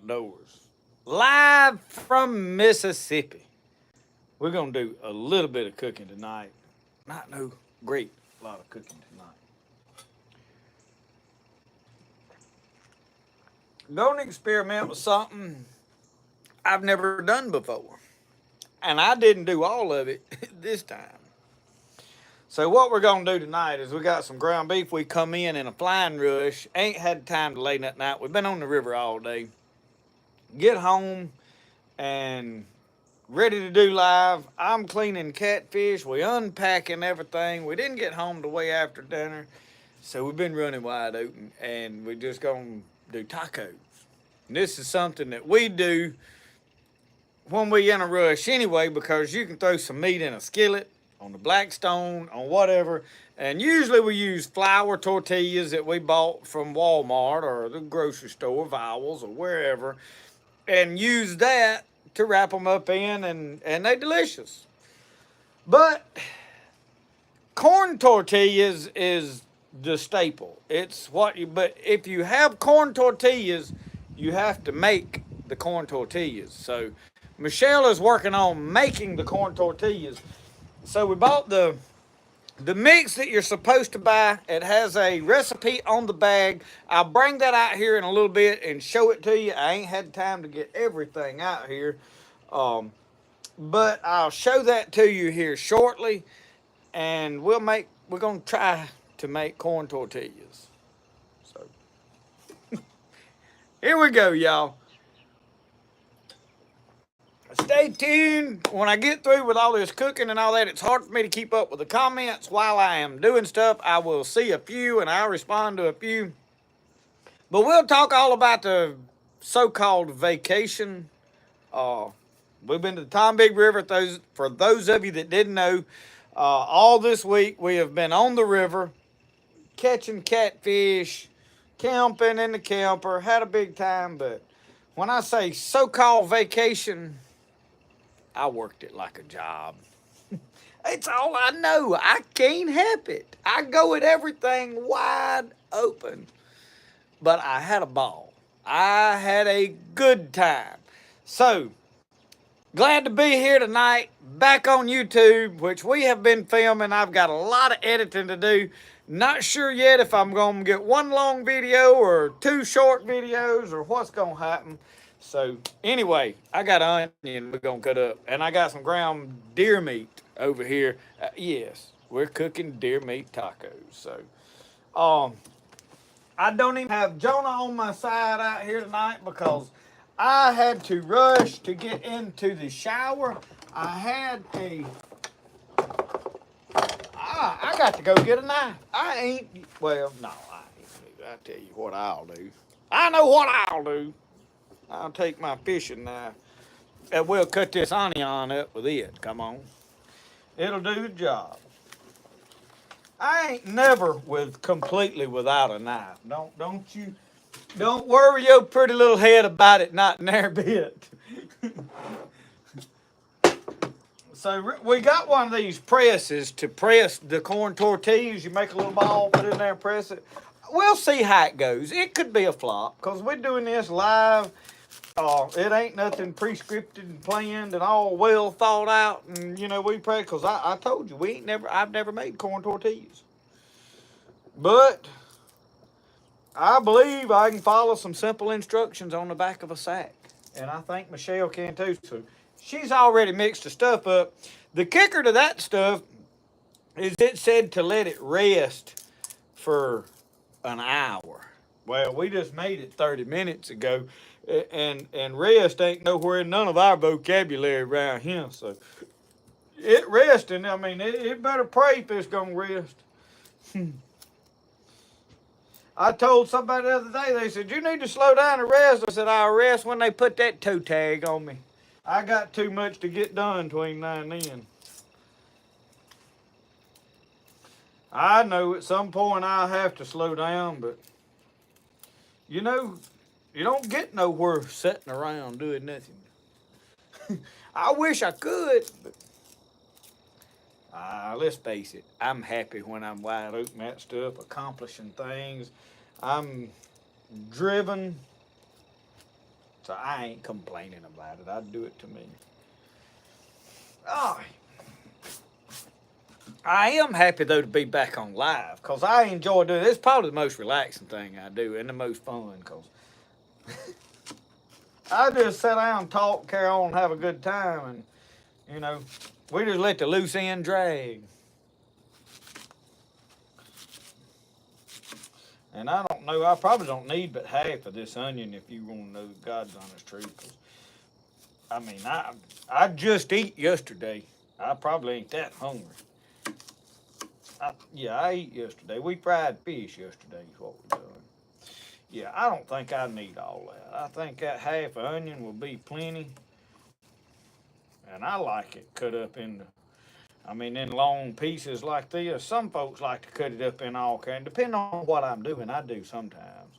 outdoors, live from Mississippi. We're going to do a little bit of cooking tonight. Not no great lot of cooking tonight. Going to experiment with something I've never done before. And I didn't do all of it this time. So what we're going to do tonight is we got some ground beef. We come in a flying rush. Ain't had time to lay that night. We've been on the river all day. Get home and ready to do live. I'm cleaning catfish. We unpacking everything. We didn't get home the way after dinner. So we've been running wide open and we're just going to do tacos. And this is something that we do when we in a rush anyway, because you can throw some meat in a skillet, on the Blackstone, on whatever. And usually we use flour tortillas that we bought from Walmart or the grocery store, Vowels or wherever, and use that to wrap them up in, and they're delicious. But corn tortillas is the staple. It's what you, but if you have corn tortillas, you have to make the corn tortillas. So Michelle is working on making the corn tortillas. So we bought the mix that you're supposed to buy. It has a recipe on the bag. I'll bring that out here in a little bit and show it to you. I ain't had time to get everything out here. But I'll show that to you here shortly. And we're going to try to make corn tortillas. So here we go, y'all. Stay tuned. When I get through with all this cooking and all that, it's hard for me to keep up with the comments while I am doing stuff. I will see a few and I'll respond to a few. But we'll talk all about the so-called vacation. We've been to the Tom Big River. For those of you that didn't know, all this week we have been on the river, catching catfish, camping in the camper, had a big time. But when I say so-called vacation, I worked it like a job. It's all I know. I can't help it. I go at everything wide open. But I had a ball. I had a good time. So, glad to be here tonight, back on YouTube, which we have been filming. I've got a lot of editing to do. Not sure yet if I'm going to get one long video or two short videos or what's going to happen. So, anyway, I got an onion we're going to cut up. And I got some ground deer meat over here. Yes, we're cooking deer meat tacos. So, I don't even have Jonah on my side out here tonight because I had to rush to get into the shower. I got to go get a knife. I ain't, well, no, I ain't. I tell you what I'll do. I know what I'll do. I'll take my fishing knife and we'll cut this onion up with it. Come on. It'll do the job. I ain't never completely without a knife. Don't worry your pretty little head about it, not near a bit. So we got one of these presses to press the corn tortillas. You make a little ball, put it in there and press it. We'll see how it goes. It could be a flop because we're doing this live. It ain't nothing pre-scripted and planned and all well thought out. And, we pray because I told you, I've never made corn tortillas. But I believe I can follow some simple instructions on the back of a sack. And I think Michelle can too. So she's already mixed the stuff up. The kicker to that stuff is it said to let it rest for an hour. Well, we just made it 30 minutes ago. And rest ain't nowhere in none of our vocabulary around here. So it resting. I mean, it better pray if it's going to rest. I told somebody the other day, they said, you need to slow down and rest. I said, I'll rest when they put that toe tag on me. I got too much to get done between now and then. I know at some point I'll have to slow down, but you don't get nowhere sitting around doing nothing. I wish I could, but let's face it, I'm happy when I'm wide open at stuff, accomplishing things. I'm driven So I ain't complaining about it. I'd do it to me. Oh, I am happy though to be back on live because I enjoy doing it. It's probably the most relaxing thing I do and the most fun because I just sit down, talk, carry on, have a good time, and you know, we just let the loose end drag. And I don't know, I probably don't need but half of this onion if you want to know God's honest truth. 'Cause, I mean, I just eat yesterday. I probably ain't that hungry. Yeah, I ate yesterday. We fried fish yesterday is what we done. Yeah, I don't think I need all that. I think that half onion will be plenty. And I like it cut up into, I mean, in long pieces like this. Some folks like to cut it up in all kinds. Depending on what I'm doing, I do sometimes.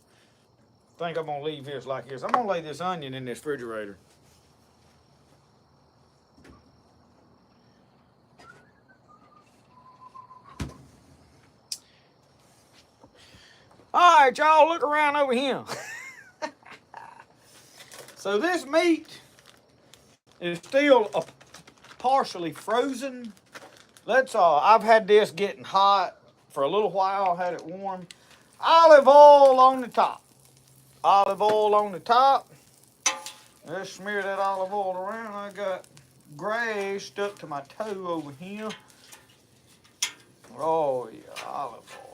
I think I'm gonna leave this like this. I'm gonna lay this onion in this refrigerator. All right, y'all, look around over here. So this meat is still partially frozen. I've had this getting hot for a little while, had it warm. Olive oil on the top. Olive oil on the top. Let's smear that olive oil around. I got gray stuck to my toe over here. Oh yeah, olive oil.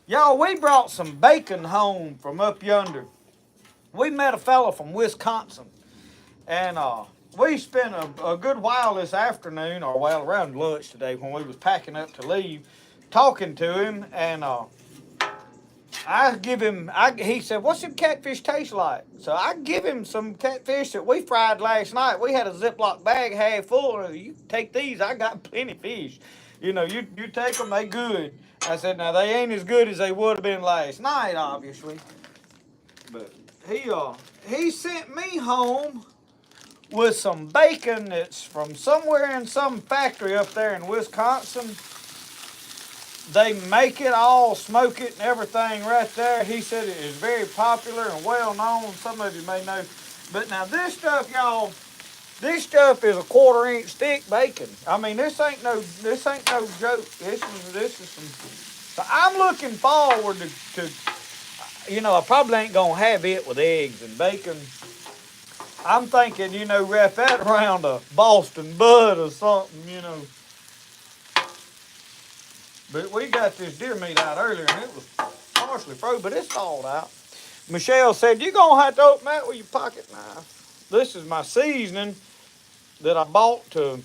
Y'all, we brought some bacon home from up yonder. We met a fella from Wisconsin, and we spent a good while this afternoon, or well, around lunch today when we was packing up to leave, talking to him, and he said, what's some catfish taste like? So I give him some catfish that we fried last night. We had a Ziploc bag half full. You take these, I got plenty of fish. You know, you take them, they good. I said, now they ain't as good as they would have been last night, obviously. But he sent me home with some bacon that's from somewhere in some factory up there in Wisconsin. They make it all, smoke it and everything right there. He said it is very popular and well known. Some of you may know. But now this stuff, y'all, this stuff is a 1/4 inch thick bacon. I mean, this ain't no joke. This is some. So I'm looking forward to I probably ain't gonna have it with eggs and bacon. I'm thinking, wrap that around a Boston Bud or something. But we got this deer meat out earlier, and it was partially frozen, but it's thawed out. Michelle said, you're going to have to open that with your pocket knife. This is my seasoning that I bought I'm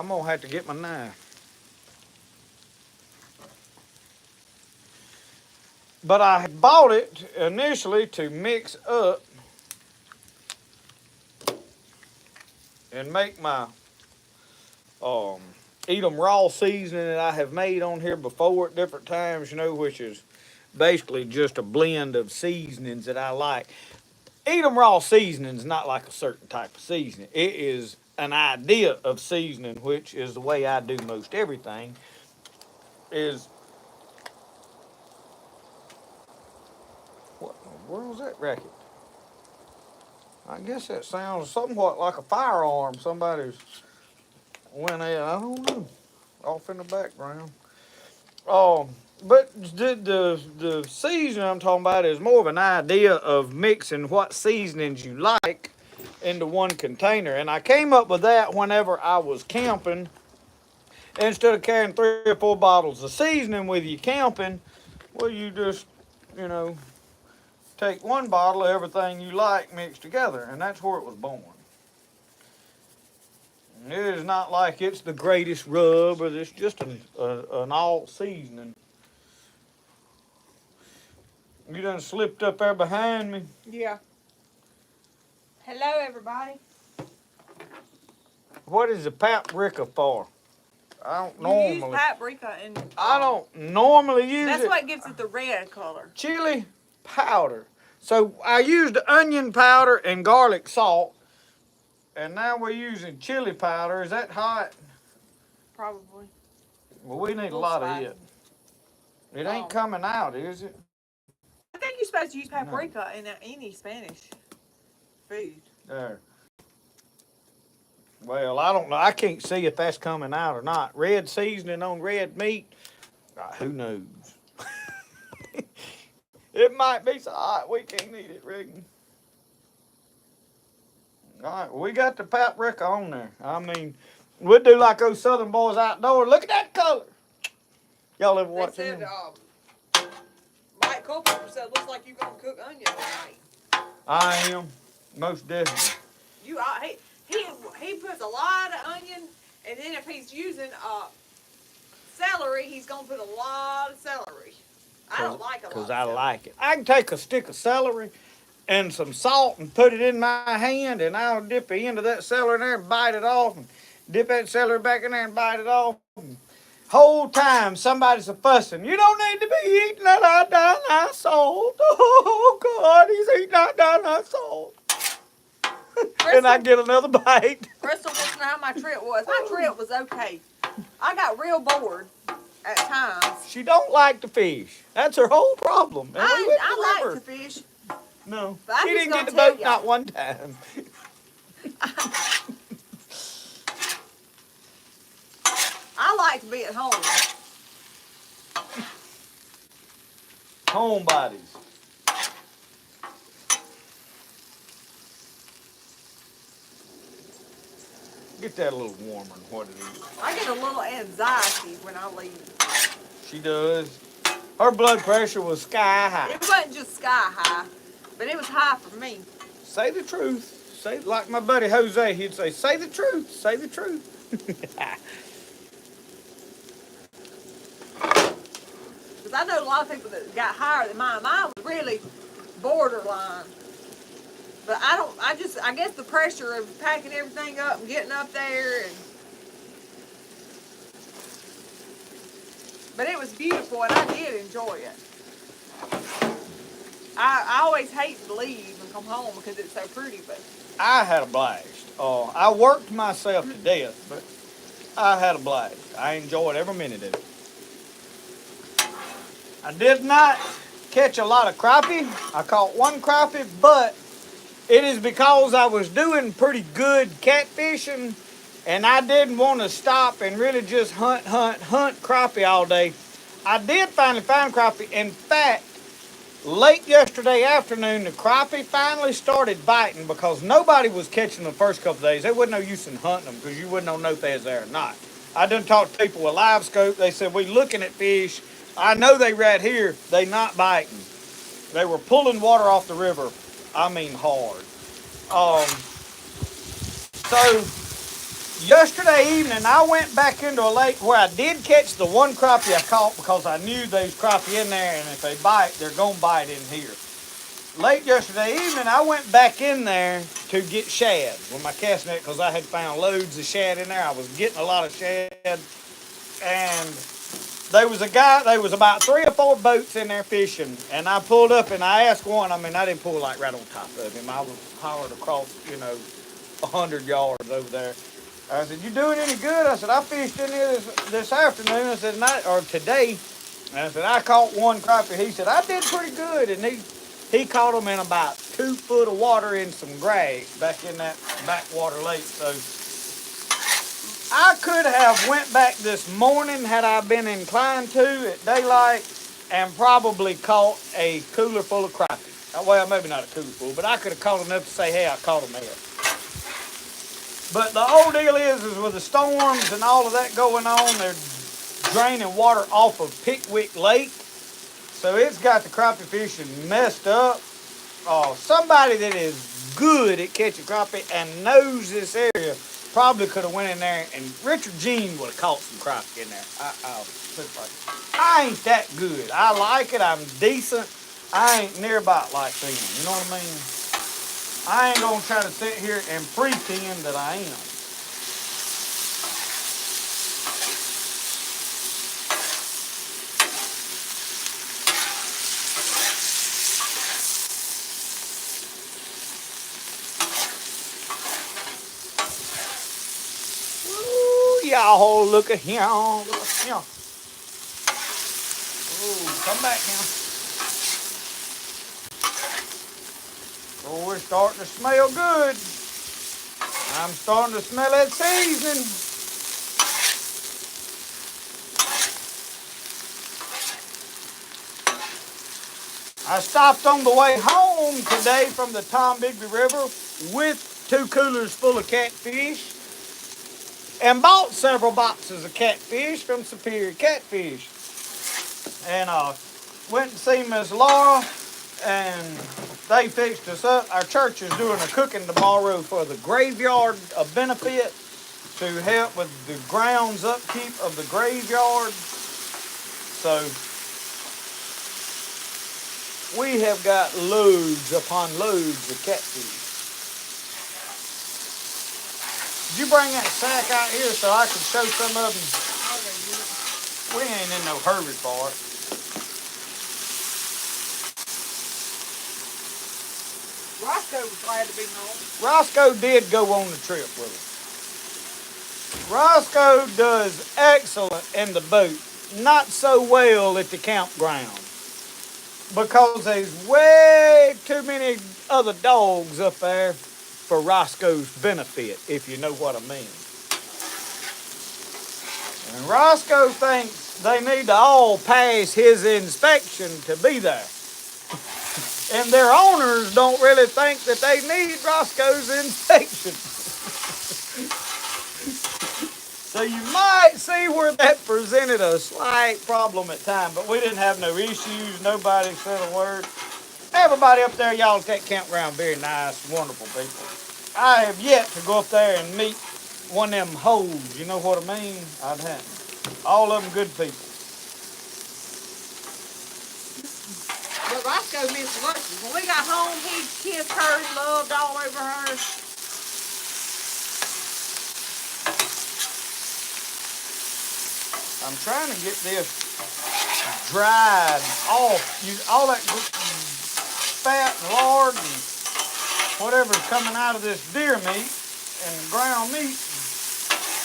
going to have to get my knife. But I bought it initially to mix up and make my eat them raw seasoning that I have made on here before at different times, which is basically just a blend of seasonings that I like. Eat them raw seasoning is not like a certain type of seasoning. It is an idea of seasoning, which is the way I do most everything. What in the world was that racket? I guess that sounds somewhat like a firearm. Somebody's went in, I don't know, off in the background. But the seasoning I'm talking about is more of an idea of mixing what seasonings you like into one container. And I came up with that whenever I was camping. Instead of carrying 3 or 4 bottles of seasoning with you camping, well, you just, take 1 bottle of everything you like mixed together. And that's where it was born. It is not like it's the greatest rub, or it's just an all seasoning. You done slipped up there behind me. Yeah. Hello, everybody. What is the paprika for? I don't normally use paprika and I don't normally use that's it. what gives it the red color. Chili powder. So I used onion powder and garlic salt, and now we're using chili powder. Is that hot? Probably. Well, we need a lot of it. It ain't coming out, is it? I think you're supposed to use No. paprika in any Spanish food. There. Well, I don't know. I can't see if that's coming out or not. Red seasoning on red meat. Who knows? It might be so hot we can't eat it, Regan. All right, we got the paprika on there. I mean, we'll do like those Southern boys outdoors. Look at that color. Y'all ever watch They them? said, Mike Culpepper said, looks like you're going to cook onions tonight. I am, most definitely. He puts a lot of onion, and then if he's using celery, he's going to put a lot of celery. I don't like a lot Because of I celery. like it. I can take a stick of celery and some salt and put it in my hand, and I'll dip the end of that celery in there and bite it off, and dip that celery back in there and bite it off. And whole time somebody's a fussing. You don't need to be eating that salt. Oh God, he's eating that salt. And I get another bite. Crystal wants to know how my trip was. My trip was okay. I got real bored at times. She don't like to fish. That's her whole problem. And we went to the I river. like to fish. No, But I'm she just didn't get gonna the tell boat y'all. not one time. I like to be at home. Homebodies. Get that a little warmer than what it is. I get a little anxiety when I leave. She does. Her blood pressure was sky high. It wasn't just sky high, but it was high for me. Say the truth. Say like my buddy Jose, he'd say the truth. Say the truth. Because I know a lot of people that got higher than mine. Mine was really borderline. But I guess the pressure of packing everything up and getting up there but it was beautiful and I did enjoy it. I always hate to leave and come home because it's so pretty, but I had a blast. I worked myself to death, but I had a blast. I enjoyed every minute of it. I did not catch a lot of crappie. I caught one crappie, but it is because I was doing pretty good catfishing and I didn't want to stop and really just hunt crappie all day. I did finally find crappie. In fact, late yesterday afternoon, the crappie finally started biting because nobody was catching them the first couple of days. There wasn't no use in hunting them because you wouldn't know if they was there or not. I done talked to people with live scope. They said, we looking at fish. I know they right here. They not biting. They were pulling water off the river. I mean hard. So yesterday evening, I went back into a lake where I did catch the one crappie I caught because I knew there's crappie in there, and if they bite, they're going to bite in here. Late yesterday evening, I went back in there to get shad with my cast net because I had found loads of shad in there. I was getting a lot of shad, and there was about 3 or 4 boats in there fishing, and I pulled up and I asked one. I mean, I didn't pull like right on top of him. I was hollered across, 100 yards over there. I said, "You doing any good?" I said, "I fished in here this afternoon." I said, or today. And I said, "I caught one crappie." He said, "I did pretty good," and he caught them in about 2 foot of water in some grass back in that backwater lake. So I could have went back this morning had I been inclined to at daylight and probably caught a cooler full of crappie. Well, maybe not a cooler full, but I could have caught enough to say, hey, I caught them there. But the old deal is with the storms and all of that going on, they're draining water off of Pickwick Lake. So it's got the crappie fishing messed up. Somebody that is good at catching crappie and knows this area probably could have went in there, and Richard Jean would have caught some crappie in there. I ain't that good. I like it. I'm decent. I ain't near about like them. You know what I mean? I ain't gonna try to sit here and pretend that I am. Y'all look at him. Look at him. Ooh. Come back now. Oh, we're starting to smell good. I'm starting to smell that seasoning. I stopped on the way home today from the Tombigbee River with 2 coolers full of catfish and bought several boxes of catfish from Superior Catfish. And went to see Miss Laura, and they fixed us up. Our church is doing a cooking tomorrow for the graveyard of benefit to help with the grounds upkeep of the graveyard. So we have got loads upon loads of catfish. Did you bring that sack out here so I can show some of them? We ain't in no hurry for it. Roscoe was glad to be home. Roscoe did go on the trip with us. Roscoe does excellent in the boat, not so well at the campground, because there's way too many other dogs up there for Roscoe's benefit, if you know what I mean. And Roscoe thinks they need to all pass his inspection to be there. And their owners don't really think that they need Roscoe's inspection. So you might see where that presented a slight problem at times, but we didn't have no issues. Nobody said a word. Everybody up there, y'all at that campground, very nice, wonderful people. I have yet to go up there and meet one of them hoes, you know what I mean? I'd have. All of them good people. But Roscoe missed lunches. When we got home, he kissed her, loved all over her. I'm trying to get this dried off. All that fat and lard and whatever's coming out of this deer meat and ground meat.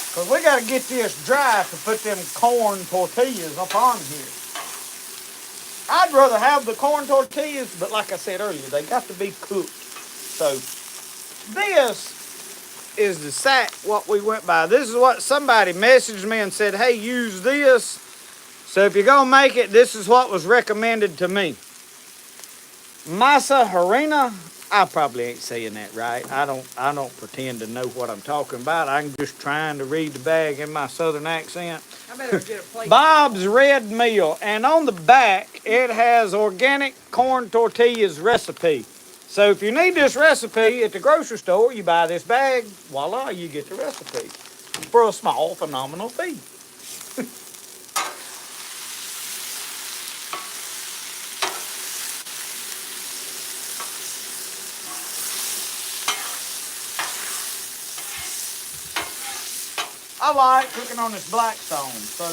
Because we got to get this dry to put them corn tortillas up on here. I'd rather have the corn tortillas, but like I said earlier, they got to be cooked. So this is the sack what we went by. This is what somebody messaged me and said, hey, use this. So if you're going to make it, this is what was recommended to me. Masa harina. I probably ain't saying that right. I don't pretend to know what I'm talking about. I'm just trying to read the bag in my southern accent. I better get a plate. Bob's Red Meal. And on the back, it has organic corn tortillas recipe. So if you need this recipe at the grocery store, you buy this bag. Voila, you get the recipe for a small, phenomenal fee. I like cooking on this Blackstone. So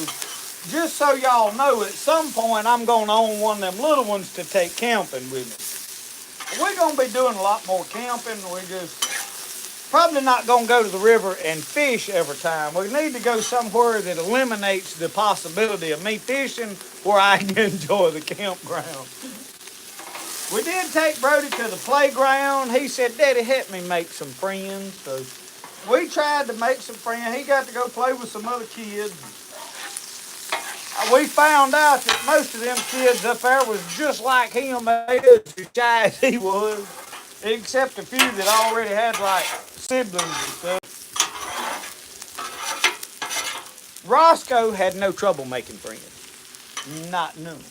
just so y'all know, at some point I'm going to own one of them little ones to take camping with me. We're going to be doing a lot more camping. We just probably not going to go to the river and fish every time. We need to go somewhere that eliminates the possibility of me fishing where I can enjoy the campground. We did take Brody to the playground. He said, Daddy, help me make some friends. So we tried to make some friends. He got to go play with some other kids. We found out that most of them kids up there was just like him, as shy as he was, except a few that already had like siblings and stuff. Roscoe had no trouble making friends. Not none.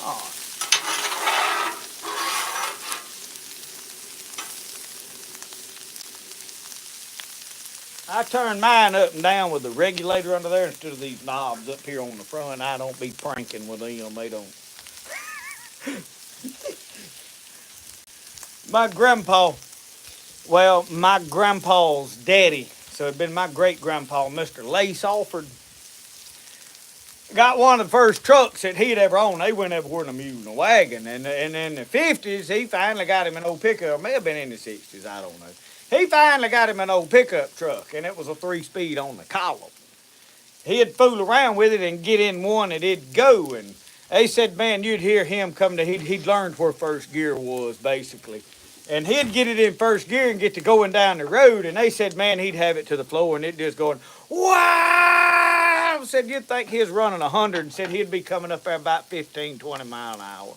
Oh. I turn mine up and down with the regulator under there instead of these knobs up here on the front. I don't be pranking with them. They don't. My grandpa's daddy, so it'd been my great-grandpa, Mr. Lace Alford, got one of the first trucks that he'd ever owned. They went everywhere in a mule and a wagon. And in the 50s, he finally got him an old pickup. It may have been in the 60s, I don't know. He finally got him an old pickup truck, and it was a 3-speed on the column. He'd fool around with it and get in one, and it'd go. And they said, man, you'd hear him come to, he'd learned where first gear was, basically. And he'd get it in first gear and get to going down the road, and they said, man, he'd have it to the floor, and it just going, wow! Said, you'd think he was running 100, and said he'd be coming up there about 15, 20 mile an hour.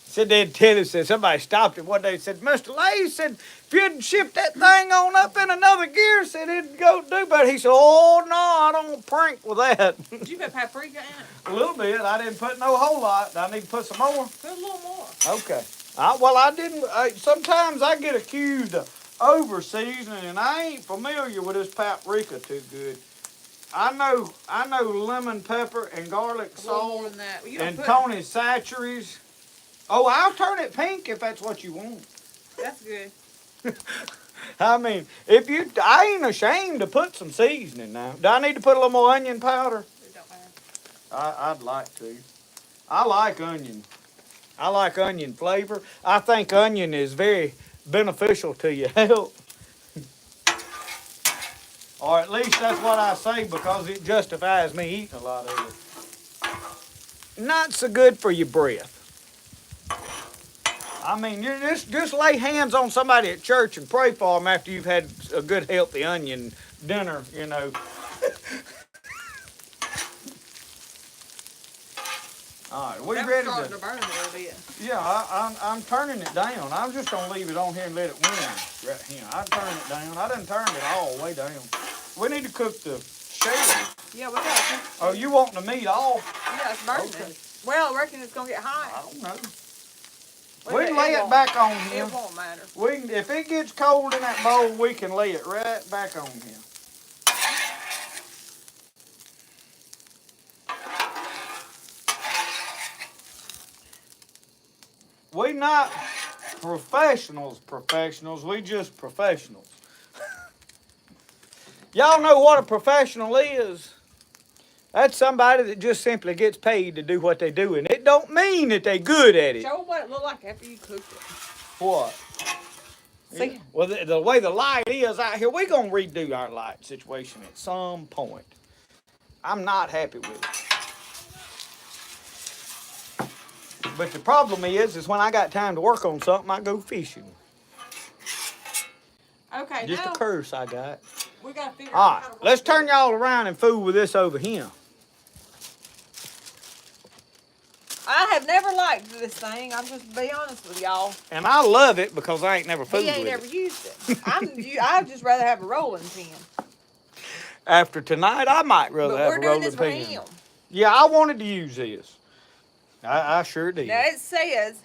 Said they'd tell us, said somebody stopped him one day and said, Mr. Lay, said, if you'd shift that thing on up in another gear, said it'd go do better. He said, oh, no, I don't prank with that. Did you put paprika in it? A little bit. I didn't put no whole lot. I need to put some more. Put a little more. Okay. Well, I didn't. Sometimes I get accused of over seasoning, and I ain't familiar with this paprika too good. I know lemon pepper and garlic A little more salt than that. Well, you don't and put- Tony Chachere's. Oh, I'll turn it pink if that's what you want. That's good. I mean, I ain't ashamed to put some seasoning now. Do I need to put a little more onion powder? It don't matter. I'd like to. I like onion. I like onion flavor. I think onion is very beneficial to your health. Or at least that's what I say because it justifies me eating a lot of it. Not so good for your breath. I mean, you just lay hands on somebody at church and pray for them after you've had a good healthy onion dinner, you know. All right, we That was ready starting to? to burn a little bit. Yeah, I'm turning it down. I'm just gonna leave it on here and let it win right here. I turn it down. I done turned it all the way down. We need to cook the shell. Yeah, we got it. Oh, you want the meat off? Yeah, it's burning. Okay. Well, I reckon it's gonna get I hot. don't know. Well, We lay it won't- back on here. It won't matter. We can, if it gets cold in that bowl, we can lay it right back on here. We not professionals, we just professionals. Y'all know what a professional is? That's somebody that just simply gets paid to do what they do, and it don't mean that they good at it. Show them what it looked like after you cooked it. What? See? Well, the way the light is out here, we're going to redo our light situation at some point. I'm not happy with it. But the problem is when I got time to work on something, I go fishing. Okay, Just now a curse I got. we gotta figure All out right, how to let's work turn y'all around and fool with this over here. I have never liked this thing. I'm just be honest with y'all. And I love it because I ain't never fooled He ain't with ever it. used it. I'd just rather have a rolling pin. After tonight, I might rather But have we're a doing rolling this for pin. him. Yeah, I wanted to use this. I sure did. Now it says,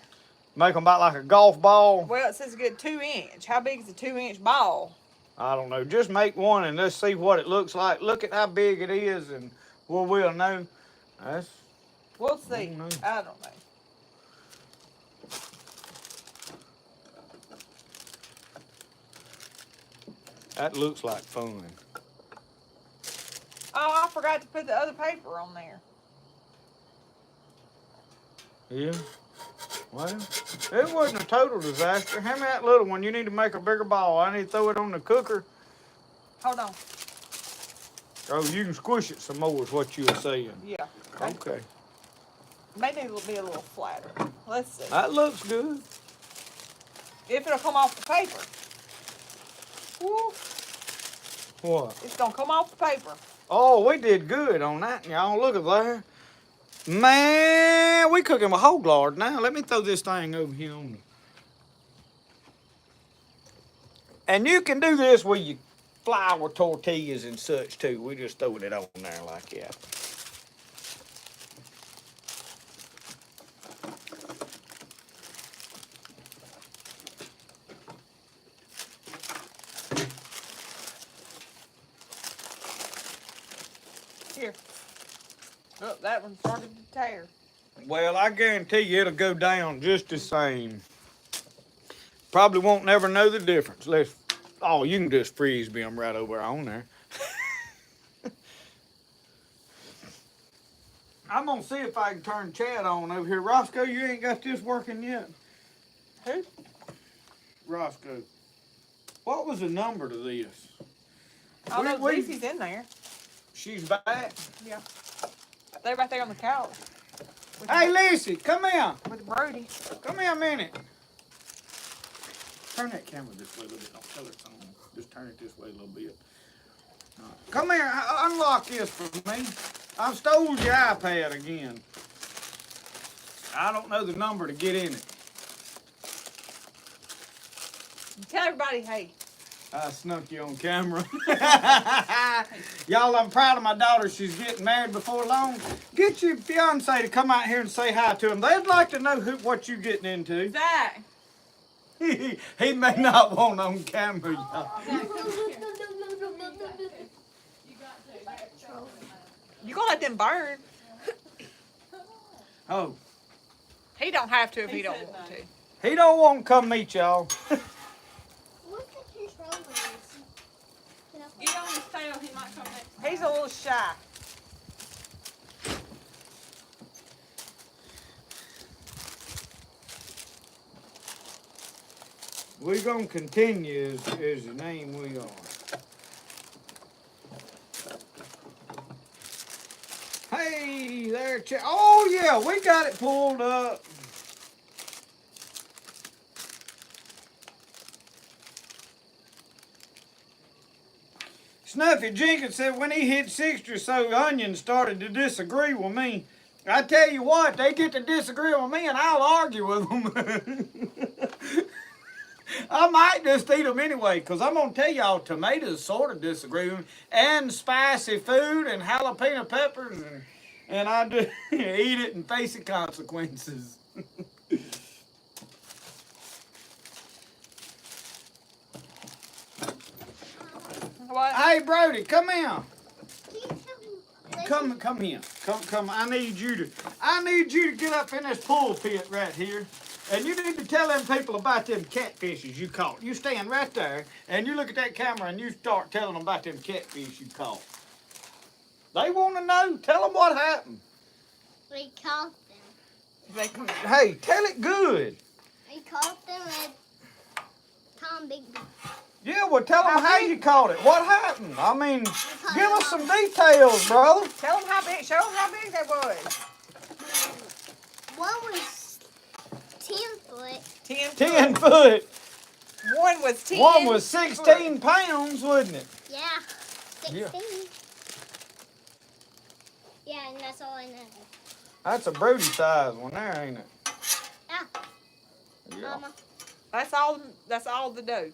Make them about like a golf ball. well, it says a good 2-inch. How big is a 2-inch ball? I don't know. Just make one and let's see what it looks like. Look at how big it is and we'll know. We'll see. I don't know. I don't know. That looks like fun. Oh, I forgot to put the other paper on there. Yeah. Well, it wasn't a total disaster. Hand me that little one. You need to make a bigger ball. I need to throw it on the cooker. Hold on. Oh, you can squish it some more is what you were saying. Yeah. Okay. Maybe it'll be a little flatter. Let's see. That looks good. If it'll come off the paper. Woo, What? it's gonna come off the paper. Oh, we did good on that, y'all. Look at there. Man, we cooking with whole lard now. Let me throw this thing over here on. And you can do this with your flour tortillas and such too. We just throwing it on there like that. Here. Look, that one started to tear. Well, I guarantee you it'll go down just the same. Probably won't never know the difference. Oh, you can just freeze them right over on there. I'm gonna see if I can turn Chad on over here. Roscoe, you ain't got this working yet. Who? Roscoe. What was the number to this? Oh, no, we- Lucy's in there. She's back. Yeah. They're right there on the couch. Hey, Lissy, come here. With Brody. Come here a minute. Turn that camera this way a little bit. Don't tell it's on. Just turn it this way a little bit. Come here. Unlock this for me. I've stole your iPad again. I don't know the number to get in it. Tell everybody, hey. I snuck you on camera. Y'all, I'm proud of my daughter. She's getting married before long. Get your fiance to come out here and say hi to them. They'd like to know what you're getting into. Zach. He may not want on camera, y'all. You gonna let them burn? Oh, He don't have to if he don't want to. he don't want to come meet y'all. Get on his tail, he might come next. He's a little shy. We're going to continue is the name we are. Hey, there, oh yeah, we got it pulled up. Snuffy Jenkins said when he hit 60 or so, onions started to disagree with me. I tell you what, they get to disagree with me and I'll argue with them. I might just eat them anyway, because I'm going to tell y'all, tomatoes sort of disagree with me, and spicy food and jalapeno peppers, and I do eat it and face the consequences. What? Hey, Brody, come here. Come here. Come. I need you to get up in this pulpit right here. And you need to tell them people about them catfishes you caught. You stand right there and you look at that camera and you start telling them about them catfish you caught. They want to know. Tell them what happened. We caught them. Hey, tell it good. We caught them at Tom Bigby. Yeah, well, tell them how you caught it. What happened? I mean, give us some details, brother. Tell them how big. Show them how big they was. One was 10 foot. 10 10 foot. One was 10. One was 16 pounds, wasn't it? Yeah. 16. Yeah. Yeah, and that's all I know. That's a Brody size one there, ain't it? Yeah. Yeah. Mama. That's all. That's all the dough.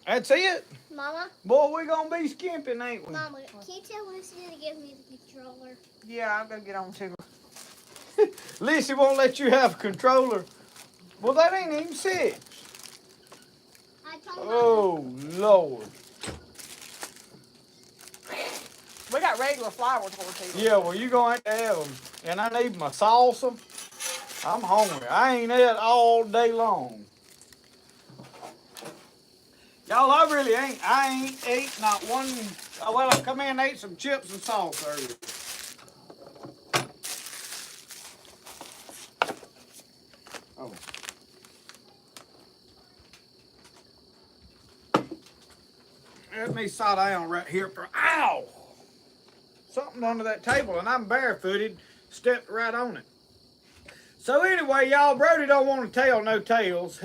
That's it. Mama. Boy, we gonna be skimping, ain't we? Mama, can you tell Lucy to give me the controller? Yeah, I'll go get on to her. Lissy won't let you have a controller. Well, that ain't even 6. I told Oh, Lord. We got regular flour tortillas. Yeah, well, you gonna have them. And I need my salsa. I'm hungry. I ain't ate all day long. Y'all, I really ain't. I ain't ate not one. Well, I come in and ate some chips and sauce earlier. Oh. Let me sit down right here for. Ow! Something under that table, and I'm barefooted. Stepped right on it. So anyway, y'all, Brody don't want to tell no tales.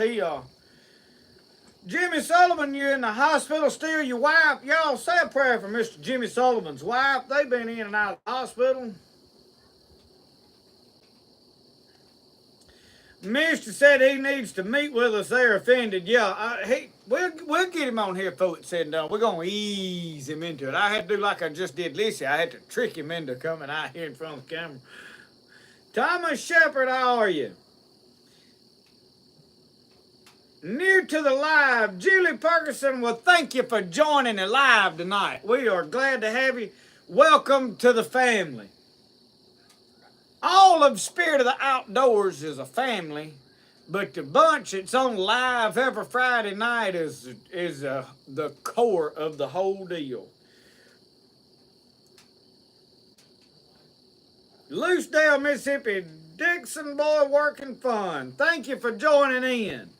Jimmy Sullivan, you're in the hospital still. Your wife, y'all say a prayer for Mr. Jimmy Sullivan's wife. They've been in and out of the hospital. Mister said he needs to meet with us. They're offended. Yeah, we'll get him on here before it's said and done. We're going to ease him into it. I had to do like I just did Lissy. I had to trick him into coming out here in front of the camera. Thomas Shepard, how are you? New to the live, Julie Ferguson, well, thank you for joining the live tonight. We are glad to have you. Welcome to the family. All of Spirit of the Outdoors is a family, but the bunch that's on live every Friday night is the core of the whole deal. Loosedale, Mississippi, Dixon boy working fun. Thank you for joining in.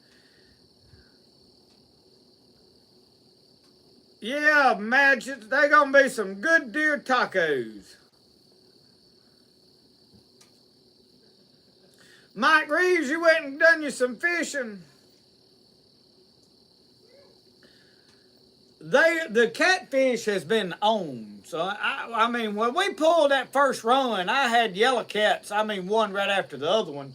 Yeah, Magic, they gonna be some good deer tacos. Mike Reeves, you went and done you some fishing. The catfish has been on. So I mean, when we pulled that first run, I had yellow cats. I mean, one right after the other one.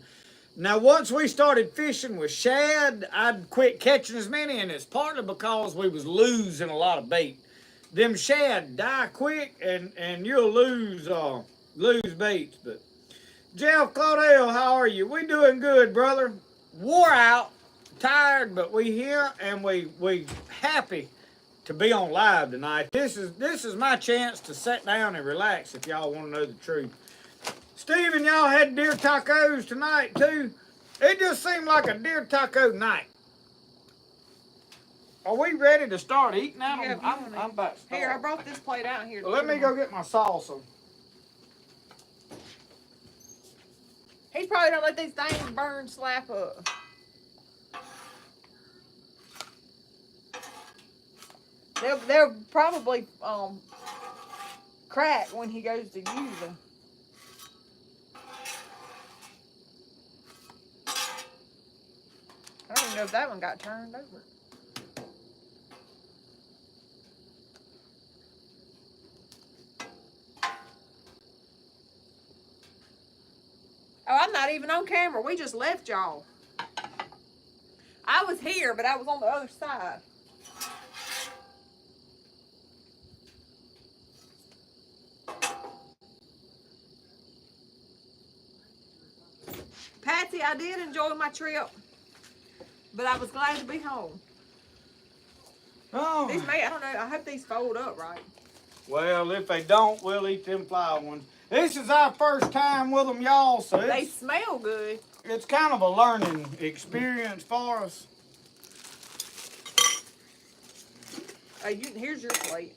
Now, once we started fishing with shad, I'd quit catching as many, and it's partly because we was losing a lot of bait. Them shad die quick, and you'll lose baits. But Jeff Claudel, how are you? We doing good, brother. Wore out, tired, but we here and we happy to be on live tonight. This is my chance to sit down and relax. If y'all want to know the truth. Steven, y'all had deer tacos tonight too. It just seemed like a deer taco night. Are we ready to start eating out? Yeah, I'm about to start. Here, I brought this plate out here. Let me go get my salsa. He's probably don't let these things burn slap up. They'll probably crack when he goes to use them. I don't even know if that one got turned over. Oh, I'm not even on camera. We just left y'all. I was here, but I was on the other side. Patsy, I did enjoy my trip, but I was glad to be home. Oh. These may, I don't know, I hope these fold up right. Well, if they don't, we'll eat them fly ones. This is our first time with them, y'all, so They smell good. it's kind of a learning experience for us. Here's your plate.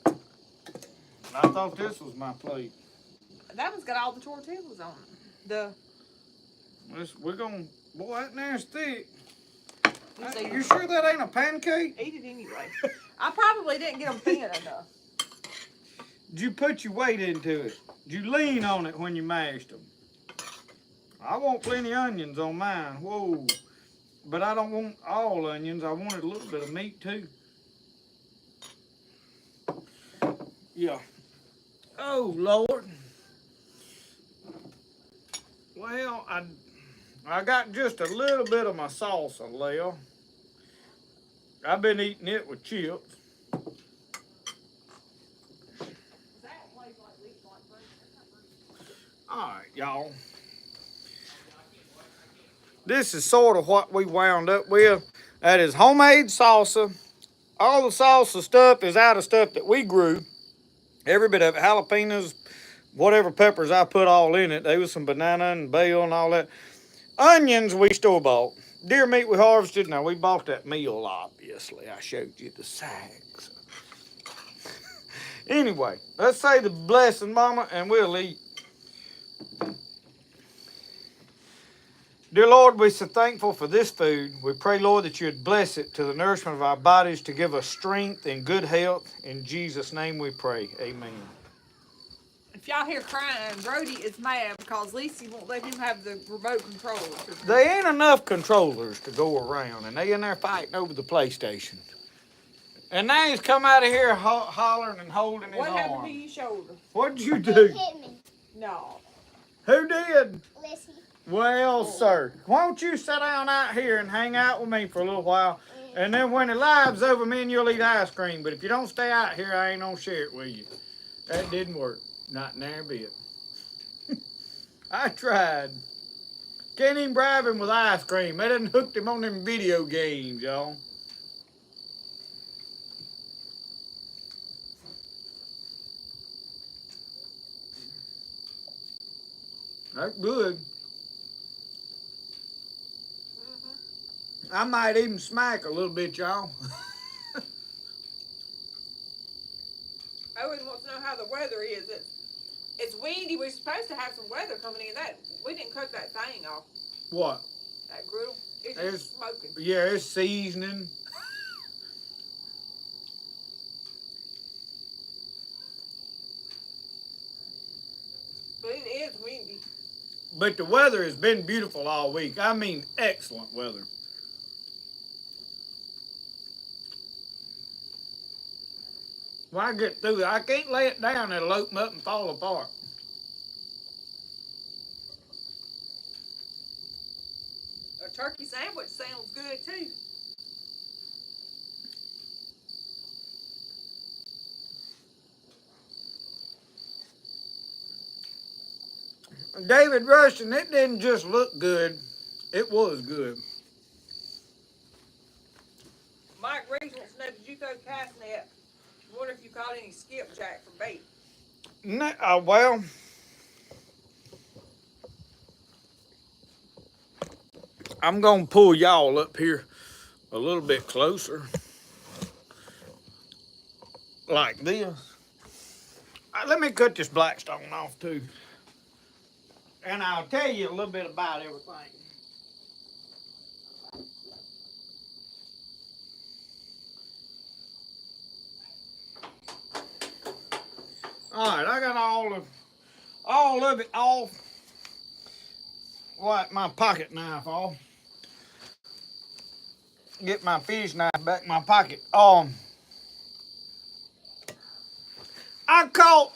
I thought this was my plate. That one's got all the tortillas on it. We're gonna, boy, that there's thick. Eat You sure that ain't a pancake? it anyway. I probably didn't get them thin enough. Did you put your weight into it? Did you lean on it when you mashed them? I want plenty onions on mine. Whoa. But I don't want all onions. I wanted a little bit of meat too. Yeah. Oh, Lord. Well, I got just a little bit of my salsa left. I've been eating it with chips. Alright, y'all. This is sort of what we wound up with. That is homemade salsa. All the salsa stuff is out of stuff that we grew. Every bit of it, jalapenos, whatever peppers I put all in it. There was some banana and basil and all that. Onions we store bought. Deer meat we harvested. Now we bought that meal, obviously. I showed you the sacks. Anyway, let's say the blessing, Mama, and we'll eat. Dear Lord, we're so thankful for this food. We pray, Lord, that you would bless it to the nourishment of our bodies to give us strength and good health. In Jesus' name we pray. Amen. If y'all hear crying, Brody is mad because Lacey won't let him have the remote control. There ain't enough controllers to go around, and they in there fighting over the PlayStation. And now he's come out of here hollering and holding his What happened arm. to your shoulder? What'd you He do? hit me. No. Who did? Lissy. Well, sir, won't you sit down out here and hang out with me for a little while? And then when the live's over, me and you'll eat ice cream. But if you don't stay out here, I ain't gonna share it with you. That didn't work. Not near a bit. I tried. Can't even bribe him with ice cream. They done hooked him on them video games, y'all. That's good. I might even smack a little bit, y'all. Owen wants to know how the weather is. It's windy. We're supposed to have some weather coming in. We didn't cook that thing off. What? That griddle. It's just smoking. Yeah, it's seasoning. But it is windy. But the weather has been beautiful all week. I mean, excellent weather. When I get through it, I can't lay it down. It'll open up and fall apart. A turkey sandwich sounds good too. David Rushton, it didn't just look good. It was good. Mike Reeves wants to know, did you throw cast net? I wonder if you caught any skipjack for bait. No, well, I'm going to pull y'all up here a little bit closer. Like this. Let me cut this blackstone off too. And I'll tell you a little bit about everything. All right, I got all of it off. Wipe my pocket knife off. Get my fish knife back in my pocket. I caught.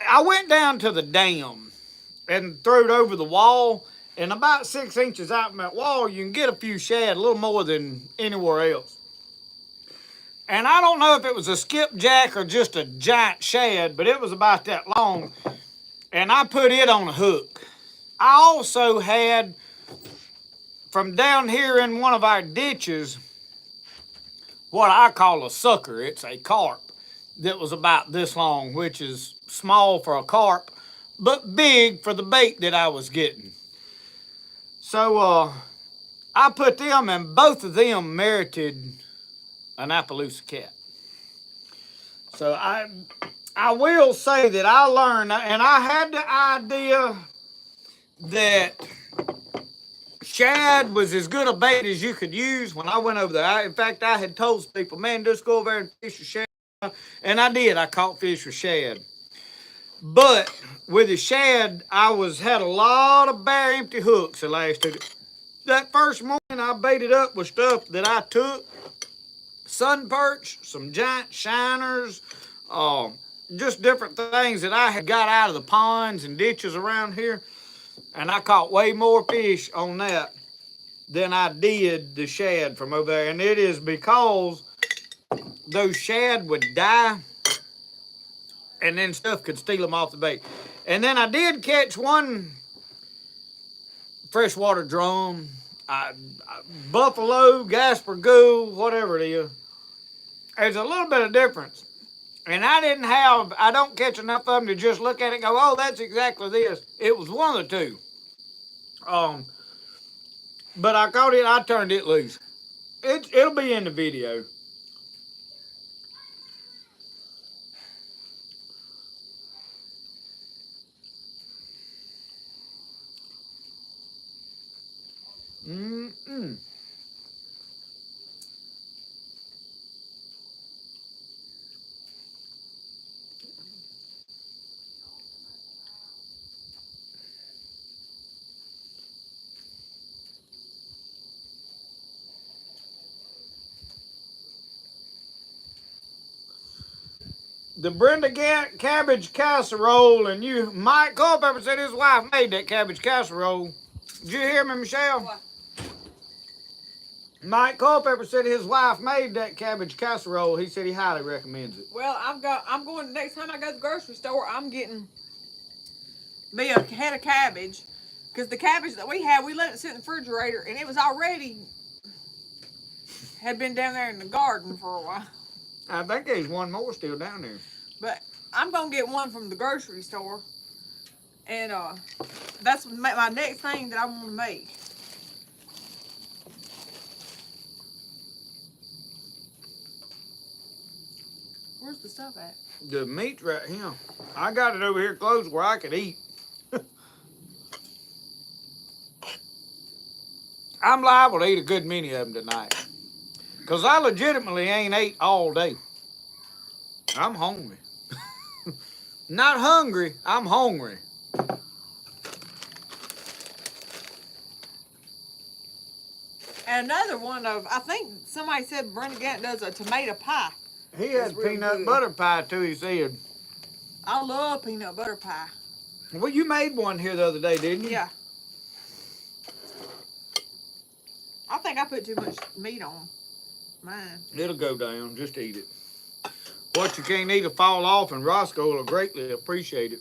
I went down to the dam and threw it over the wall, and about 6 inches out from that wall, you can get a few shad, a little more than anywhere else. And I don't know if it was a skipjack or just a giant shad, but it was about that long. And I put it on a hook. I also had, from down here in one of our ditches, what I call a sucker. It's a carp that was about this long, which is small for a carp, but big for the bait that I was getting. So I put them, and both of them merited an Appaloosa cat. So I will say that I learned, and I had the idea that shad was as good a bait as you could use when I went over there. In fact, I had told people, man, just go over there and fish with shad. And I did. I caught fish with shad. But with the shad, I had a lot of bare empty hooks the last 2 days. That first morning, I baited up with stuff that I took. Sun perch, some giant shiners, just different things that I had got out of the ponds and ditches around here. And I caught way more fish on that than I did the shad from over there. And it is because those shad would die and then stuff could steal them off the bait. And then I did catch one freshwater drum, buffalo, Gasper Ghoul, whatever it is. There's a little bit of difference. And I don't catch enough of them to just look at it and go, oh, that's exactly this. It was one of the two. But I caught it, I turned it loose. It'll be in the video. Mm-mm. The Brenda cabbage casserole, and Mike Culpepper said his wife made that cabbage casserole. Did you hear me, Michelle? What? Mike Culpepper said his wife made that cabbage casserole. He said he highly recommends it. Well, I'm going, next time I go to the grocery store, I'm getting me a head of cabbage. Because the cabbage that we had, we let it sit in the refrigerator, and it was already, had been down there in the garden for a while. I think there's one more still down there. But I'm going to get one from the grocery store. And that's my next thing that I want to make. Where's the stuff at? The meat's right here. I got it over here close where I could eat. I'm liable to eat a good many of them tonight. Because I legitimately ain't ate all day. I'm hungry. Not hungry, I'm hungry. And another one of, I think somebody said Brenda Gant does a tomato pie. He It's had real peanut good. butter pie too, he said. I love peanut butter pie. Well, you made one here the other day, didn't you? Yeah. I think I put too much meat on mine. It'll go down, just eat it. What you can't eat will fall off, and Roscoe will greatly appreciate it.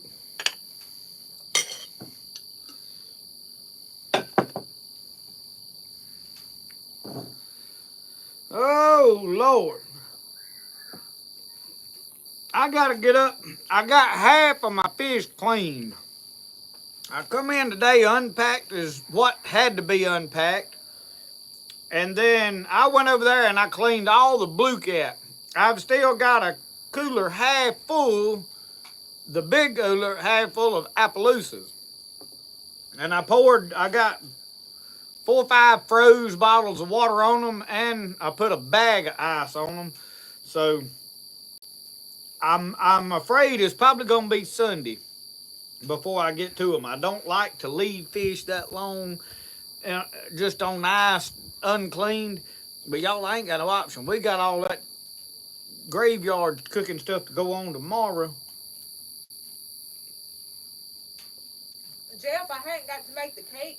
Oh, Lord. I gotta get up. I got half of my fish cleaned. I come in today, unpacked is what had to be unpacked. And then I went over there and I cleaned all the blue cat. I've still got a cooler half full, the big cooler half full of Appaloosas. And I got 4 or 5 froze bottles of water on them, and I put a bag of ice on them. So I'm afraid it's probably gonna be Sunday before I get to them. I don't like to leave fish that long just on ice uncleaned, but y'all ain't got no option. We got all that graveyard cooking stuff to go on tomorrow. Jeff, I hadn't got to make the cake.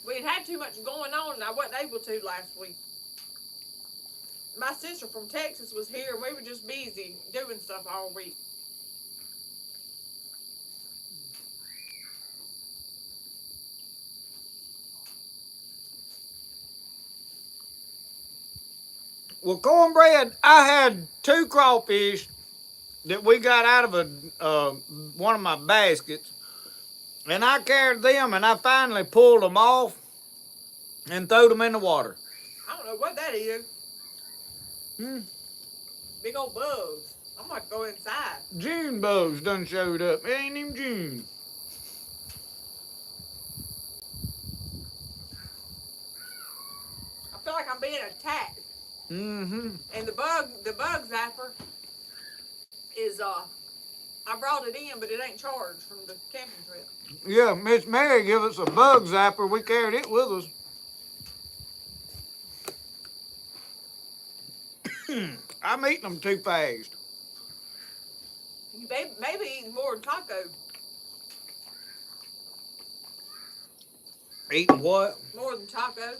We had too much going on and I wasn't able to last week. My sister from Texas was here and we were just busy doing stuff all week. Well, cornbread, I had 2 crawfish that we got out of one of my baskets, and I carried them, and I finally pulled them off and threw them in the water. I don't know what that is. Hmm. Big old bugs. I'm gonna go inside. June bugs done showed up. It ain't even June. I feel like I'm being attacked. Mm-hmm. And the bug zapper is I brought it in, but it ain't charged from the camping trip. Yeah, Miss Mary gave us a bug zapper. We carried it with us. I'm eating them too fast. You maybe eating more than taco. Eating what? More than taco.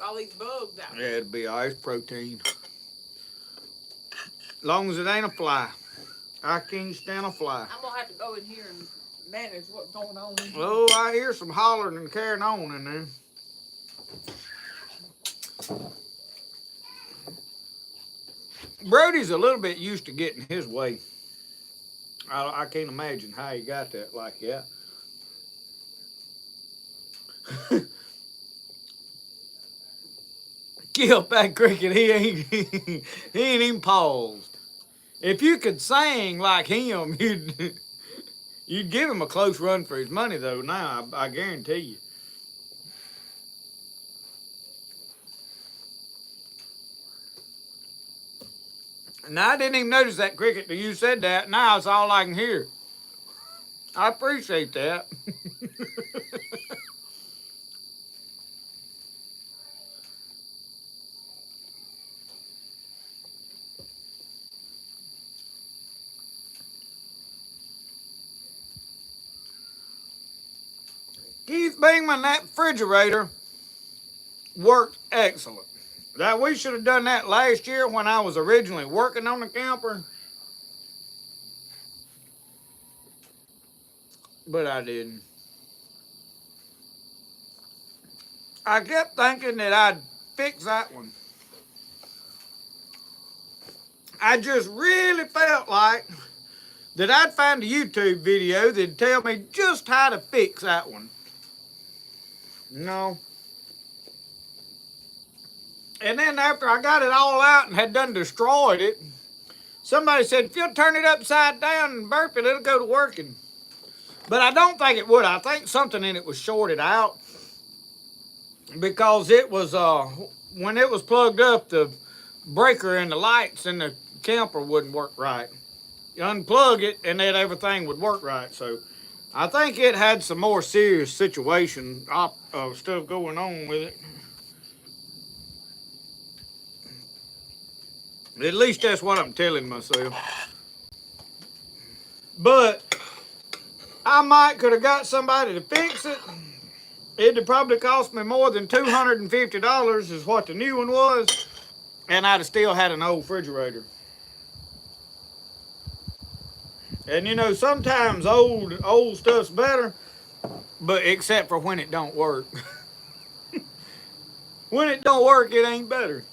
All these bugs out Yeah, there. it'd be ice protein. Long as it ain't a fly. I can't stand a fly. I'm gonna have to go in here and manage what's going on. Oh, I hear some hollering and carrying on in there. Brody's a little bit used to getting his way. I can't imagine how he got that like that. Kill that cricket, he ain't even paused. If you could sing like him, you'd give him a close run for his money though. Now I guarantee you. Now I didn't even notice that cricket till you said that. Now it's all I can hear. I appreciate that. Keith Bingman, that refrigerator worked excellent. That we should have done that last year when I was originally working on the camper. But I didn't. I kept thinking that I'd fix that one. I just really felt like that I'd find a YouTube video that'd tell me just how to fix that one. No. And then after I got it all out and had done destroyed it, somebody said, if you'll turn it upside down and burp it, it'll go to working. But I don't think it would. I think something in it was shorted out because it was, when it was plugged up, the breaker and the lights in the camper wouldn't work right. You unplug it, and then everything would work right. So I think it had some more serious situation stuff going on with it. At least that's what I'm telling myself. But I might could have got somebody to fix it. It'd probably cost me more than $250 is what the new one was. And I'd have still had an old refrigerator. And you know, sometimes old stuff's better, but except for when it don't work. When it don't work, it ain't better.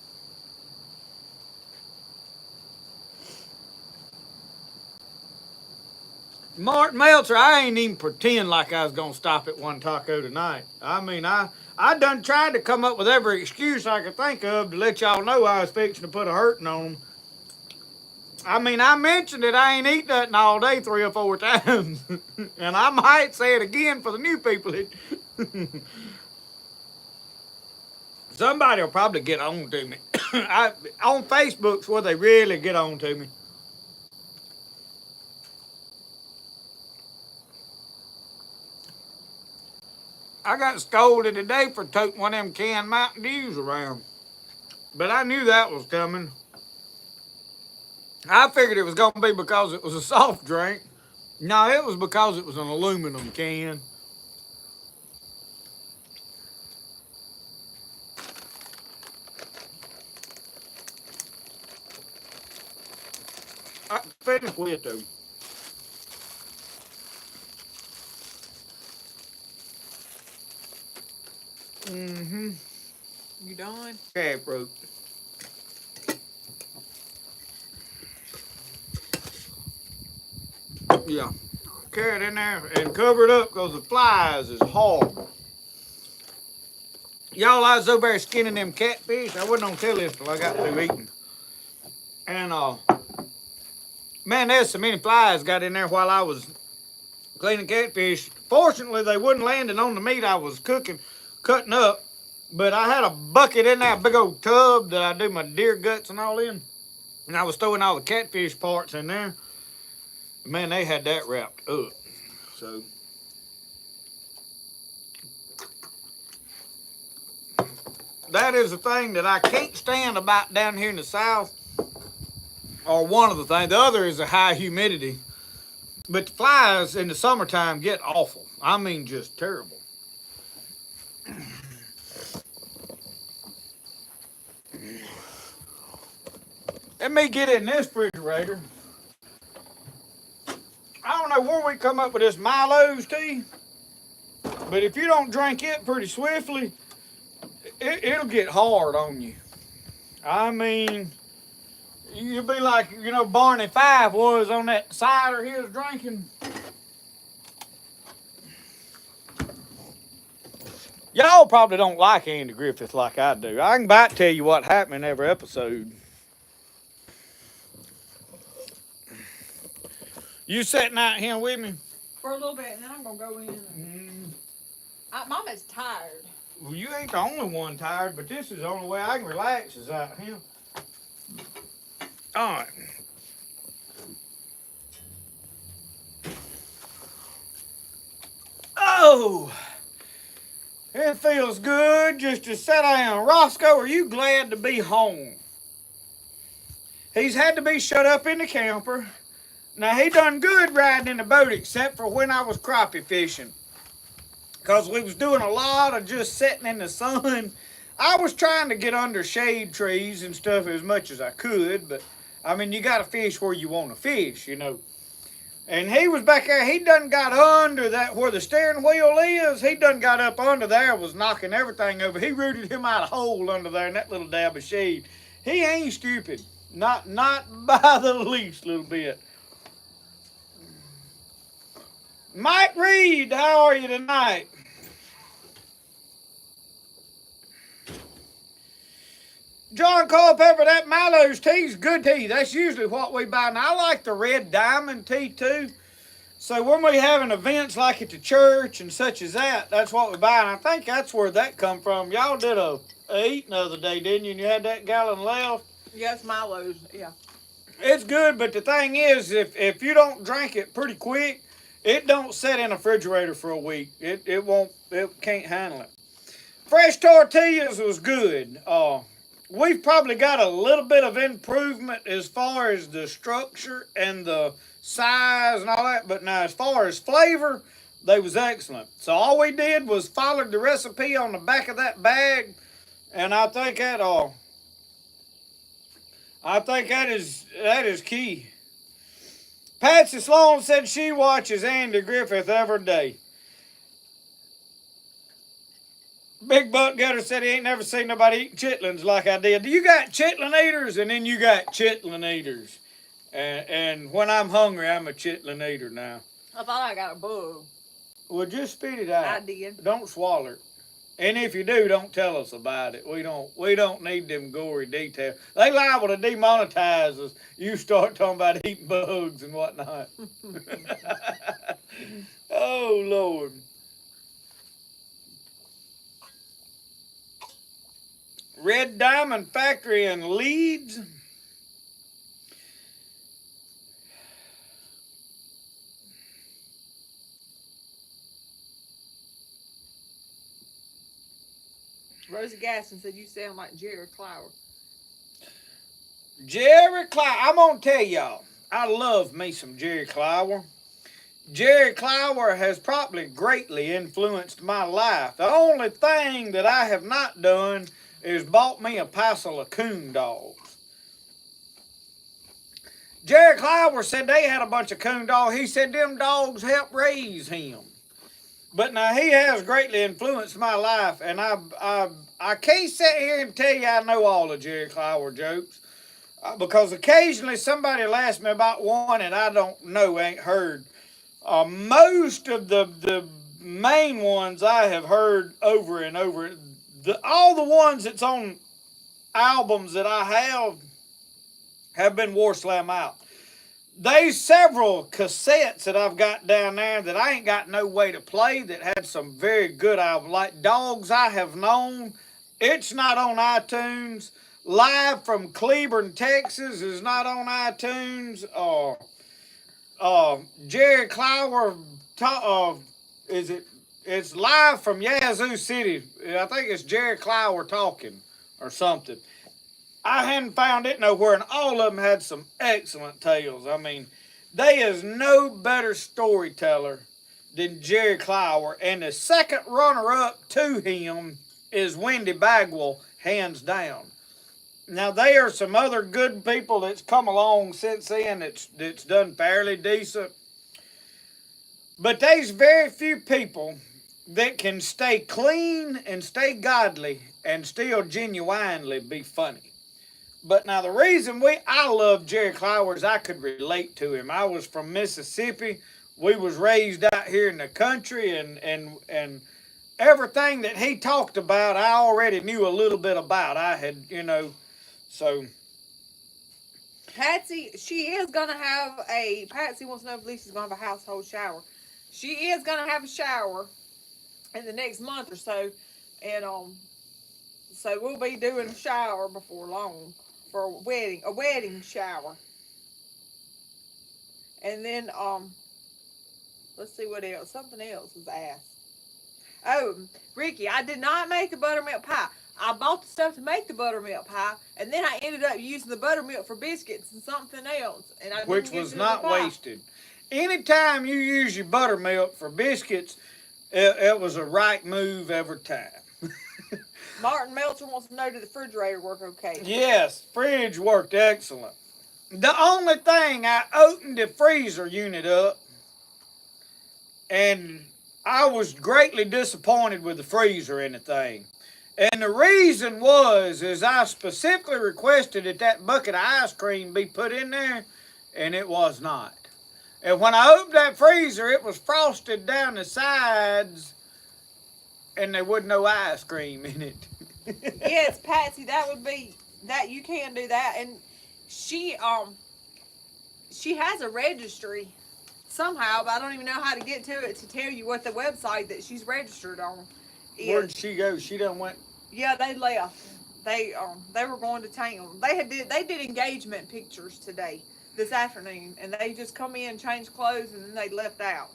Martin Meltzer, I ain't even pretend like I was gonna stop at one taco tonight. I mean, I done tried to come up with every excuse I could think of to let y'all know I was fixing to put a hurting on them. I mean, I mentioned that I ain't eat nothing all day 3 or 4 times. And I might say it again for the new people. Somebody will probably get on to me. On Facebook's where they really get on to me. I got scolded today for toting one of them canned Mountain Dews around. But I knew that was coming. I figured it was going to be because it was a soft drink. No, it was because it was an aluminum can. I finished with it though. Mm-hmm. You done? Crab fruit. Yeah. Carry it in there and cover it up because the flies is horrible. Y'all, I was over there skinning them catfish. I wasn't gonna tell this till I got through eating. And man, there's so many flies got in there while I was cleaning catfish. Fortunately, they wasn't landing on the meat I was cutting up. But I had a bucket in there, a big old tub that I do my deer guts and all in. And I was throwing all the catfish parts in there. Man, they had that wrapped up. So that is the thing that I can't stand about down here in the South. Or one of the things. The other is the high humidity. But the flies in the summertime get awful. I mean, just terrible. Let me get in this refrigerator. I don't know where we come up with this Milo's tea, but if you don't drink it pretty swiftly, it'll get hard on you. I mean, you'll be like, you know, Barney Fife was on that cider he was drinking. Y'all probably don't like Andy Griffith like I do. I can about tell you what happened in every episode. You sitting out here with me? For a little bit, and then I'm gonna go in. Mama's tired. Well, you ain't the only one tired, but this is the only way I can relax is out here. All right. Oh, it feels good just to sit down. Roscoe, are you glad to be home? He's had to be shut up in the camper. Now, he done good riding in the boat except for when I was crappie fishing. Because we was doing a lot of just sitting in the sun. I was trying to get under shade trees and stuff as much as I could. But, I mean, you got to fish where you want to fish, you know. And he was back there. He done got under that where the steering wheel is. He done got up under there, was knocking everything over. He rooted him out a hole under there in that little dab of shade. He ain't stupid. Not by the least little bit. Mike Reed, how are you tonight? John Culpepper, that Milo's tea's good tea. That's usually what we buy. Now, I like the Red Diamond tea too. So when we having events like at the church and such as that, that's what we buy. And I think that's where that come from. Y'all did a eating the other day, didn't you? And you had that gallon left. Yes, Milo's. Yeah. It's good, but the thing is, if you don't drink it pretty quick, it don't sit in a refrigerator for a week. It can't handle it. Fresh tortillas was good. We've probably got a little bit of improvement as far as the structure and the size and all that, but now as far as flavor, they was excellent. So all we did was followed the recipe on the back of that bag, and I think that is key. Patsy Sloan said she watches Andy Griffith every day. Big Buck Gutter said he ain't never seen nobody eating chitlins like I did. You got chitlin eaters, and then you got chitlin eaters. And when I'm hungry, I'm a chitlin eater now. I thought I got a bug. Well, just spit it out. I did. Don't swallow it. And if you do, don't tell us about it. We don't need them gory details. They liable to demonetize us. You start talking about eating bugs and whatnot. Oh Lord. Red Diamond Factory in Leeds. Rosie Gaston said you sound like Jerry Clower. Jerry Clower. I'm going to tell y'all, I love me some Jerry Clower. Jerry Clower has probably greatly influenced my life. The only thing that I have not done is bought me a parcel of coon dogs. Jerry Clower said they had a bunch of coon dogs. He said them dogs helped raise him. But now he has greatly influenced my life, and I can't sit here and tell you I know all the Jerry Clower jokes, because occasionally somebody will ask me about one and I don't know, ain't heard. Most of the main ones I have heard over and over. All the ones that's on albums that I have been War Slam out. There's several cassettes that I've got down there that I ain't got no way to play that had some very good albums. Like Dogs I Have Known, it's not on iTunes. Live from Cleburne, Texas is not on iTunes. Jerry Clower, it's live from Yazoo City. I think it's Jerry Clower talking or something. I hadn't found it nowhere, and all of them had some excellent tales. I mean, there is no better storyteller than Jerry Clower, and the second runner-up to him is Wendy Bagwell, hands down. Now, there are some other good people that's come along since then that's done fairly decent, but there's very few people that can stay clean and stay godly and still genuinely be funny. But now the reason I love Jerry Clower is I could relate to him. I was from Mississippi. We was raised out here in the country, and everything that he talked about, I already knew a little bit about. I had, so. Patsy, she is gonna have Patsy wants to know if Lisa's gonna have a household shower. She is gonna have a shower in the next month or so, and so we'll be doing a shower before long. For a wedding shower. And then, let's see what else. Something else was asked. Oh, Ricky, I did not make the buttermilk pie. I bought the stuff to make the buttermilk pie, and then I ended up using the buttermilk for biscuits and something else. And Which was not wasted. Anytime you use your buttermilk for biscuits, it was a right move every time. Martin Meltzer wants to know, did the refrigerator work okay? Yes, fridge worked excellent. The only thing, I opened the freezer unit up, and I was greatly disappointed with the freezer in the thing. And the reason is I specifically requested that bucket of ice cream be put in there, and it was not. And when I opened that freezer, it was frosted down the sides, and there wasn't no ice cream in it. Yes, Patsy, that you can do that. And she has a registry somehow, but I don't even know how to get to it to tell you what the website that she's registered on is. Where'd she go? She done went. Yeah, they left. they were going to town. They did engagement pictures today, this afternoon, and they just come in, change clothes, and then they left out.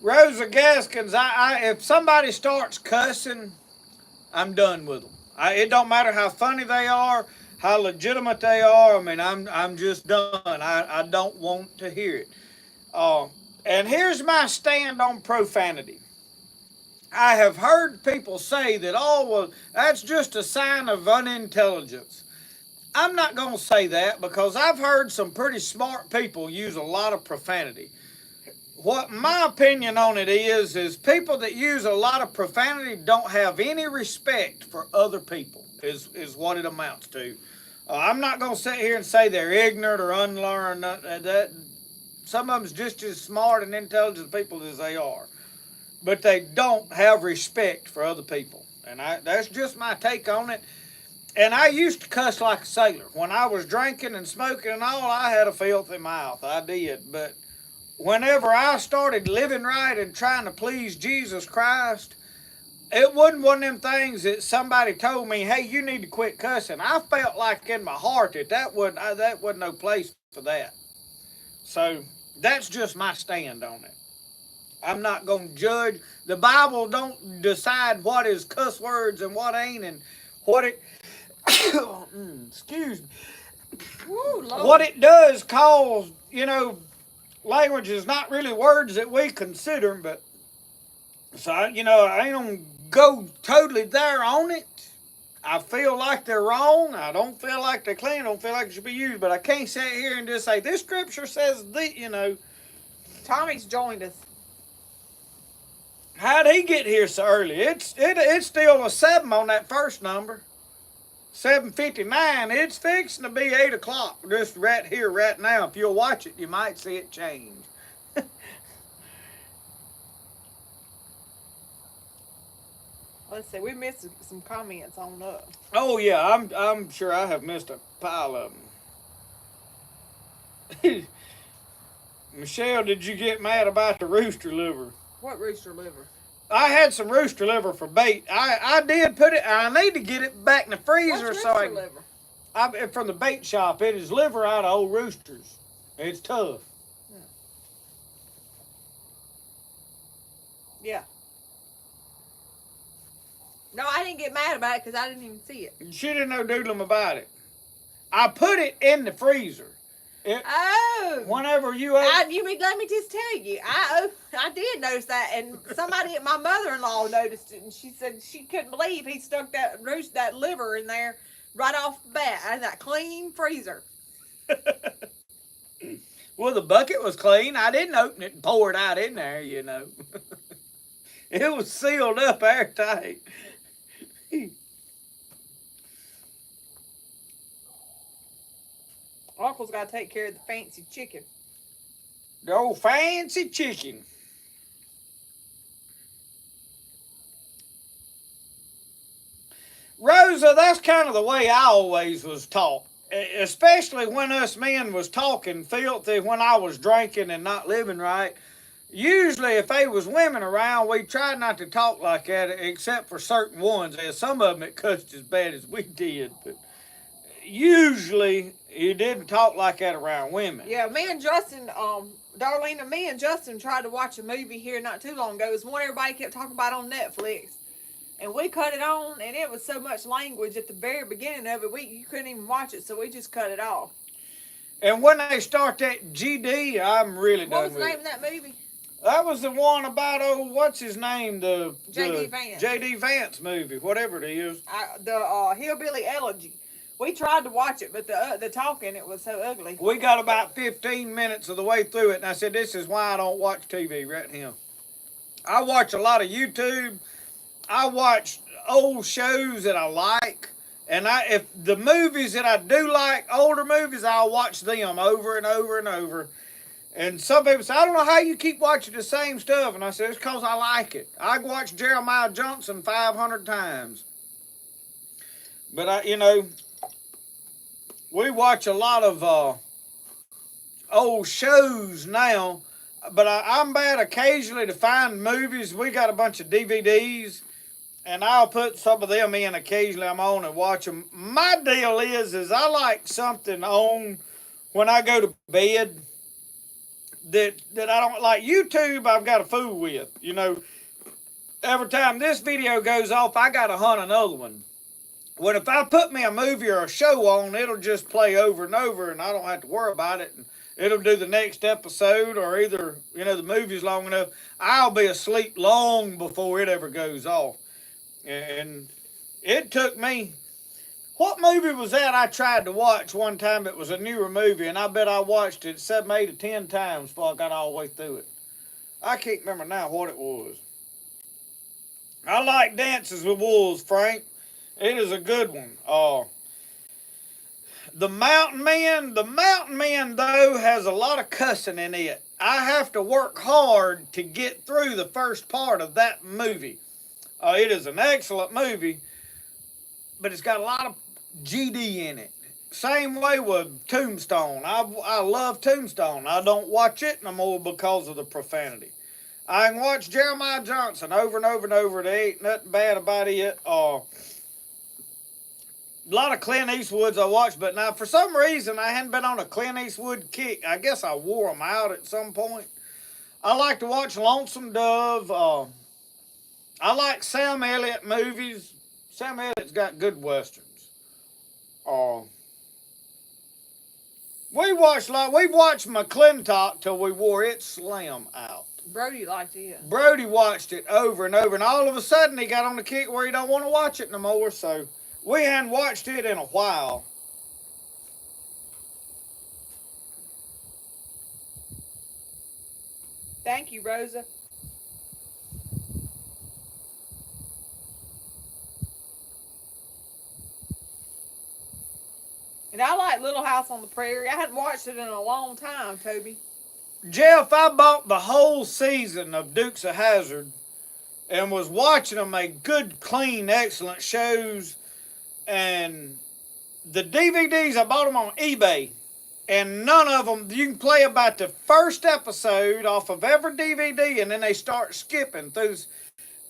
Rosa Gaskins, if somebody starts cussing, I'm done with them. It don't matter how funny they are, how legitimate they are. I mean, I'm just done. I don't want to hear it. Uh, and here's my stand on profanity. I have heard people say that, oh, well, that's just a sign of unintelligence. I'm not going to say that because I've heard some pretty smart people use a lot of profanity. What my opinion on it is people that use a lot of profanity don't have any respect for other people, is what it amounts to. I'm not going to sit here and say they're ignorant or unlearned. That some of them's just as smart and intelligent people as they are, but they don't have respect for other people. And that's just my take on it. And I used to cuss like a sailor. When I was drinking and smoking and all, I had a filthy mouth. I did. But whenever I started living right and trying to please Jesus Christ, it wasn't one of them things that somebody told me, hey, you need to quit cussing. I felt like in my heart that wasn't no place for that. So that's just my stand on it. I'm not going to judge. The Bible don't decide what is cuss words and what ain't, and what it excuse me. Woo, Lord. What it does cause, language is not really words that we consider, but so I ain't gonna go totally there on it. I feel like they're wrong. I don't feel like they're clean. I don't feel like it should be used, but I can't sit here and just say this scripture says Tommy's joined us. How'd he get here so early? It's still a 7 on that first number. 7:59. It's fixing to be 8 o'clock. Just right here, right now. If you'll watch it, you might see it change. Let's see. We missed some comments on up. Oh yeah, I'm sure I have missed a pile of them. Michelle, did you get mad about the rooster liver? What rooster liver? I had some rooster liver for bait. I did put it. I need to get it back in the freezer. What's so rooster liver? From the bait shop. It is liver out of old roosters. It's tough. Yeah. No, I didn't get mad about it because I didn't even see it. She didn't know doodling about it. I put it in the freezer. Whenever you let me just tell you, I did notice that, and somebody at my mother-in-law noticed it, and she said she couldn't believe he stuck that liver in there right off the bat in that clean freezer. Well, the bucket was clean. I didn't open it and pour it out in there, It was sealed up airtight. Uncle's got to take care of the fancy chicken. The old fancy chicken. Rosa, that's kind of the way I always was taught. Especially when us men was talking filthy when I was drinking and not living right. Usually if there was women around, we tried not to talk like that, except for certain ones. There's some of them that cussed as bad as we did, but usually you didn't talk like that around women. Yeah, me and Justin, Darlene and me and Justin tried to watch a movie here not too long ago. It was one everybody kept talking about on Netflix. And we cut it on, and it was so much language at the very beginning of it, you couldn't even watch it, so we just cut it off. And when they start that GD, I'm really done with it. What was the name of that movie? That was the one about, what's his name? The J.D. Vance. J.D. Vance movie, whatever it is. The Hillbilly Elegy. We tried to watch it, but the talking, it was so ugly. We got about 15 minutes of the way through it, and I said, this is why I don't watch TV right now. I watch a lot of YouTube. I watch old shows that I like. And if the movies that I do like, older movies, I'll watch them over and over and over. And some people say, I don't know how you keep watching the same stuff. And I said, it's because I like it. I watched Jeremiah Johnson 500 times. But, we watch a lot of old shows now. But I'm bad occasionally to find movies. We got a bunch of DVDs. and I'll put some of them in occasionally. I'm on and watch them. My deal is I like something on when I go to bed that I don't like. YouTube, I've got to fool with. You know, every time this video goes off, I got to hunt another one. When if I put me a movie or a show on, it'll just play over and over, and I don't have to worry about it. And it'll do the next episode, or either the movie's long enough. I'll be asleep long before it ever goes off. And it took me. What movie was that I tried to watch one time? It was a newer movie, and I bet I watched it 7, 8, or 10 times before I got all the way through it. I can't remember now what it was. I like Dances with Wolves, Frank. It is a good one. The Mountain Man, though, has a lot of cussing in it. I have to work hard to get through the first part of that movie. It is an excellent movie, but it's got a lot of GD in it. Same way with Tombstone. I love Tombstone. I don't watch it no more because of the profanity. I can watch Jeremiah Johnson over and over and over. There ain't nothing bad about it. A lot of Clint Eastwoods I watched, but now for some reason I hadn't been on a Clint Eastwood kick. I guess I wore them out at some point. I like to watch Lonesome Dove. I like Sam Elliott movies. Sam Elliott's got good westerns. We watched McClintock till we wore it slim out. Brody liked it. Brody watched it over and over, and all of a sudden he got on the kick where he don't want to watch it no more. So we hadn't watched it in a while. Thank you, Rosa. And I like Little House on the Prairie. I hadn't watched it in a long time, Toby. Jeff, I bought the whole season of Dukes of Hazzard and was watching them, make good, clean, excellent shows. And the DVDs, I bought them on eBay. And none of them, you can play about the first episode off of every DVD, and then they start skipping through.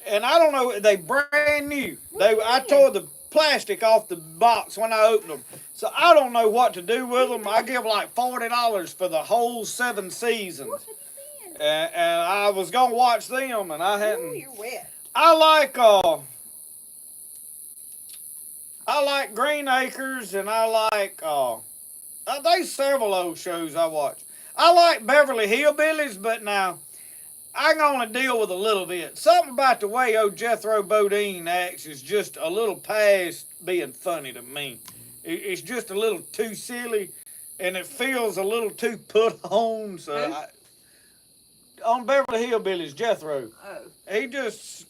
And I don't know, they brand new. I tore the plastic off the box when I opened them. So I don't know what to do with them. I give like $40 for the whole 7 seasons. And I was going to watch them, and I hadn't. Ooh, you're wet. I like Green Acres, and I like, there's several old shows I watch. I like Beverly Hillbillies, but now I can only deal with a little bit. Something about the way old Jethro Bodine acts is just a little past being funny to me. It's just a little too silly, and it feels a little too put on. So on Beverly Hillbillies, Jethro, he just,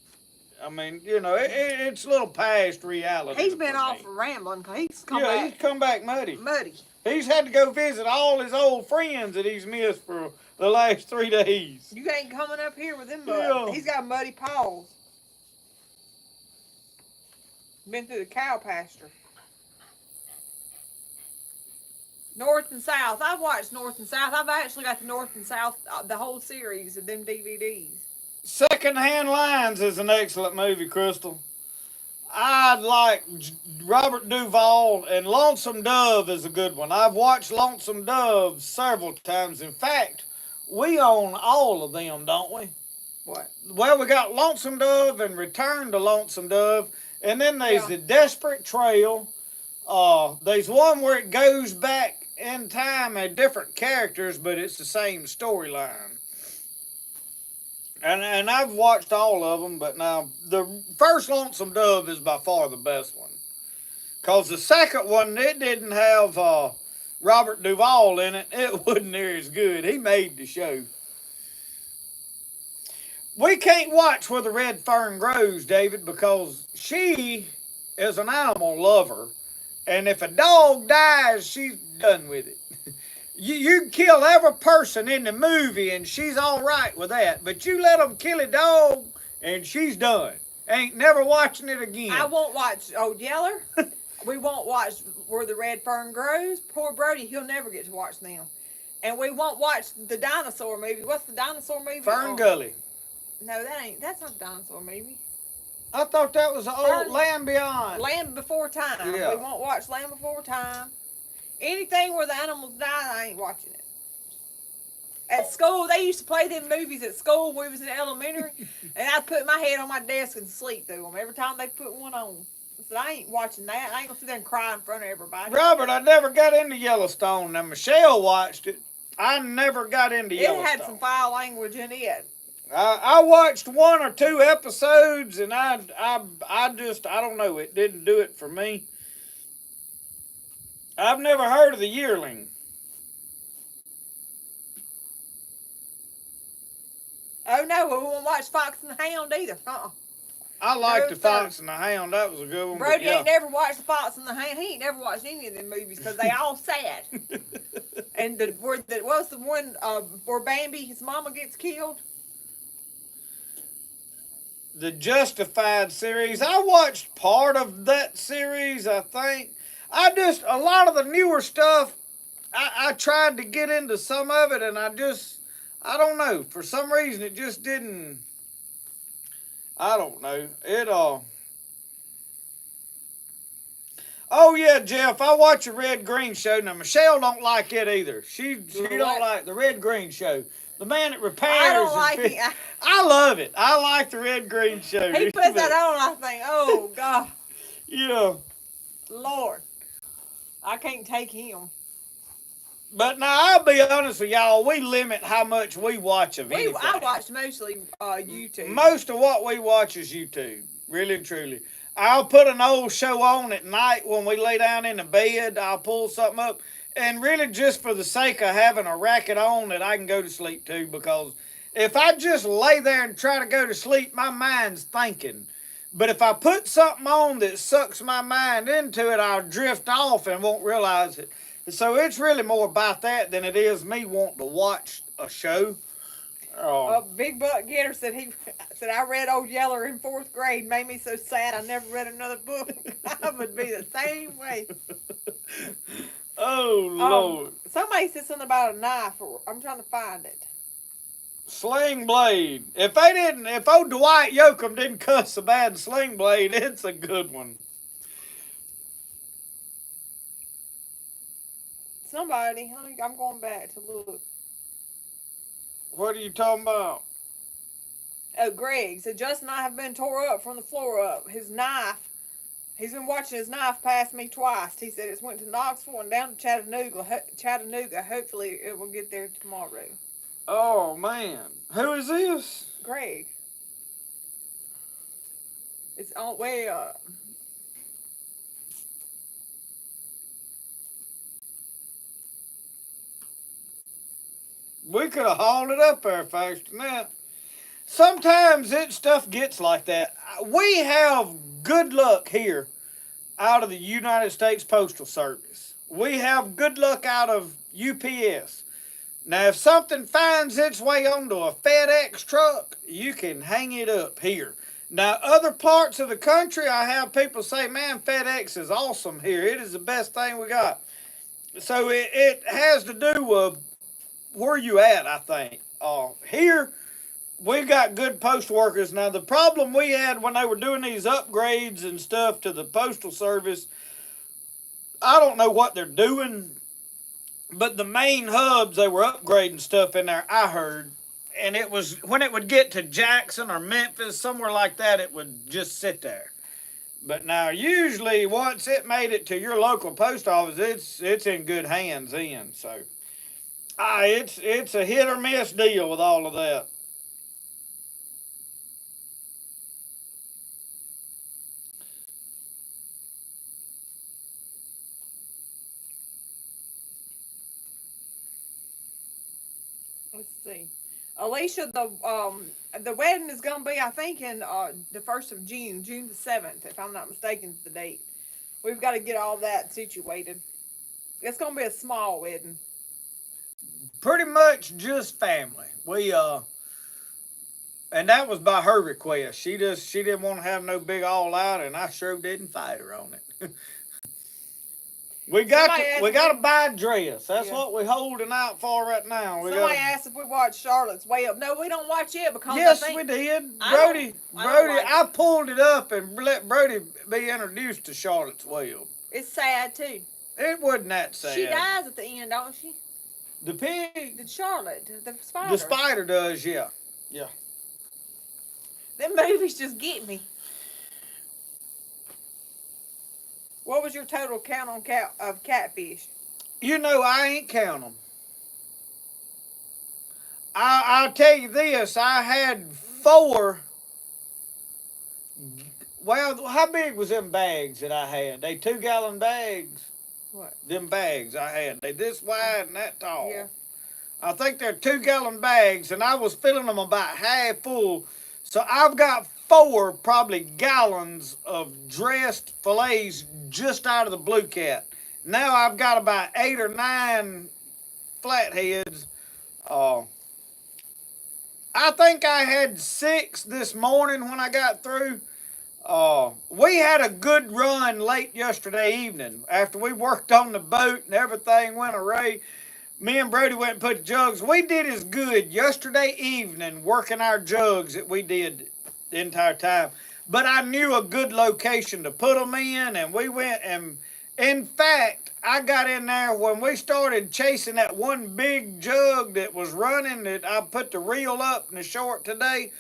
it's a little past reality. He's been off rambling because he's come back. He's come back muddy. Muddy. He's had to go visit all his old friends that he's missed for the last 3 days. You ain't coming up here with him, mud. Yeah. He's got muddy paws. Been through the cow pasture. North and South. I've watched North and South. I've actually got the North and South, the whole series of them DVDs. Secondhand Lines is an excellent movie, Crystal. I like Robert Duvall, and Lonesome Dove is a good one. I've watched Lonesome Dove several times. In fact, we own all of them, don't we? What? Well, we got Lonesome Dove and Return to Lonesome Dove, and then there's The Desperate Trail. There's one where it goes back in time at different characters, but it's the same storyline. And I've watched all of them, but now the first Lonesome Dove is by far the best one. Because the second one, it didn't have Robert Duvall in it. It wasn't near as good. He made the show. We can't watch Where the Red Fern Grows, David, because she is an animal lover. And if a dog dies, she's done with it. You can kill every person in the movie, and she's all right with that. But you let them kill a dog, and she's done. Ain't never watching it again. I won't watch Old Yeller. We won't watch Where the Red Fern Grows. Poor Brody, he'll never get to watch them. And we won't watch the dinosaur movie. What's the dinosaur movie? Fern Gully. No, that's not a dinosaur movie. I thought that was the old Turn- Land Beyond. Land Before Time. Yeah. We won't watch Land Before Time. Anything where the animals die, I ain't watching it. At school, they used to play them movies at school when we was in elementary, and I'd put my head on my desk and sleep through them every time they put one on. I said, I ain't watching that. I ain't gonna sit there and cry in front of everybody. Robert, I never got into Yellowstone. Now Michelle watched it. I never got into It Yellowstone. had some foul language in it. I watched 1 or 2 episodes, and I don't know. It didn't do it for me. I've never heard of the yearling. Oh no, we won't watch Fox and the Hound either. I liked No, the Fox and the Hound. That was a good one. but Brody yeah. ain't never watched the Fox and the Hound. He ain't never watched any of them movies because they all sad. And what was the one where Bambi, his mama gets killed? The Justified series. I watched part of that series, I think. A lot of the newer stuff, I tried to get into some of it, and I don't know. For some reason, it just didn't. I don't know. Oh yeah, Jeff. I watch a Red Green show. Now Michelle don't like it either. She don't like the Red Green show. The man that repairs. I don't like it. I love it. I like the Red Green show. He puts that on, I think, oh God, Yeah. Lord, I can't take him. But now I'll be honest with y'all. We limit how much we watch of anything. I watch mostly YouTube. Most of what we watch is YouTube. Really and truly. I'll put an old show on at night when we lay down in the bed. I'll pull something up. And really just for the sake of having a racket on that I can go to sleep to. Because if I just lay there and try to go to sleep, my mind's thinking. But if I put something on that sucks my mind into it, I'll drift off and won't realize it. So it's really more about that than it is me wanting to watch a show. Big Buck Getter said I read Old Yeller in 4th grade. Made me so sad I never read another book. I would be the same way. Oh Lord! Somebody said something about a knife. I'm trying to find it. Sling Blade. If old Dwight Yoakam didn't cuss a bad Sling Blade, it's a good one. Somebody, I'm going back to look. What are you talking about? Oh, Greg said Justin and I have been tore up from the floor up. His knife. He's been watching his knife pass me twice. He said it's went to Knoxville and down to Chattanooga. Hopefully it will get there tomorrow. Oh man, who is this? Greg. It's on way up. We could have hauled it up there faster than that. Sometimes stuff gets like that. We have good luck here out of the United States Postal Service. We have good luck out of UPS. Now, if something finds its way onto a FedEx truck, you can hang it up here. Now, other parts of the country, I have people say, man, FedEx is awesome here. It is the best thing we got. So it has to do with where you at, I think. Here, we've got good post workers. Now, the problem we had when they were doing these upgrades and stuff to the Postal Service, I don't know what they're doing, but the main hubs, they were upgrading stuff in there, I heard. And it was, when it would get to Jackson or Memphis, somewhere like that, it would just sit there. But now, usually, once it made it to your local post office, it's in good hands then. So, it's a hit or miss deal with all of that. Let's see. Alicia, the wedding is gonna be, I think, in the 1st of June, June the 7th, if I'm not mistaken, the date. We've got to get all that situated. It's gonna be a small wedding. Pretty much just family. And that was by her request. She didn't want to have no big all out, and I sure didn't fight her on it. We got Somebody to, asked we if got to we- buy a dress. That's Yeah. what we're holding out for right now. We Somebody gotta, asked if we watched Charlotte's Way Up. No, we don't watch it because yes, I think we did. I don't- Brody, I don't like I it. pulled it up and let Brody be introduced to Charlotte's Web. it's sad too. It wasn't that sad. She dies at the end, don't she? The pig, Did Charlotte, the spider. the spider does, yeah. Them movies just get me. What was your total count on of catfish? You know, I ain't count them. I'll tell you this, I had 4. Well, how big was them bags that I had? They 2-gallon bags. What? Them bags I had. They this wide and that tall. Yeah. I think they're 2-gallon bags, and I was filling them about half full. So I've got 4 probably gallons of dressed fillets just out of the Blue Cat. Now I've got about 8 or 9 flatheads. I think I had 6 this morning when I got through. We had a good run late yesterday evening after we worked on the boat and everything went array. Me and Brody went and put the jugs. We did as good yesterday evening working our jugs that we did the entire time. But I knew a good location to put them in, and we went and, in fact, I got in there when we started chasing that one big jug that was running that I put the reel up in the short today.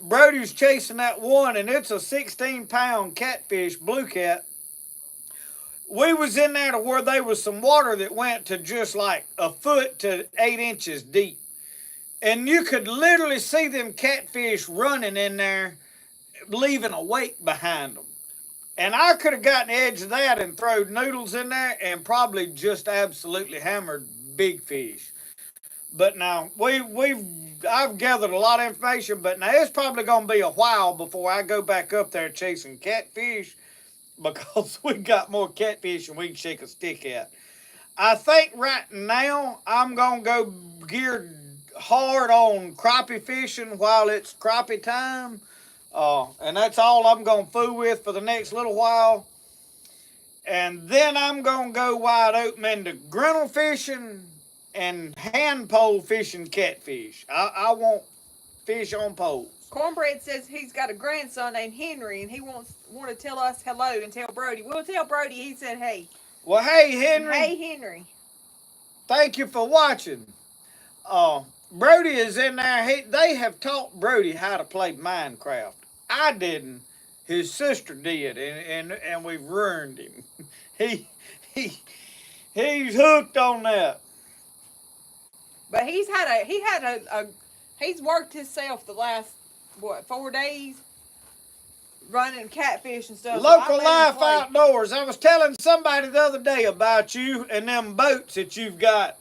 Brody's chasing that one, and it's a 16-pound catfish, blue cat. We was in there to where there was some water that went to just like a foot to 8 inches deep. And you could literally see them catfish running in there, leaving a wake behind them. And I could have gotten the edge of that and thrown noodles in there and probably just absolutely hammered big fish. But now, I've gathered a lot of information, but now it's probably going to be a while before I go back up there chasing catfish because we got more catfish than we can shake a stick at. I think right now I'm going to go geared hard on crappie fishing while it's crappie time. And that's all I'm going to fool with for the next little while. And then I'm going to go wide open into grinnell fishing and hand pole fishing catfish. I want fish on poles. Cornbread says he's got a grandson named Henry, and he want to tell us hello and tell Brody. We'll tell Brody he said hey. Well, hey, Henry. Hey, Henry. Thank you for watching. Brody is in there. They have taught Brody how to play Minecraft. I didn't. His sister did, and we've ruined him. He's hooked on that. But he's worked himself the last 4 days running catfish and stuff. Local Life Outdoors. I was telling somebody the other day about you and them boats that you've got.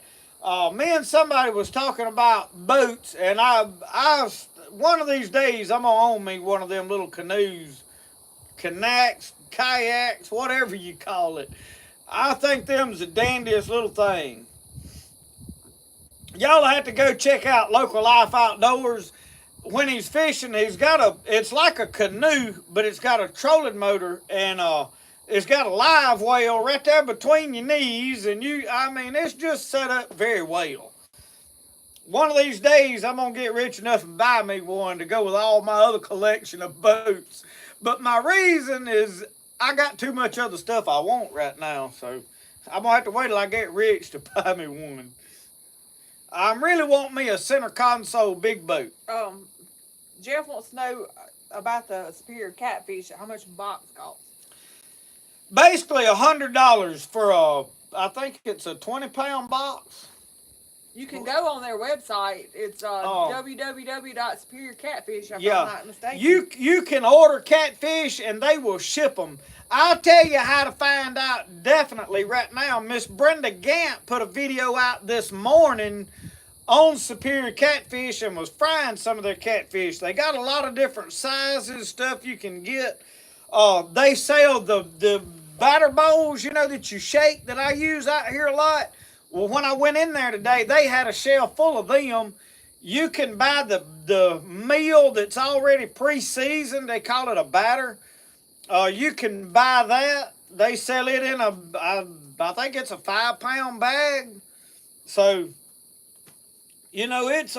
Me and somebody was talking about boats, and I one of these days I'm gonna own me one of them little canoes, kayaks, whatever you call it. I think them's the dandiest little thing. Y'all have to go check out Local Life Outdoors. When he's fishing, it's like a canoe, but it's got a trolling motor, and it's got a live well right there between your knees, and it's just set up very well. One of these days, I'm going to get rich enough and buy me one to go with all my other collection of boats. But my reason is I got too much other stuff I want right now, so I'm going to have to wait till I get rich to buy me one. I really want me a center console big boat. Jeff wants to know about the Superior Catfish, how much a box costs. Basically $100 for I think it's a 20-pound box. You can go on their website. It's www.superiorcatfish, if I'm not mistaken. You can order catfish and they will ship them. I'll tell you how to find out definitely right now. Miss Brenda Gant put a video out this morning on Superior Catfish and was frying some of their catfish. They got a lot of different sizes, stuff you can get. They sell the batter bowls, that you shake that I use out here a lot. Well, when I went in there today, they had a shelf full of them. You can buy the meal that's already pre-seasoned. They call it a batter. You can buy that. They sell it in I I think it's a 5-pound bag. So, you know, it's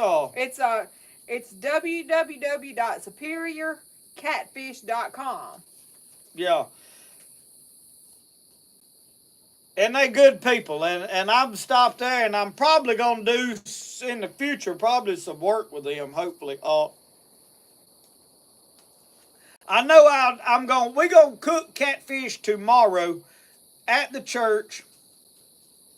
It's www.superiorcatfish.com. yeah. And they good people, and I've stopped there, and I'm probably gonna do in the future probably some work with them. Hopefully, I know we're gonna cook catfish tomorrow at the church,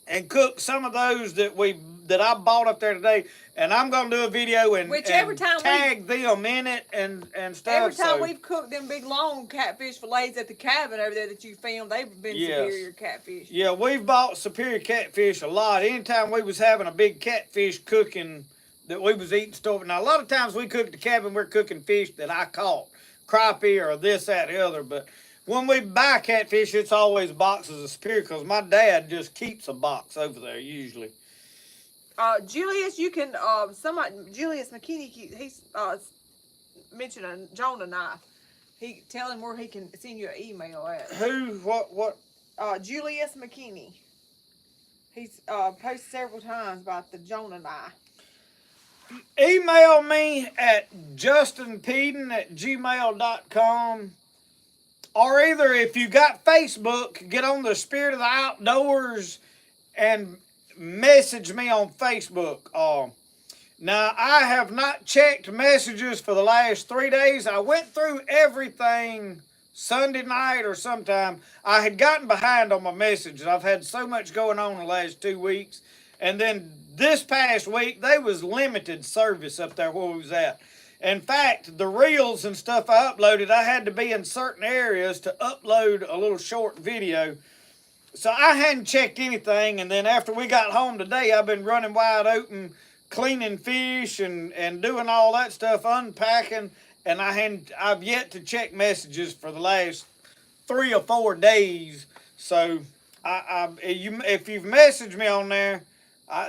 and cook some of those that I bought up there today, and I'm gonna do a video and tag them in it and stuff. Every time we've cooked them big long catfish fillets at the cabin over there that you filmed, they've been Superior catfish. Yeah, we've bought Superior catfish a lot. Anytime we was having a big catfish cooking that we was eating stuff. Now a lot of times we cook at the cabin, we're cooking fish that I caught, crappie or this, that, the other, but when we buy catfish, it's always boxes of Superior because my dad just keeps a box over there usually. Julius, you can Julius McKinney, he's mentioned a Jonah knife. Tell him where he can send you an email at. Who? What? Julius McKinney. He's posted several times about the Jonah knife. Email me at justinpeden@gmail.com. Or either if you got Facebook, get on the Spirit of the Outdoors and message me on Facebook. Now, I have not checked messages for the last 3 days. I went through everything Sunday night or sometime. I had gotten behind on my messages. I've had so much going on the last 2 weeks. And then this past week, they was limited service up there where we was at. In fact, the reels and stuff I uploaded, I had to be in certain areas to upload a little short video. So I hadn't checked anything, and then after we got home today, I've been running wide open, cleaning fish and doing all that stuff, unpacking, and I've yet to check messages for the last 3 or 4 days. So if you've messaged me on there,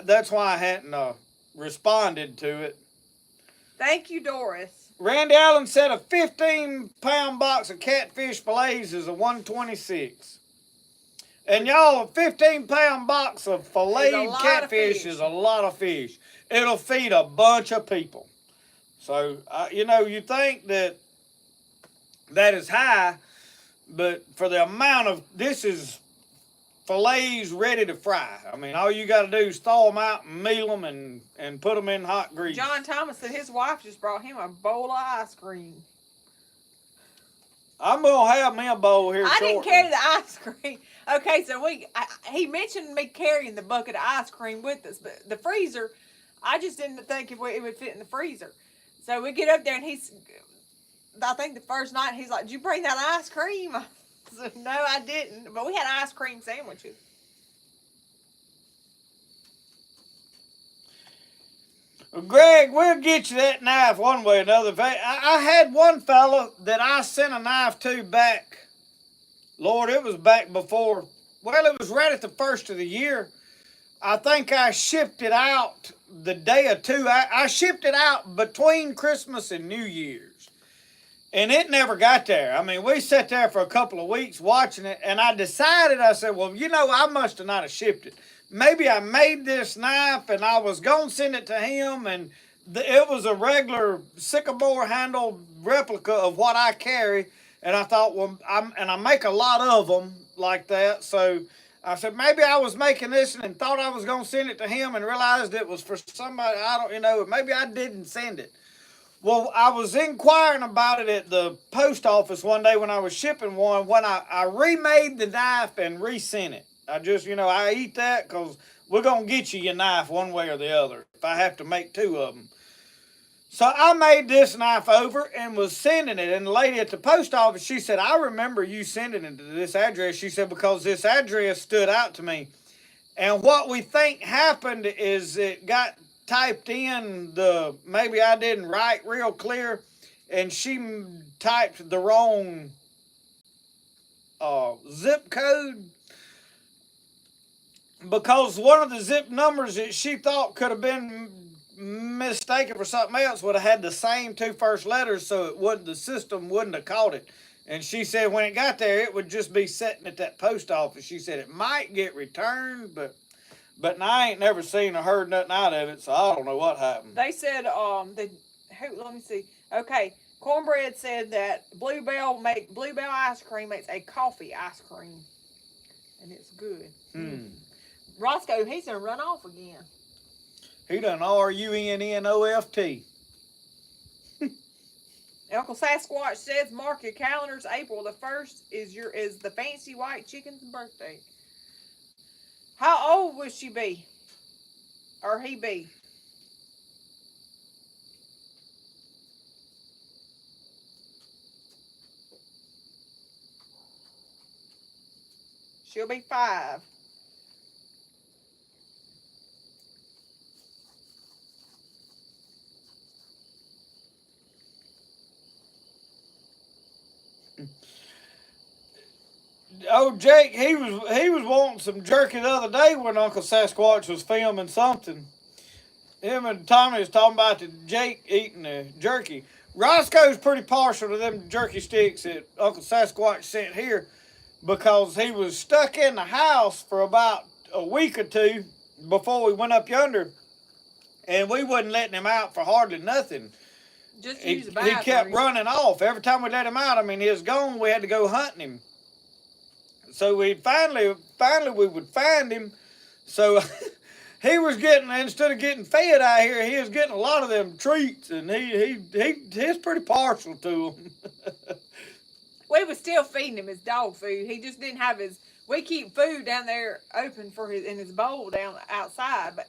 that's why I hadn't responded to it. Thank you, Doris. Randy Allen said a 15-pound box of catfish fillets is a $126. And y'all, a 15-pound box of filleted catfish is a lot of fish. It'll feed a bunch of people. So, you think that is high, but for the amount of, this is fillets ready to fry. I mean, all you got to do is thaw them out and meal them and put them in hot grease. John Thomas said his wife just brought him a bowl of ice cream. I'm going to have me a bowl here shortly. I didn't carry the ice cream. Okay, so he mentioned me carrying the bucket of ice cream with us, but the freezer, I just didn't think it would fit in the freezer. So we get up there and I think the first night he's like, "Did you bring that ice cream?" I said, "No, I didn't." But we had ice cream sandwiches. Well, Greg, we'll get you that knife one way or another. I had one fella that I sent a knife to back. Lord, it was back before. Well, it was right at the first of the year. I think I shipped it out the day or two. I shipped it out between Christmas and New Year's. And it never got there. I mean, we sat there for a couple of weeks watching it, and I said, well, I must have not have shipped it. Maybe I made this knife, and I was going to send it to him, and it was a regular sycamore handled replica of what I carry. And I thought, well, I make a lot of them like that, so I said, maybe I was making this and thought I was going to send it to him and realized it was for somebody, maybe I didn't send it. Well, I was inquiring about it at the post office one day when I was shipping one, when I remade the knife and resent it. I just, I eat that because we're going to get you your knife one way or the other if I have to make 2 of them. So I made this knife over and was sending it. And the lady at the post office, she said, I remember you sending it to this address. She said, because this address stood out to me. And what we think happened is it got typed in maybe I didn't write real clear. And she typed the wrong zip code. Because one of the zip numbers that she thought could have been mistaken for something else would have had the same 2 first letters, so the system wouldn't have caught it. And she said when it got there, it would just be sitting at that post office. She said it might get returned, but I ain't never seen or heard nothing out of it, so I don't know what happened. They said let me see. Okay, Cornbread said that Bluebell ice cream makes a coffee ice cream, and it's good. Roscoe, he's gonna run off again. He done RUNNOFT. Uncle Sasquatch says, mark your calendars. April the 1st is the fancy white chicken's birthday. How old will she be? Or he be? She'll be 5. Oh, Jake, he was wanting some jerky the other day when Uncle Sasquatch was filming something. Him and Tommy was talking about the Jake eating the jerky. Roscoe's pretty partial to them jerky sticks that Uncle Sasquatch sent here because he was stuck in the house for about a week or two before we went up yonder, and we wasn't letting him out for hardly nothing. Just to use the bathroom. He kept running off. Every time we let him out, I mean, he was gone, we had to go hunting him. So we finally we would find him. So he was getting, instead of getting fed out here, he was getting a lot of them treats, and he's pretty partial to them. We was still feeding him his dog food. He just didn't have his. We keep food down there open for in his bowl down outside, but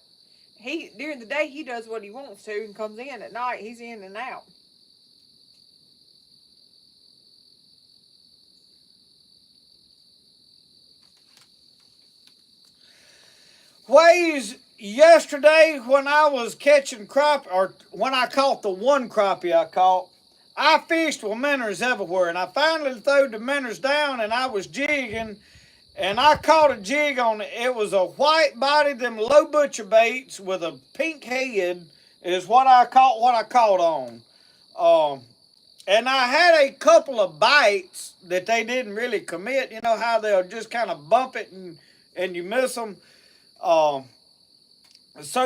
during the day he does what he wants to and comes in at night. He's in and out. Ways yesterday when I was catching crappie, or when I caught the one crappie I caught, I fished with minnows everywhere, and I finally threw the minnows down, and I was jigging, and I caught a jig on it. It was a white body, them low butcher baits with a pink head is what I caught on. And I had a couple of bites that they didn't really commit. You know how they'll just kind of bump it and you miss them. So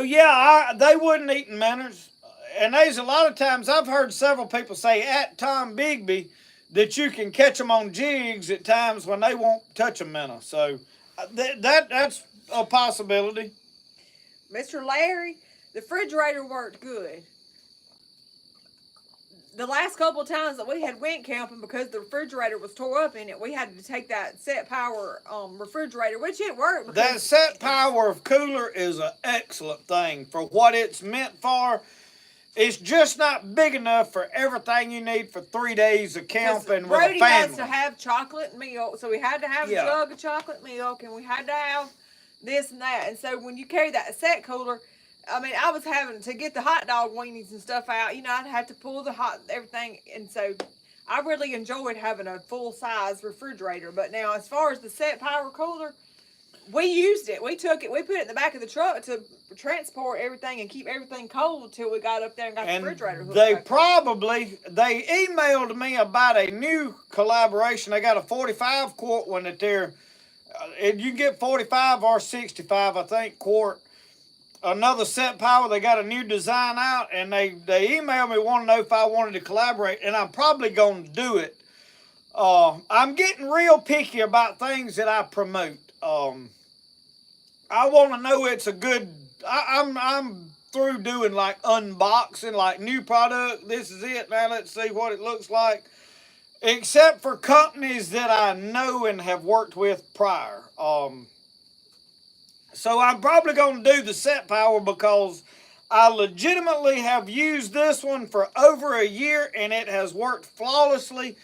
yeah, they wasn't eating minnows. And there's a lot of times I've heard several people say at Tom Bigby that you can catch them on jigs at times when they won't touch a minnow. So that's a possibility. Mr. Larry, the refrigerator worked good. The last couple of times that we had went camping, because the refrigerator was tore up in it, we had to take that set power refrigerator, which it worked. That set power cooler is an excellent thing for what it's meant for. It's just not big enough for everything you need for 3 days of camping with a family. Brody has to have chocolate milk, so we had to have a jug of chocolate milk, and we had to have this and that. And so when you carry that set cooler, I mean, I was having to get the hot dog weenies and stuff out. You know, I'd have to pull the everything. And so I really enjoyed having a full-size refrigerator. But now, as far as the set power cooler, we used it. We took it. We put it in the back of the truck to transport everything and keep everything cold till we got up there and got the refrigerator hooked They emailed me about a new collaboration. They got a 45 quart one that they're, you can get 45 or 65, I think, quart. Another set power, they got a new design out, and they emailed me wanting to know if I wanted to collaborate, and I'm probably going to do it. I'm getting real picky about things that I promote. I want to know it's a good. I'm through doing like unboxing, like new product. This is it. Now let's see what it looks like. Except for companies that I know and have worked with prior. So I'm probably going to do the set power because I legitimately have used this one for over a year and it has worked flawlessly.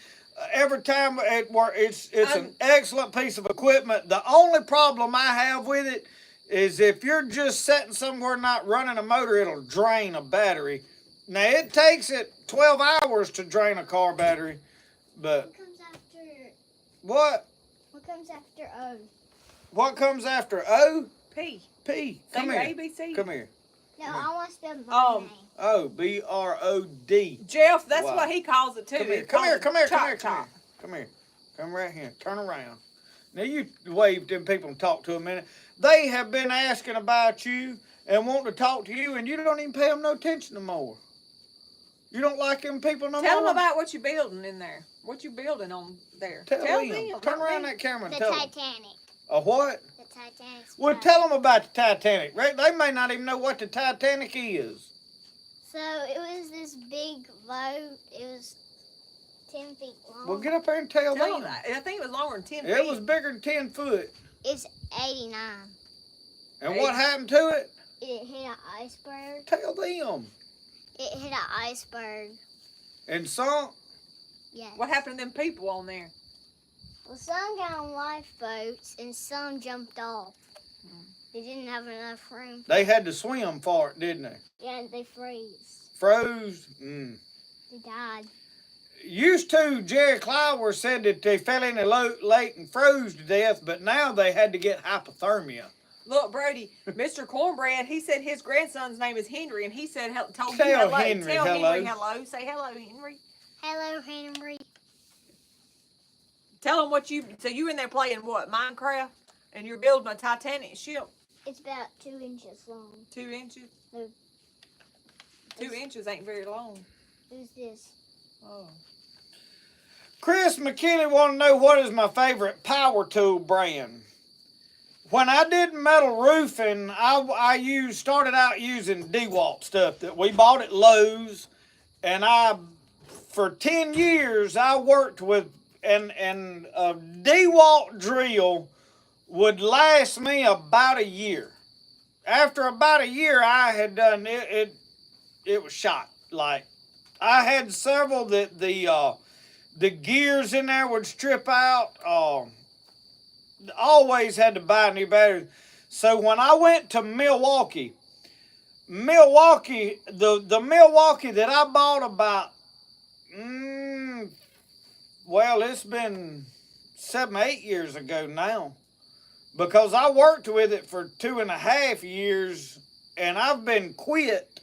Every time it works, it's an excellent piece of equipment. The only problem I have with it is if you're just sitting somewhere not running a motor, it'll drain a battery. Now, it takes it 12 hours to drain a car battery, but... What comes after... What? What comes after O? What comes after O? P. P. Come here. ABC? Come here. No, I want to spell my name. Oh, B-R-O-D. Jeff, that's what he calls it too. Come here. Come here. Come right here. Turn around. Now you wave to them people and talk to them a minute. They have been asking about you and want to talk to you, and you don't even pay them no attention no more. You don't like them people no more? Tell them about what you're building in there. What you building on there. Tell them. Turn not around me. that camera and The tell them. Titanic. A what? The Titanic's Well, back. tell them about the Titanic. Right? They may not even know what the Titanic is. So it was this big boat. It was 10 feet long. Well, get up there and tell Tell them. them. I think it was longer than 10 feet. It was bigger than 10 foot. It's 89. And what happened to it? It hit an iceberg. Tell them. It hit an iceberg. And sunk. Yes. What happened to them people on there? Well, some got on lifeboats and some jumped off. They didn't have enough room. They had to swim for it, didn't they? Yeah, they freeze. Froze. They died. Used to, Jerry Clower said that they fell in the lake and froze to death, but now they had to get hypothermia. Look, Brody, Mr. Cornbread, he said his grandson's name is Henry, and he said, told you Tell hello. Henry Tell hello. Henry hello. Say hello, Henry. Hello, Henry. Tell him what so you in there playing what, Minecraft? And you're building a Titanic ship. It's about 2 inches long. 2 inches? No. 2 inches ain't very long. Who's this? Oh. Chris McKinney want to know what is my favorite power tool brand. When I did metal roofing, I started out using DeWalt stuff that we bought at Lowe's, and for 10 years I worked with and a DeWalt drill would last me about a year. After about a year, I had done it. It was shot. Like I had several that the gears in there would strip out. Always had to buy new batteries. So when I went to Milwaukee, the Milwaukee that I bought about, well, it's been 7, 8 years ago now, because I worked with it for 2.5 years, and I've been quit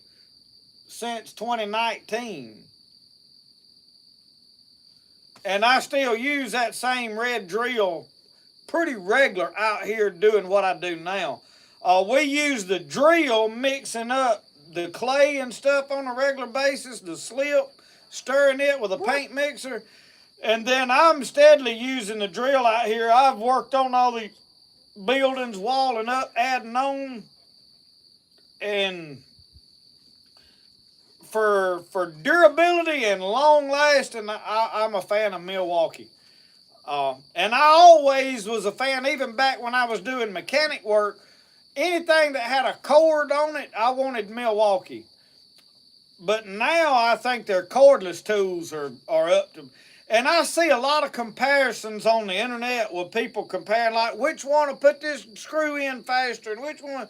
since 2019. And I still use that same red drill pretty regular out here doing what I do now. We use the drill mixing up the clay and stuff on a regular basis, the slip, stirring it with a paint mixer. And then I'm steadily using the drill out here. I've worked on all these buildings, walling up, adding on. And for durability and long lasting, I'm a fan of Milwaukee. And I always was a fan, even back when I was doing mechanic work, anything that had a cord on it, I wanted Milwaukee. But now I think their cordless tools are up to, and I see a lot of comparisons on the internet with people comparing, like, which one will put this screw in faster and which one.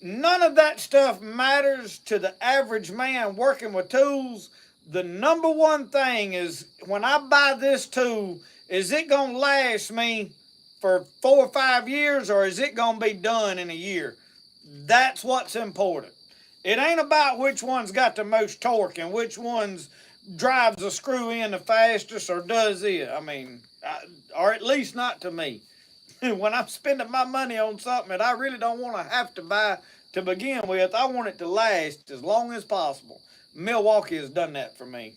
None of that stuff matters to the average man working with tools. The number one thing is, when I buy this tool, is it going to last me for 4 or 5 years, or is it going to be done in a year? That's what's important. It ain't about which one's got the most torque and which one's drives a screw in the fastest or does it. I mean, or at least not to me. When I'm spending my money on something that I really don't want to have to buy to begin with, I want it to last as long as possible. Milwaukee has done that for me.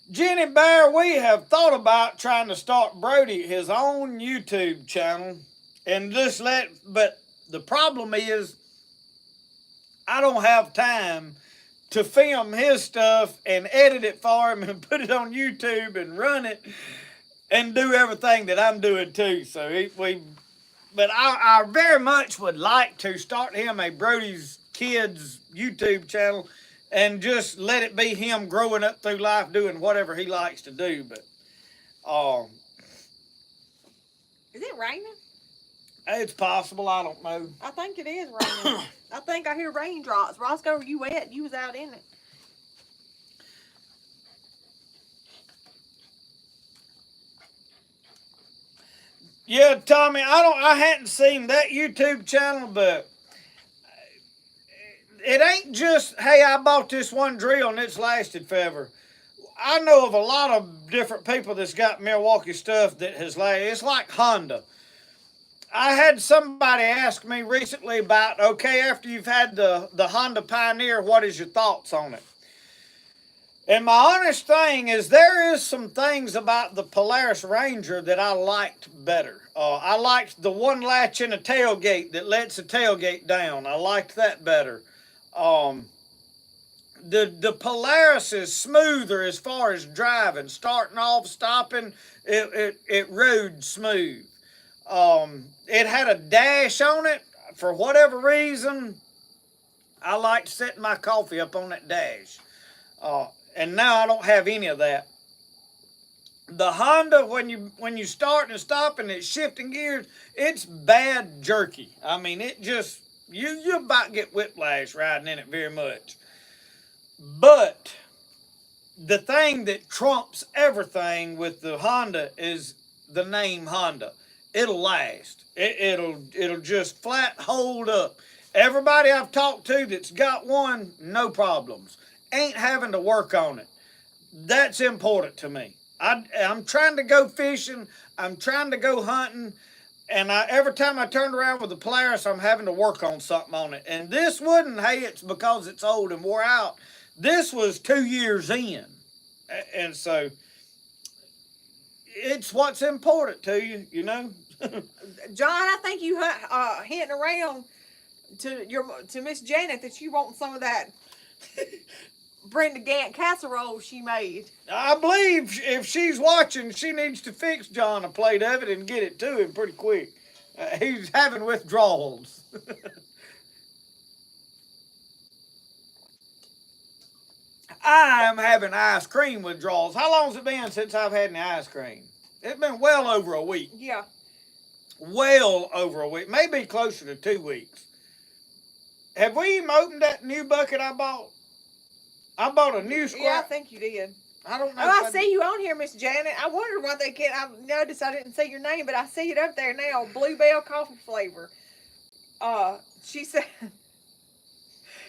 Jenny Bear, we have thought about trying to start Brody his own YouTube channel and but the problem is I don't have time to film his stuff and edit it for him and put it on YouTube and run it and do everything that I'm doing too. So but I very much would like to start him a Brody's Kids YouTube channel and just let it be him growing up through life doing whatever he likes to do. But is it raining? It's possible. I don't know. I think it is raining. I think I hear raindrops. Roscoe, were you wet? You was out in it. Yeah, Tommy, I hadn't seen that YouTube channel, but it ain't just, hey, I bought this one drill and it's lasted forever. I know of a lot of different people that's got Milwaukee stuff that has lasted. It's like Honda. I had somebody ask me recently about, okay, after you've had the Honda Pioneer, what is your thoughts on it? And my honest thing is, there is some things about the Polaris Ranger that I liked better. I liked the one latch in the tailgate that lets the tailgate down. I liked that better. Um, the Polaris is smoother as far as driving, starting off, stopping. It rode smooth. It had a dash on it. For whatever reason, I liked setting my coffee up on that dash. And now I don't have any of that. The Honda, when you start and stop and it's shifting gears, it's bad jerky. I mean, it just you about get whiplash riding in it very much. But the thing that trumps everything with the Honda is the name Honda. It'll last. It'll just flat hold up. Everybody I've talked to that's got one, no problems. Ain't having to work on it. That's important to me. I'm trying to go fishing. I'm trying to go hunting. And every time I turn around with the Polaris, I'm having to work on something on it. And this wouldn't, hey, it's because it's old and wore out. This was 2 years in. And so it's what's important to you, you know? John, I think you hinting around to Miss Janet that you want some of that Brenda Gant casserole she made. I believe if she's watching, she needs to fix John a plate of it and get it to him pretty quick. He's having withdrawals. I am having ice cream withdrawals. How long's it been since I've had any ice cream? It's been well over a week. Yeah. Well over a week. Maybe closer to 2 weeks. Have we even opened that new bucket I bought? I bought a new square. Yeah, I think you did. I don't know. Oh, I see you on here, Miss Janet. I wondered why they can't. I noticed I didn't see your name, but I see it up there now. Bluebell coffee flavor. She said.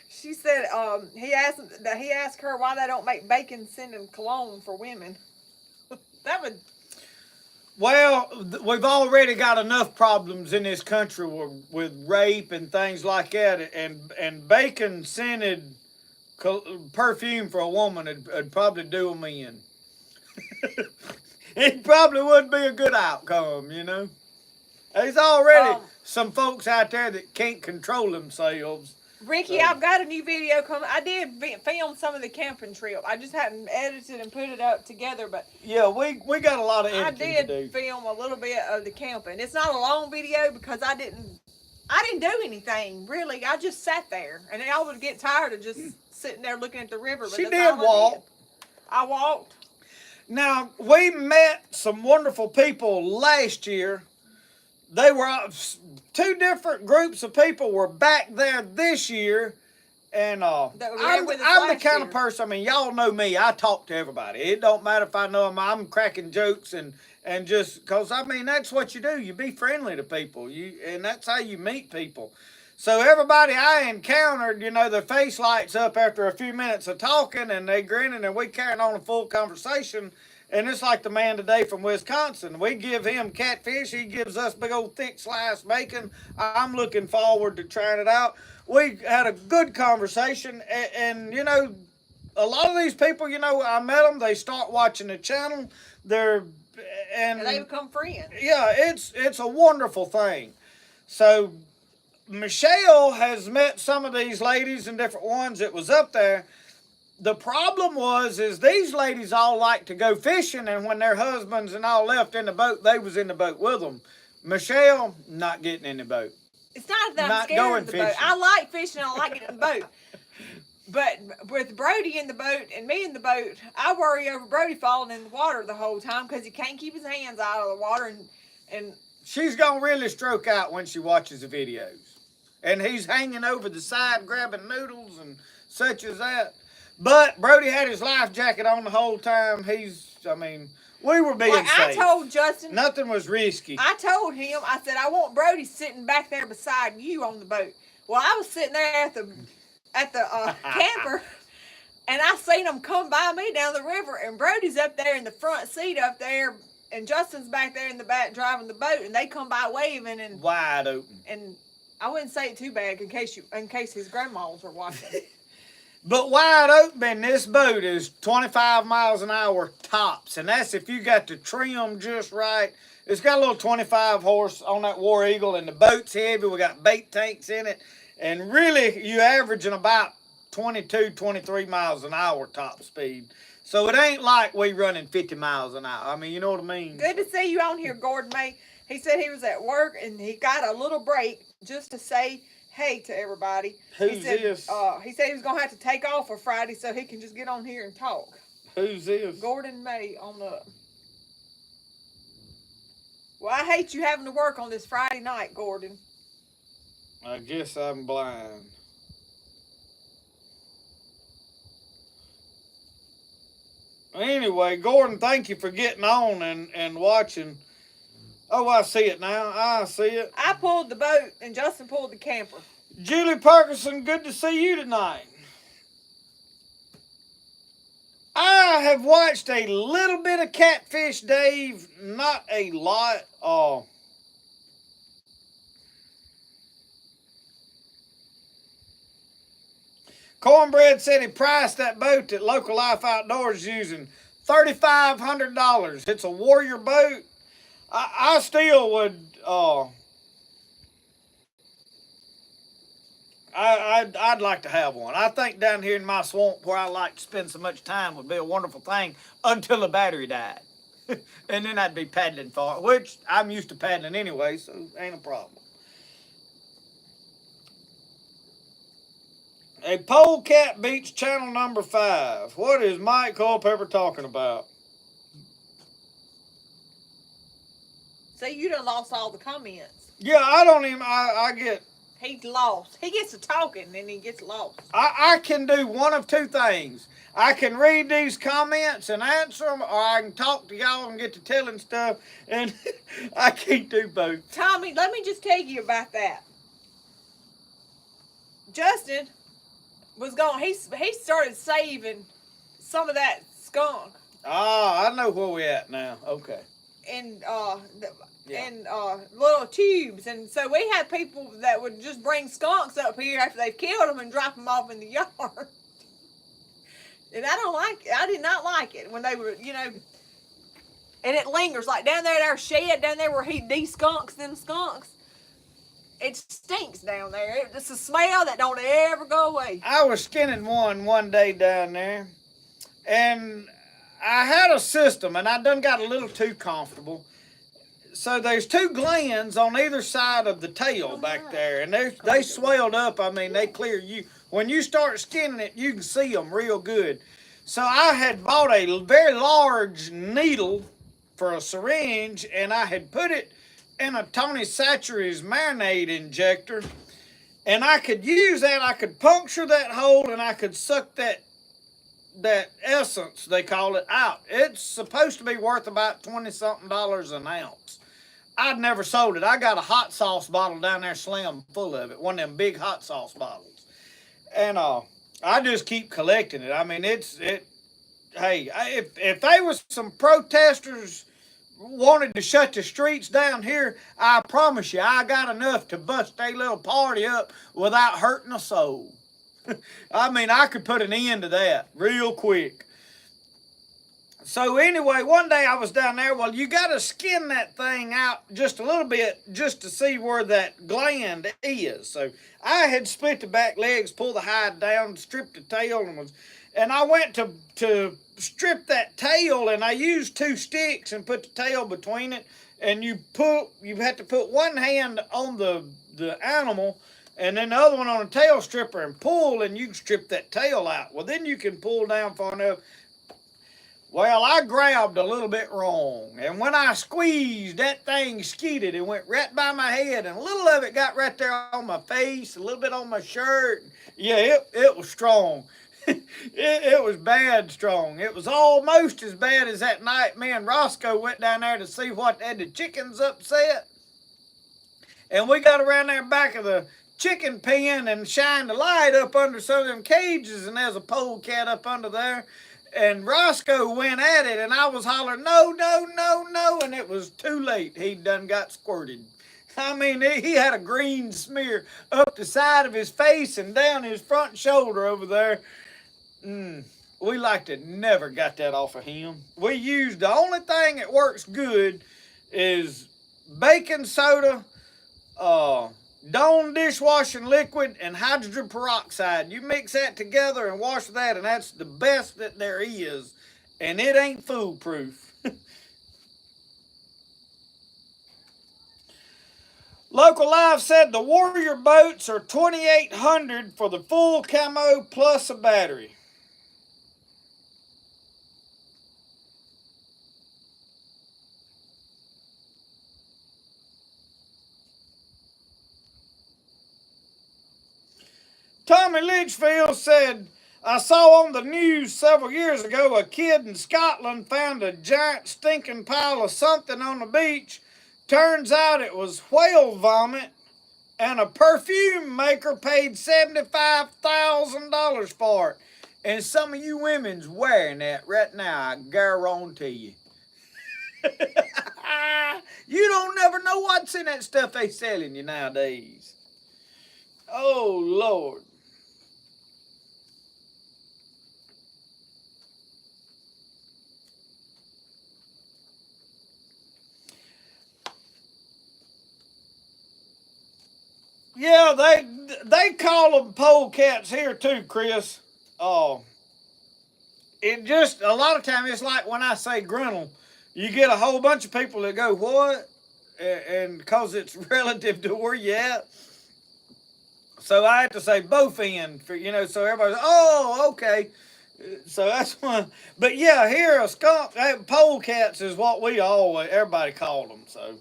She said. He asked her why they don't make bacon scented cologne for women. That would. Well, we've already got enough problems in this country with rape and things like that, and bacon scented perfume for a woman would probably do them in. It probably wouldn't be a good outcome, you know. There's already some folks out there that can't control themselves. Ricky, So. I've got a new video coming. I did film some of the camping trip. I just hadn't edited and put it up together, but Yeah, we got a lot of editing I to do. did film a little bit of the camping. It's not a long video because I didn't do anything really. I just sat there, and I would get tired of just sitting there looking at the river. But She that's did all walk. I walked. Now, we met some wonderful people last year. They were two different groups of people were back there this year. And That were there with us I'm the last kind year. of person, I mean, y'all know me. I talk to everybody. It don't matter if I know them. I'm cracking jokes and just because, I mean, that's what you do. You be friendly to people. And that's how you meet people. So everybody I encountered, you know, their face lights up after a few minutes of talking and they grinning and we carrying on a full conversation. And it's like the man today from Wisconsin. We give him catfish. He gives us big old thick sliced bacon. I'm looking forward to trying it out. We had a good conversation. And you know, a lot of these people, you know, I met them. They start watching the channel. And they become friends. Yeah, it's a wonderful thing. So Michelle has met some of these ladies and different ones that was up there. The problem is these ladies all like to go fishing, and when their husbands and all left in the boat, they was in the boat with them. Michelle, not getting in the boat. It's not that I'm Not scared going of the fishing. boat. I like fishing. I like getting in the boat. But with Brody in the boat and me in the boat, I worry over Brody falling in the water the whole time because he can't keep his hands out of the water. And She's gonna really stroke out when she watches the videos. And he's hanging over the side grabbing noodles and such as that. But Brody had his life jacket on the whole time. We were being safe. I told Justin. Nothing was risky. I told him, I said, I want Brody sitting back there beside you on the boat. Well, I was sitting there at the at the camper, and I seen them come by me down the river, and Brody's up there in the front seat up there, and Justin's back there in the back driving the boat, and they come by waving and wide open. And I wouldn't say it too bad in case his grandmas are watching. But wide open, this boat is 25 miles an hour tops, and that's if you got the trim just right. It's got a little 25 horse on that War Eagle, and the boat's heavy. We got bait tanks in it, and really you averaging about 22, 23 miles an hour top speed. So it ain't like we running 50 miles an hour. I mean, you know what I mean? Good to see you on here, Gordon May. He said he was at work and he got a little break just to say hey to everybody. Who's this? He said he was gonna have to take off for Friday so he can just get on here and talk. Who's this? Gordon May on up. Well, I hate you having to work on this Friday night, Gordon. I guess I'm blind. Anyway, Gordon, thank you for getting on and watching. Oh, I see it now. I see it. I pulled the boat and Justin pulled the camper. Julie Parkinson, good to see you tonight. I have watched a little bit of Catfish Dave, not a lot. Cornbread said he priced that boat that Local Life Outdoors using $3,500. It's a Warrior boat. I still would. I'd like to have one. I think down here in my swamp where I like to spend so much time would be a wonderful thing until the battery died. And then I'd be paddling for it, which I'm used to paddling anyway, so ain't a problem. A polecat beats channel number 5. What is Mike Culpepper talking about? See, you done lost all the comments. Yeah, I don't even, I get... He's lost. He gets to talking and he gets lost. I can do one of two things. I can read these comments and answer them, or I can talk to y'all and get to telling stuff, and I can't do both. Tommy, let me just tell you about that. Justin was going, he started saving some of that skunk. Ah, I know where we at now. Okay. And little tubes, and so we had people that would just bring skunks up here after they've killed them and drop them off in the yard. And I did not like it when they were, and it lingers like down there at our shed, down there where he de-skunks them skunks. It stinks down there. It's a smell that don't ever go away. I was skinning one day down there, and I had a system, and I done got a little too comfortable. So there's 2 glands on either side of the tail back there, and they swelled up. I mean, they clear you. When you start skinning it, you can see them real good. So I had bought a very large needle for a syringe, and I had put it in a Tony Chachere's marinade injector, and I could use that. I could puncture that hole, and I could suck that essence, they call it, out. It's supposed to be worth about $20-something an ounce. I'd never sold it. I got a hot sauce bottle down there, slim, full of it. One of them big hot sauce bottles. And I just keep collecting it. I mean, hey, if there was some protesters wanted to shut the streets down here, I promise you, I got enough to bust a little party up without hurting a soul. I mean, I could put an end to that real quick. So anyway, one day I was down there. Well, you got to skin that thing out just a little bit just to see where that gland is. So I had split the back legs, pulled the hide down, stripped the tail, and I went to strip that tail, and I used 2 sticks and put the tail between it. And you had to put one hand on the animal, and then the other one on a tail stripper and pull, and you can strip that tail out. Well, then you can pull down far enough. Well, I grabbed a little bit wrong, and when I squeezed, that thing skidded and went right by my head, and a little of it got right there on my face, a little bit on my shirt. Yeah, it was strong. it was bad strong. It was almost as bad as that night me and Roscoe went down there to see what had the chickens upset. And we got around there back of the chicken pen and shined the light up under some of them cages, and there's a polecat up under there. And Roscoe went at it, and I was hollering, no, no, no, no, and it was too late. He done got squirted. I mean, he had a green smear up the side of his face and down his front shoulder over there. We like to never got that off of him. We use the only thing that works good is baking soda, Dawn dishwashing liquid, and hydrogen peroxide. You mix that together and wash that, and that's the best that there is. And it ain't foolproof. Local Live said the Warrior boats are $2,800 for the full camo plus a battery. Tommy Litchfield said, I saw on the news several years ago a kid in Scotland found a giant stinking pile of something on the beach. Turns out it was whale vomit, and a perfume maker paid $75,000 for it. And some of you women's wearing that right now, I guarantee you. You don't never know what's in that stuff they selling you nowadays. Oh, Lord. Yeah, they call them polecats here too, Chris. Oh, it just a lot of times it's like when I say grinnell, you get a whole bunch of people that go what, and because it's relative to where you at, so I have to say both end for so everybody's oh okay, so that's one. But yeah, here a skunk polecats is what we everybody called them. So.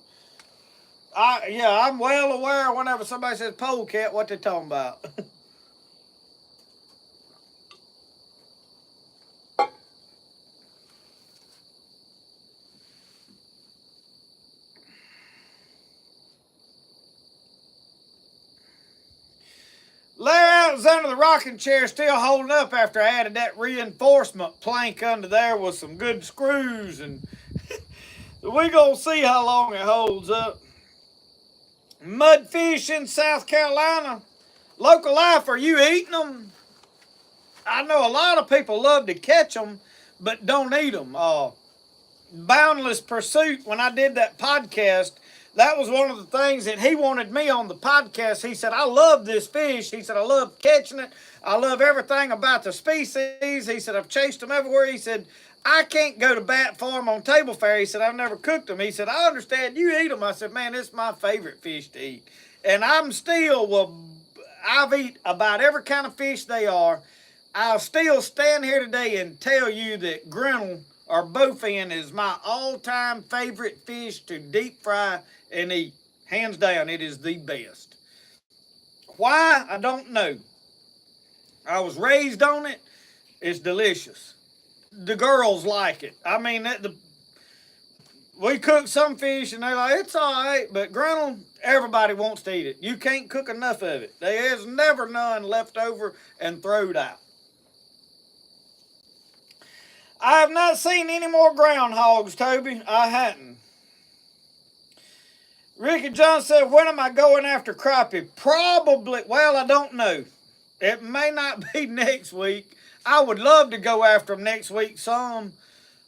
I'm well aware whenever somebody says polecat, what they're talking about. Larry Alexander, the rocking chair, still holding up after I added that reinforcement plank under there with some good screws, and we gonna see how long it holds up. Mudfish in South Carolina. Local Life, are you eating them? I know a lot of people love to catch them, but don't eat them. Boundless Pursuit, when I did that podcast, that was one of the things that he wanted me on the podcast. He said, I love this fish. He said, I love catching it. I love everything about the species. He said, I've chased them everywhere. He said, I can't go to bat for them on table fare. He said, I've never cooked them. He said, I understand you eat them. I said, man, it's my favorite fish to eat. And I've eat about every kind of fish they are. I'll still stand here today and tell you that grinnell or bowfin is my all-time favorite fish to deep fry and eat. Hands down, it is the best. Why? I don't know. I was raised on it. It's delicious. The girls like it. I mean, we cook some fish and they're like, it's all right, but grinnell, everybody wants to eat it. You can't cook enough of it. There is never none left over and throwed out. I have not seen any more groundhogs, Toby. I hadn't. Ricky John said, when am I going after crappie? Probably, well, I don't know. It may not be next week. I would love to go after them next week some.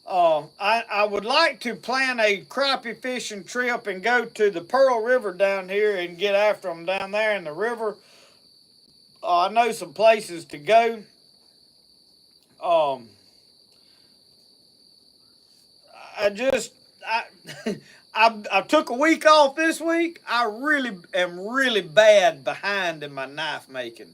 I would like to plan a crappie fishing trip and go to the Pearl River down here and get after them down there in the river. I know some places to go. I took a week off this week. I really am really bad behind in my knife making.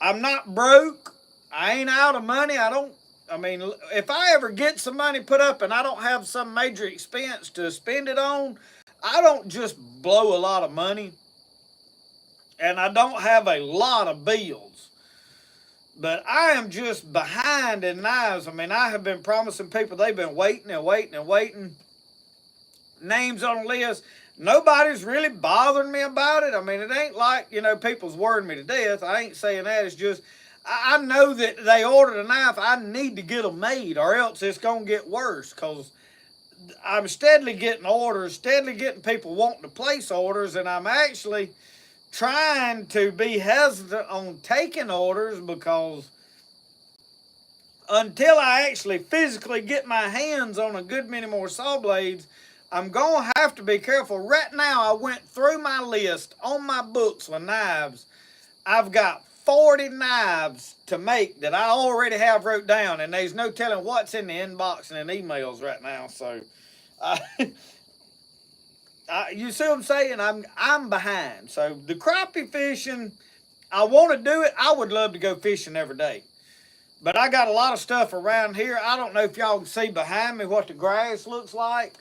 I'm not broke. I ain't out of money. If I ever get some money put up and I don't have some major expense to spend it on, I don't just blow a lot of money. And I don't have a lot of bills. But I am just behind in knives. I have been promising people, they've been waiting and waiting and waiting. Names on the list. nobody's really bothering me about it. I mean, it ain't like, people's worrying me to death. I ain't saying that. It's just, I know that they ordered a knife. I need to get them made or else it's going to get worse because I'm steadily getting orders, steadily getting people wanting to place orders, and I'm actually trying to be hesitant on taking orders because until I actually physically get my hands on a good many more saw blades, I'm going to have to be careful. Right now, I went through my list on my books with knives. I've got 40 knives to make that I already have wrote down, and there's no telling what's in the inbox and in emails right now. So, uh, you see what I'm saying? I'm behind. So the crappie fishing, I want to do it. I would love to go fishing every day. But I got a lot of stuff around here. I don't know if y'all can see behind me what the grass looks like.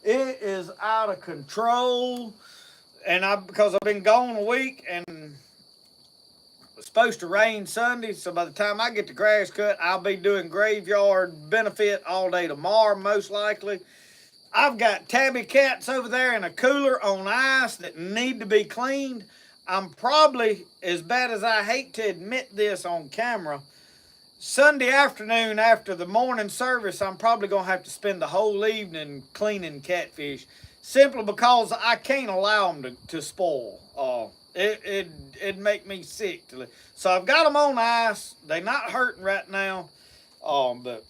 It is out of control. And because I've been gone a week and it's supposed to rain Sunday, so by the time I get the grass cut, I'll be doing graveyard benefit all day tomorrow, most likely. I've got tabby cats over there in a cooler on ice that need to be cleaned. I'm probably, as bad as I hate to admit this on camera, Sunday afternoon after the morning service, I'm probably going to have to spend the whole evening cleaning catfish simply because I can't allow them to spoil. It'd make me sick. So I've got them on ice. They're not hurting right now. But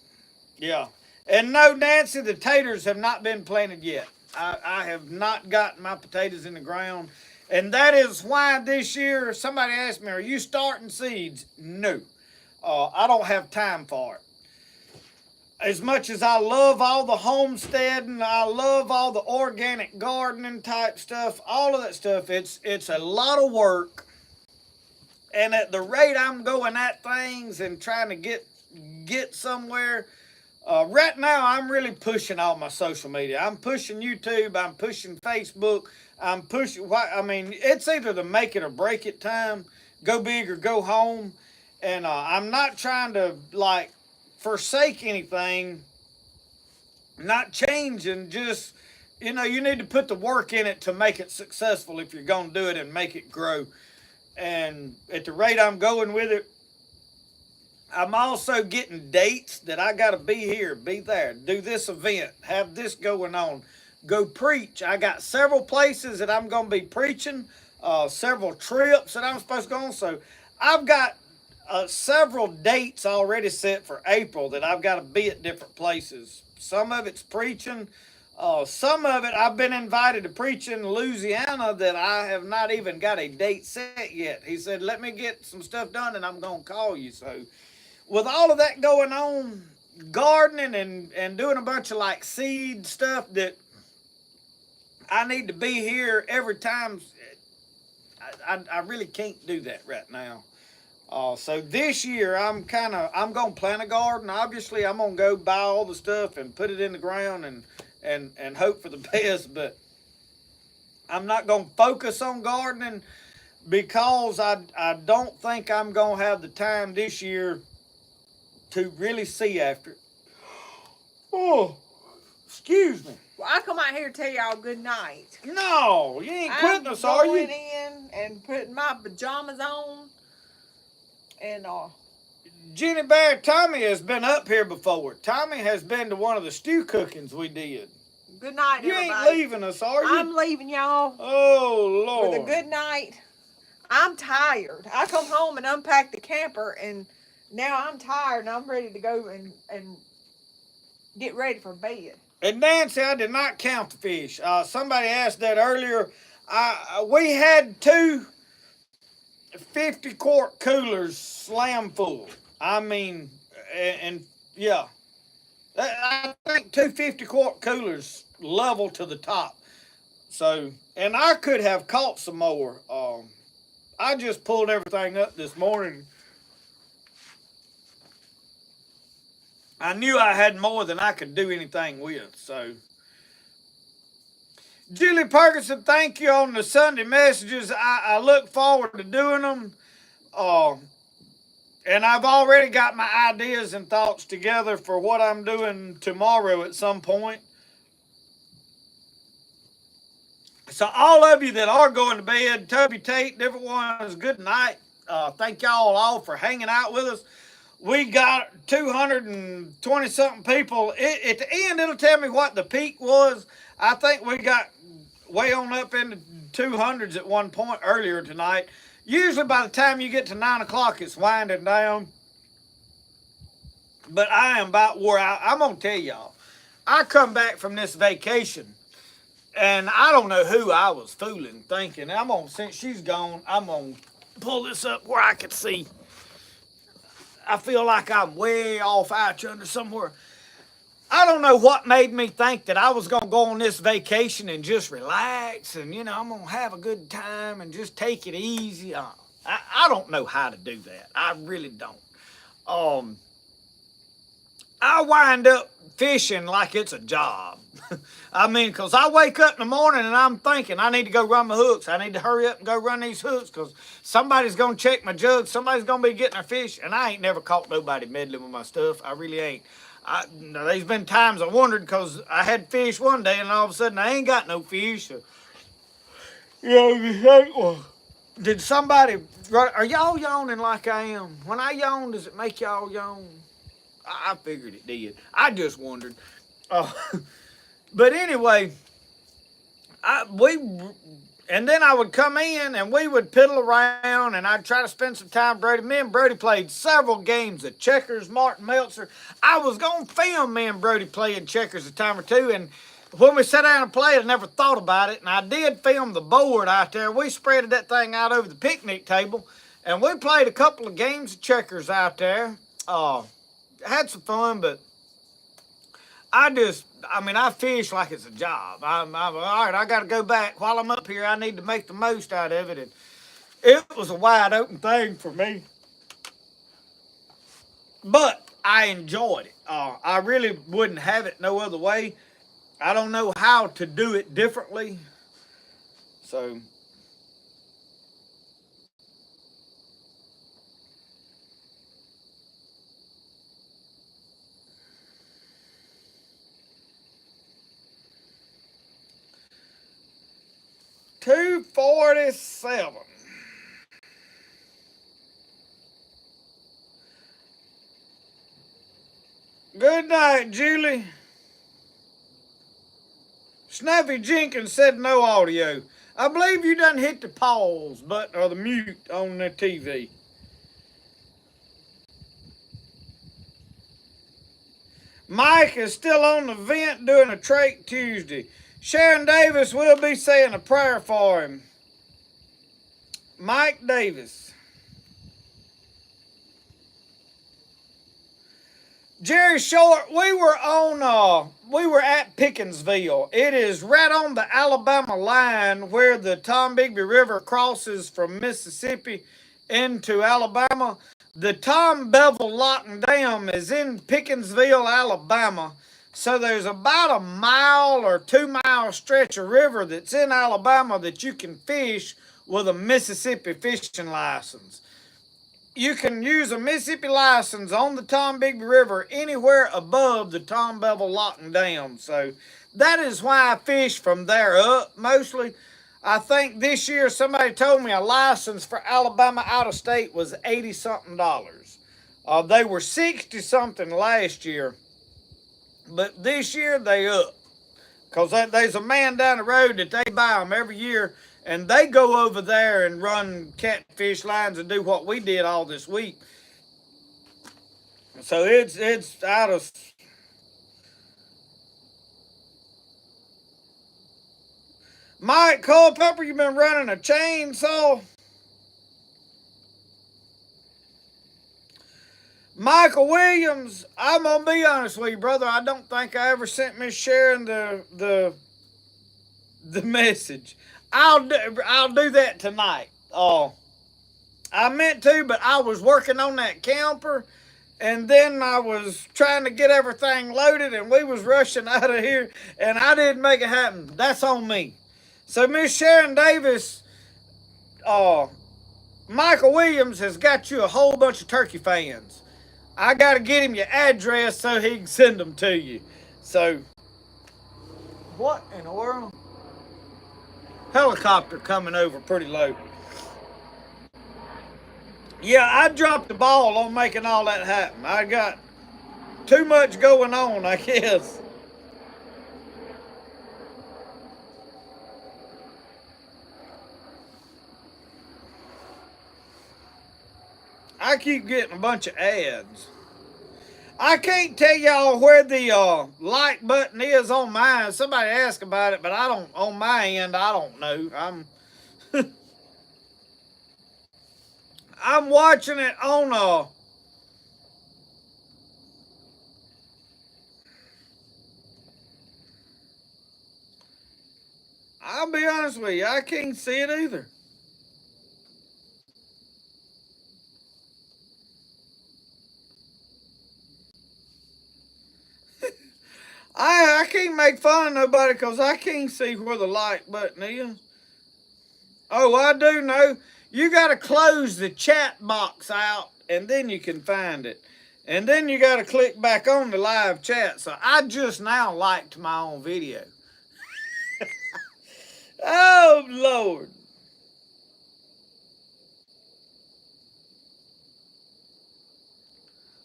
yeah. And no, Nancy, the taters have not been planted yet. I have not gotten my potatoes in the ground. And that is why this year, somebody asked me, are you starting seeds? No. I don't have time for it. As much as I love all the homesteading, I love all the organic gardening type stuff, all of that stuff, it's a lot of work. And at the rate I'm going at things and trying to get somewhere, right now I'm really pushing all my social media. I'm pushing YouTube, I'm pushing Facebook, I'm pushing, it's either the make it or break it time, go big or go home. And I'm not trying to forsake anything, not changing, just, you need to put the work in it to make it successful if you're going to do it and make it grow. And at the rate I'm going with it, I'm also getting dates that I got to be here, be there, do this event, have this going on, go preach. I got several places that I'm going to be preaching, several trips that I'm supposed to go on. So I've got several dates already set for April that I've got to be at different places. Some of it's preaching. Some of it I've been invited to preach in Louisiana that I have not even got a date set yet. He said, let me get some stuff done and I'm going to call you. So with all of that going on, gardening and doing a bunch of seed stuff that I need to be here every time, I really can't do that right now. So this year I'm gonna plant a garden. Obviously I'm gonna go buy all the stuff and put it in the ground and hope for the best, but I'm not gonna focus on gardening because I don't think I'm gonna have the time this year to really see after it. Oh, excuse me. Well, I come out here to tell y'all good night. No, you ain't quitting us, are you? I'm going in and putting my pajamas on. And Jenny Bear, Tommy has been up here before. Tommy has been to one of the stew cookings we did. Good night, you everybody. You ain't leaving us, are you? I'm leaving y'all. Oh, Lord. With a good night. I'm tired. I come home and unpack the camper, and now I'm tired, and I'm ready to go and get ready for bed. And Nancy, I did not count the fish. Somebody asked that earlier. We had two 50-quart coolers slam full. I mean, and yeah. I think two 50-quart coolers level to the top. So, and I could have caught some more. I just pulled everything up this morning. I knew I had more than I could do anything with, so. Julie Perkinson, thank you on the Sunday messages. I look forward to doing them. And I've already got my ideas and thoughts together for what I'm doing tomorrow at some point. So all of you that are going to bed, Toby Tate, different ones, good night. Thank y'all all for hanging out with us. We got 220 something people. At the end, it'll tell me what the peak was. I think we got way on up in the 200s at one point earlier tonight. Usually by the time you get to 9 o'clock, it's winding down. But I am about wore out. I'm going to tell y'all, I come back from this vacation, and I don't know who I was fooling, thinking, since she's gone, I'm going to pull this up where I can see. I feel like I'm way off out yonder somewhere. I don't know what made me think that I was going to go on this vacation and just relax and, I'm going to have a good time and just take it easy. I don't know how to do that. I really don't. I wind up fishing like it's a job. I mean, because I wake up in the morning and I'm thinking, I need to go run my hooks. I need to hurry up and go run these hooks because somebody's going to check my jug. Somebody's going to be getting their fish. And I ain't never caught nobody meddling with my stuff. I really ain't. There's been times I wondered because I had fish one day and all of a sudden I ain't got no fish. You think, well, did somebody, are y'all yawning like I am? When I yawn, does it make y'all yawn? I figured it did. I just wondered. But anyway, and then I would come in and we would piddle around and I'd try to spend some time with Brody. Me and Brody played several games of checkers, Martin Meltzer. I was going to film me and Brody playing checkers a time or two. And when we sat down and played, I never thought about it. And I did film the board out there. We spreaded that thing out over the picnic table. And we played a couple of games of checkers out there. Had some fun, but I fish like it's a job. I'm all right, I got to go back. While I'm up here, I need to make the most out of it. And it was a wide open thing for me. But I enjoyed it. I really wouldn't have it no other way. I don't know how to do it differently. So... $2.47. Good night, Julie. Snuffy Jenkins said no audio. I believe you done hit the pause button or the mute on the TV. Mike is still on the vent doing a Trach Tuesday. Sharon Davis will be saying a prayer for him. Mike Davis. Jerry Short, we were at Pickensville. It is right on the Alabama line where the Tombigbee River crosses from Mississippi into Alabama. The Tom Bevel Lock and Dam is in Pickensville, Alabama. So there's about a mile or 2 mile stretch of river that's in Alabama that you can fish with a Mississippi fishing license. You can use a Mississippi license on the Tombigbee River anywhere above the Tom Bevel Lock and Dam. So that is why I fish from there up mostly. I think this year somebody told me a license for Alabama out of state was $80-something. They were 60-something last year. But this year they up. Because there's a man down the road that they buy them every year. And they go over there and run catfish lines and do what we did all this week. So it's out of... Mike Culpepper, you been running a chainsaw? Michael Williams, I'm gonna be honest with you, brother. I don't think I ever sent Miss Sharon the message. I'll do that tonight. I meant to, but I was working on that camper, and then I was trying to get everything loaded, and we was rushing out of here, and I didn't make it happen. That's on me. So Miss Sharon Davis, Michael Williams has got you a whole bunch of turkey fans. I got to get him your address so he can send them to you. So, what in the world? helicopter coming over pretty low. Yeah, I dropped the ball on making all that happen. I got too much going on, I guess. I keep getting a bunch of ads. I can't tell y'all where the like button is on mine. Somebody asked about it, but I don't. On my end, I don't know. I'm watching it on I'll be honest with you, I can't see it either. I can't make fun of nobody because I can't see where the like button is. Oh, I do know. You got to close the chat box out and then you can find it. And then you got to click back on the live chat. So I just now liked my own video. Oh, Lord.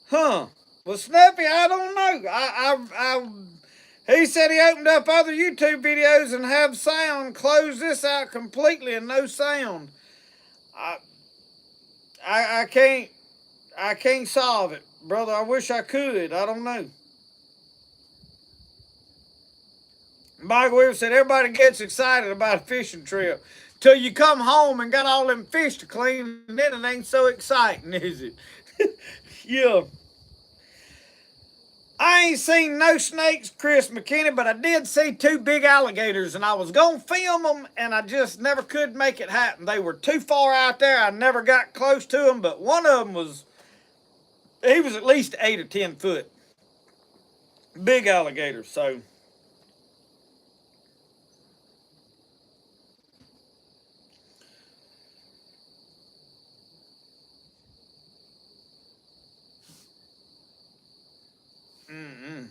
Huh. Well, Snuffy, I don't know. He said he opened up other YouTube videos and have sound. Close this out completely and no sound. I, I can't. I can't solve it, brother. I wish I could. I don't know. Michael Weaver said everybody gets excited about a fishing trip till you come home and got all them fish to clean, and then it ain't so exciting, is it? Yeah. I ain't seen no snakes, Chris McKinney, but I did see two big alligators, and I was going to film them, and I just never could make it happen. They were too far out there. I never got close to them, but one of them he was at least 8 or 10 foot. Big alligator, so. Mm-mm.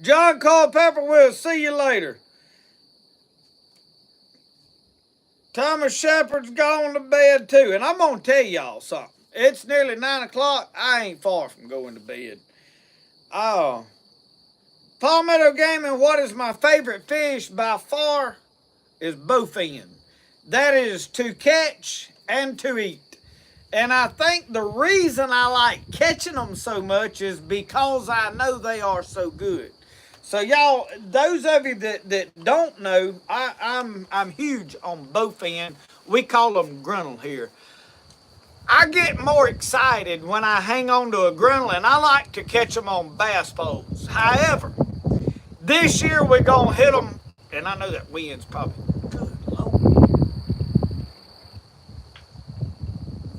John Culpepper will see you later. Thomas Shepard's gone to bed too. And I'm going to tell y'all something. It's nearly 9 o'clock. I ain't far from going to bed. Palmetto Gaming, what is my favorite fish by far is bowfin. That is to catch and to eat. And I think the reason I like catching them so much is because I know they are so good. So y'all, those of you that don't know, I'm huge on bowfin. We call them grunnel here. I get more excited when I hang on to a grunnel, and I like to catch them on bass poles. However, this year we're gonna hit them, and I know that wind's probably good Lord.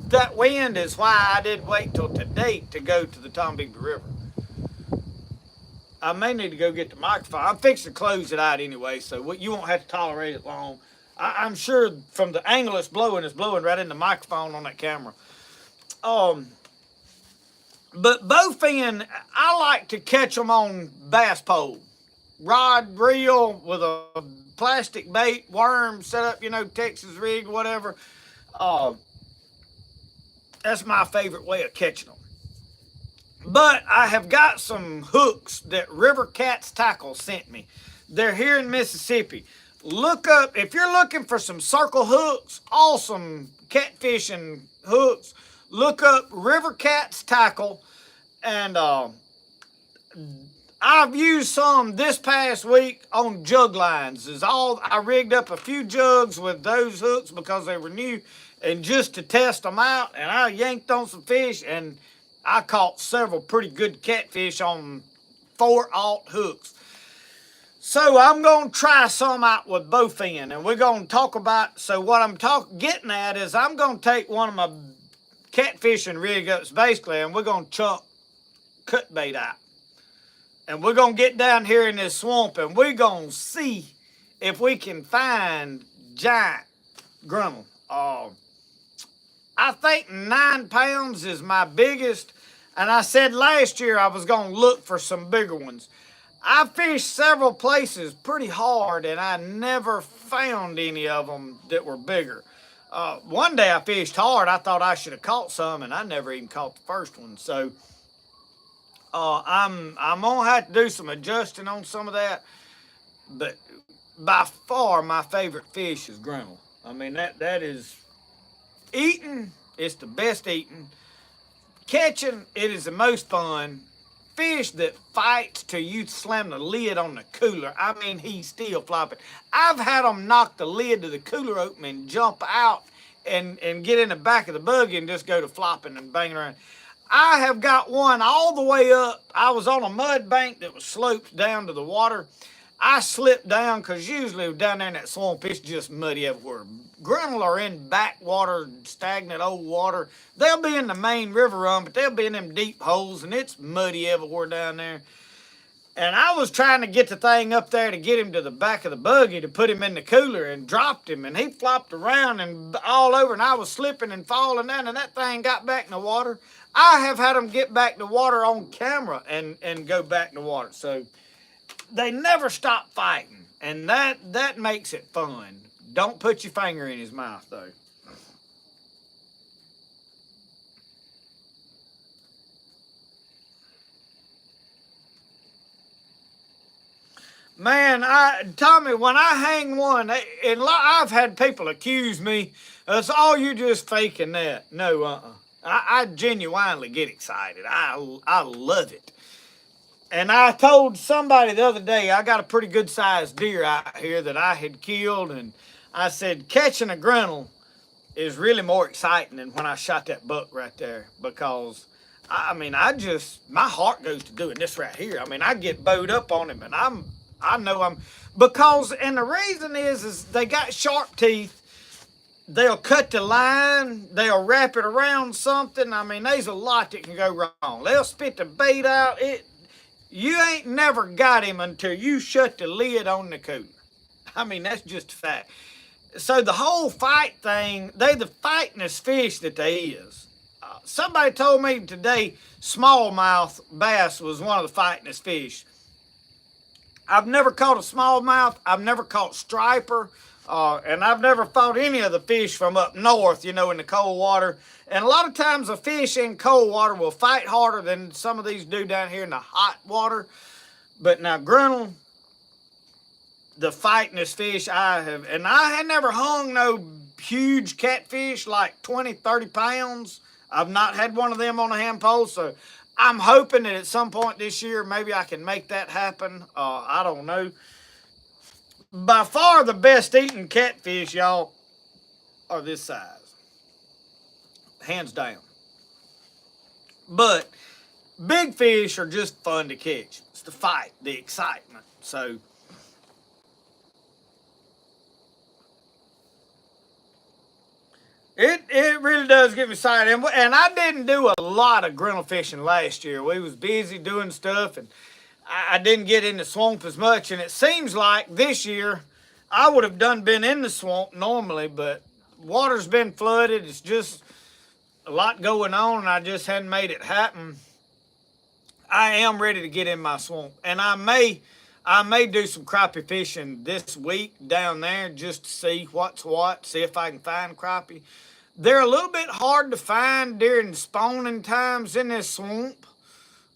That wind is why I did wait till today to go to the Tombigbee River. I may need to go get the microphone. I'm fixing to close it out anyway, so you won't have to tolerate it long. I'm sure from the angle it's blowing right in the microphone on that camera. But bowfin, I like to catch them on bass pole. Rod, reel, with a plastic bait, worm, set up, Texas rig, whatever. That's my favorite way of catching them. But I have got some hooks that River Cats Tackle sent me. They're here in Mississippi. Look up, if you're looking for some circle hooks, awesome catfishing hooks, look up River Cats Tackle. And I've used some this past week on jug lines. I rigged up a few jugs with those hooks because they were new and just to test them out. And I yanked on some fish and I caught several pretty good catfish on 4/0 hooks. So I'm going to try some out with bowfin, and we're going to talk about, so what I'm getting at is I'm going to take one of my catfishing rig ups basically, and we're going to chunk cut bait out. And we're going to get down here in this swamp, and we're going to see if we can find giant grunnel. I think 9 pounds is my biggest. And I said last year I was going to look for some bigger ones. I fished several places pretty hard, and I never found any of them that were bigger. One day I fished hard. I thought I should have caught some, and I never even caught the first one. So I'm gonna have to do some adjusting on some of that. But by far, my favorite fish is grinnell. I mean that is eating. It's the best eating. Catching, it is the most fun. Fish that fights till you slam the lid on the cooler. I mean, he's still flopping. I've had them knock the lid to the cooler open and jump out and get in the back of the buggy and just go to flopping and banging around. I have got one all the way up. I was on a mud bank that was sloped down to the water. I slipped down because usually down there in that swamp, it's just muddy everywhere. Grinnell are in backwater, stagnant old water. They'll be in the main river run, but they'll be in them deep holes, and it's muddy everywhere down there. And I was trying to get the thing up there to get him to the back of the buggy to put him in the cooler and dropped him. And he flopped around and all over, and I was slipping and falling down, and that thing got back in the water. I have had them get back to water on camera and go back to water. So they never stop fighting, and that makes it fun. Don't put your finger in his mouth, though. Man, Tommy, when I hang one, and I've had people accuse me, it's all you just faking that. No, I genuinely get excited. I love it. And I told somebody the other day, I got a pretty good sized deer out here that I had killed, and I said, catching a grinnell is really more exciting than when I shot that buck right there, because I mean, my heart goes to doing this right here. I mean, I get bowed up on him, and because the reason is they got sharp teeth. They'll cut the line. They'll wrap it around something. I mean, there's a lot that can go wrong. They'll spit the bait out. You ain't never got him until you shut the lid on the cooler. I mean, that's just a fact. So the whole fight thing, they the fightingest fish that they is. Somebody told me today smallmouth bass was one of the fightingest fish. I've never caught a smallmouth. I've never caught striper. And I've never fought any of the fish from up north, in the cold water. And a lot of times a fish in cold water will fight harder than some of these do down here in the hot water. But now grinnell, the fightingest fish I have, and I had never hung no huge catfish like 20, 30 pounds. I've not had one of them on a hand pole, so I'm hoping that at some point this year, maybe I can make that happen. I don't know. By far the best eating catfish, y'all, are this size. Hands down. But big fish are just fun to catch. It's the fight, the excitement. So it really does get me excited. And I didn't do a lot of grinnell fishing last year. We was busy doing stuff, and I didn't get in the swamp as much. And it seems like this year I would have been in the swamp normally, but water's been flooded. It's just a lot going on, and I just hadn't made it happen. I am ready to get in my swamp, and I may do some crappie fishing this week down there just to see what's what, see if I can find crappie. They're a little bit hard to find during spawning times in this swamp.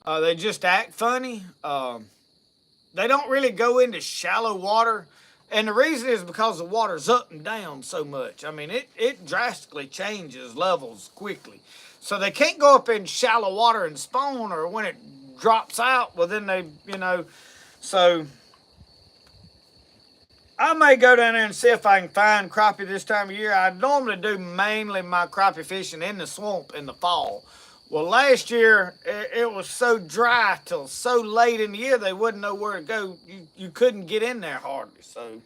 They just act funny. They don't really go into shallow water. And the reason is because the water's up and down so much. I mean, it drastically changes levels quickly. So they can't go up in shallow water and spawn, or when it drops out, well, then they, so I may go down there and see if I can find crappie this time of year. I normally do mainly my crappie fishing in the swamp in the fall. Well, last year, it was so dry till so late in the year, they wouldn't know where to go. You couldn't get in there hardly, so.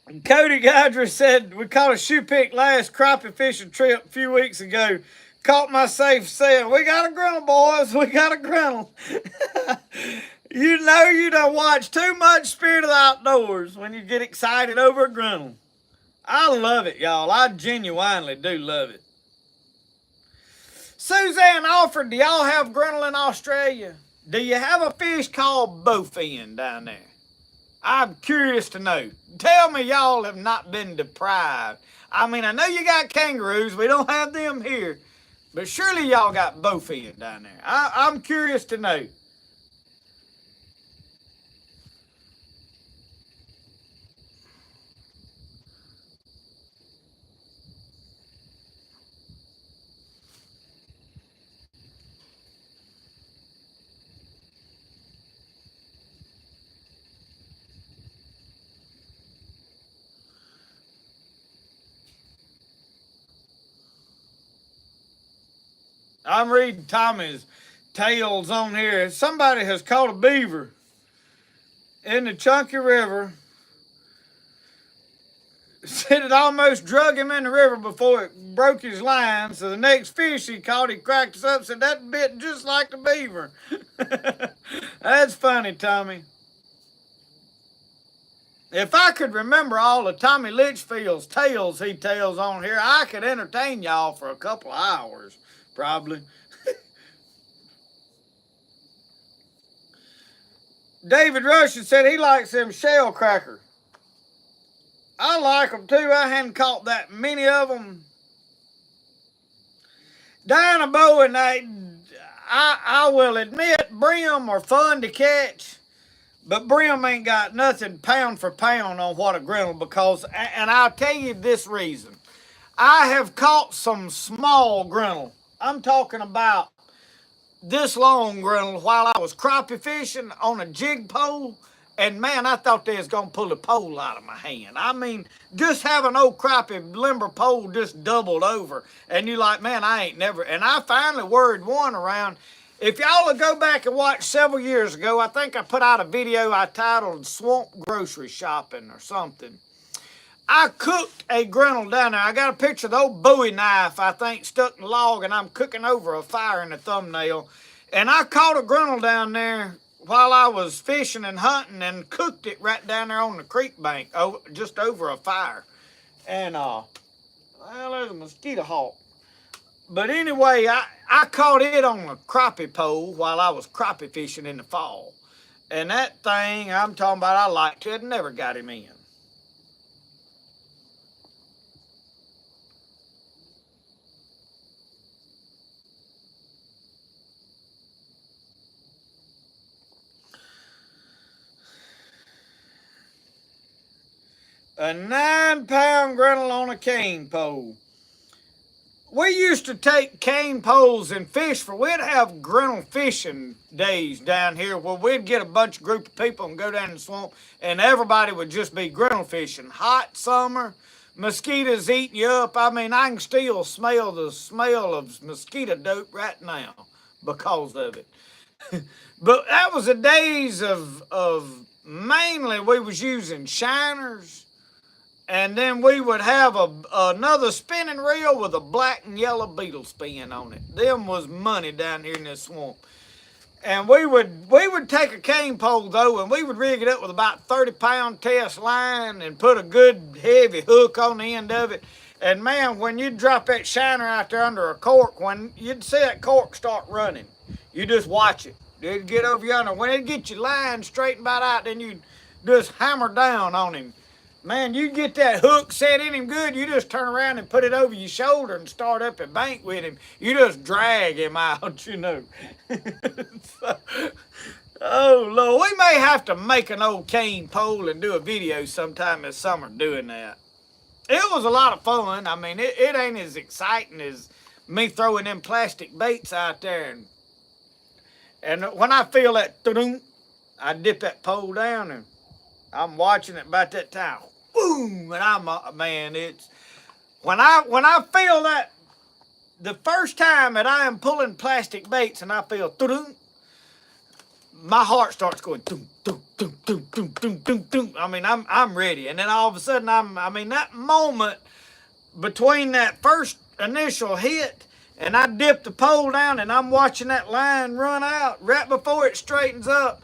And Cody Gydra said, we caught a shoe pick last crappie fishing trip a few weeks ago. Caught my safe saying, we got a grinnell, boys. We got a grinnell. You know you done watch too much Spirit of the Outdoors when you get excited over a grinnell. I love it, y'all. I genuinely do love it. Suzanne Alford, do y'all have grinnell in Australia? Do you have a fish called bowfin down there? I'm curious to know. Tell me y'all have not been deprived. I mean, I know you got kangaroos. We don't have them here. But surely y'all got bowfin down there. I'm curious to know. I'm reading Tommy's tales on here. Somebody has caught a beaver in the Chunky River. Said it almost drug him in the river before it broke his line. So the next fish he caught, he cracked us up, said that bit just like the beaver. That's funny, Tommy. If I could remember all of Tommy Litchfield's tales he tells on here, I could entertain y'all for a couple of hours, probably. David Russian said he likes them shell crackers. I like them too. I hadn't caught that many of them. Diana Bowen, I will admit, brim are fun to catch, but brim ain't got nothing pound for pound on what a grinnell because, and I'll tell you this reason. I have caught some small grinnell. I'm talking about this long grinnell while I was crappie fishing on a jig pole. And man, I thought they was gonna pull the pole out of my hand. I mean, just have an old crappie limber pole just doubled over. And you like, man, I ain't never. And I finally worried one around. If y'all will go back and watch several years ago, I think I put out a video I titled Swamp Grocery Shopping or something. I cooked a grinnell down there. I got a picture of the old Bowie knife, I think, stuck in the log, and I'm cooking over a fire in the thumbnail. And I caught a grinnell down there while I was fishing and hunting and cooked it right down there on the creek bank, just over a fire. And, well, there's a mosquito hawk. But anyway, I caught it on a crappie pole while I was crappie fishing in the fall. And that thing I'm talking about, I liked it, never got him in. A 9-pound grinnell on a cane pole. We used to take cane poles and fish we'd have grinnell fishing days down here where we'd get a bunch of group of people and go down in the swamp and everybody would just be grinnell fishing. Hot summer, mosquitoes eating you up. I mean, I can still smell the smell of mosquito dope right now because of it. But that was the days of mainly we was using shiners. And then we would have another spinning reel with a black and yellow beetle spin on it. Them was money down here in this swamp. And we would take a cane pole though, and we would rig it up with about 30-pound test line and put a good heavy hook on the end of it. And man, when you'd drop that shiner out there under a cork, when you'd see that cork start running, you just watch it. It'd get over yonder. When it'd get your line straightened about out, then you'd just hammer down on him. Man, you get that hook set in him good, you just turn around and put it over your shoulder and start up and bank with him. You just drag him out, you know. So, oh, Lord, we may have to make an old cane pole and do a video sometime this summer doing that. It was a lot of fun. I mean, it ain't as exciting as me throwing them plastic baits out there. And when I feel that, I dip that pole down and I'm watching it about that time. Boom! And man, it's when I feel that the first time that I am pulling plastic baits and I feel my heart starts going doom, doom, doom, doom, doom, doom, doom, doom. I mean, I'm ready. And then all of a sudden that moment between that first initial hit and I dip the pole down and I'm watching that line run out right before it straightens up.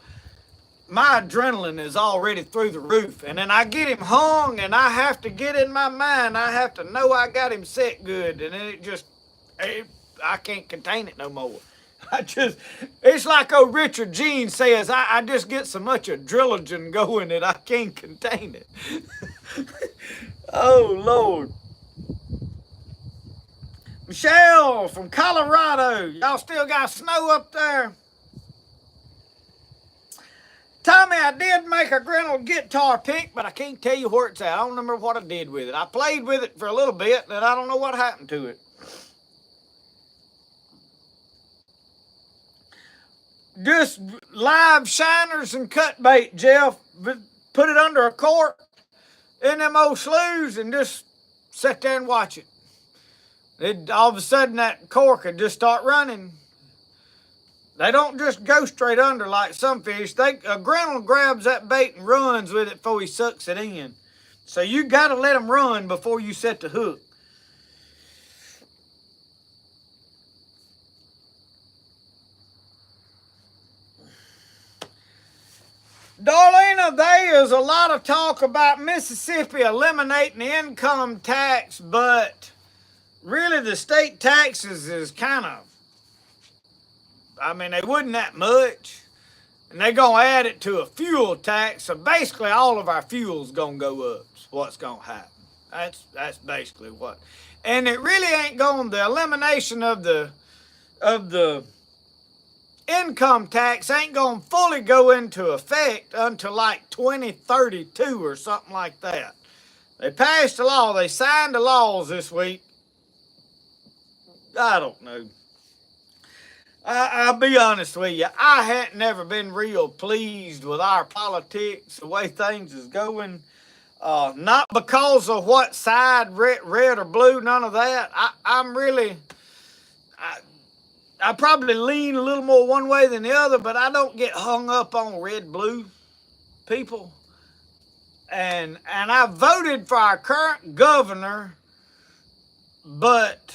my adrenaline is already through the roof. And then I get him hung, and I have to get in my mind, I have to know I got him set good. And then I can't contain it no more. It's like old Richard Gene says, I just get so much adrenaline going that I can't contain it. Oh, Lord. Michelle from Colorado, y'all still got snow up there? Tommy, I did make a griddle guitar pick, but I can't tell you where it's at. I don't remember what I did with it. I played with it for a little bit, and I don't know what happened to it. Just live shiners and cut bait, Jeff. Put it under a cork in them old sloughs and just sit there and watch it. All of a sudden, that cork would just start running. They don't just go straight under like some fish. A grinnell grabs that bait and runs with it before he sucks it in. So you got to let them run before you set the hook. Darlena, there is a lot of talk about Mississippi eliminating the income tax, but really the state taxes is kind of, they wouldn't that much. And they're going to add it to a fuel tax, so basically all of our fuel's going to go up. Is what's going to happen. That's basically what. And it really ain't going, the elimination of the income tax ain't going to fully go into effect until like 2032 or something like that. They passed a law. They signed the laws this week. I don't know. I'll be honest with you. I hadn't never been real pleased with our politics, the way things is going. Not because of what side, red or blue, none of that. I probably lean a little more one way than the other, but I don't get hung up on red-blue people. And I voted for our current governor, but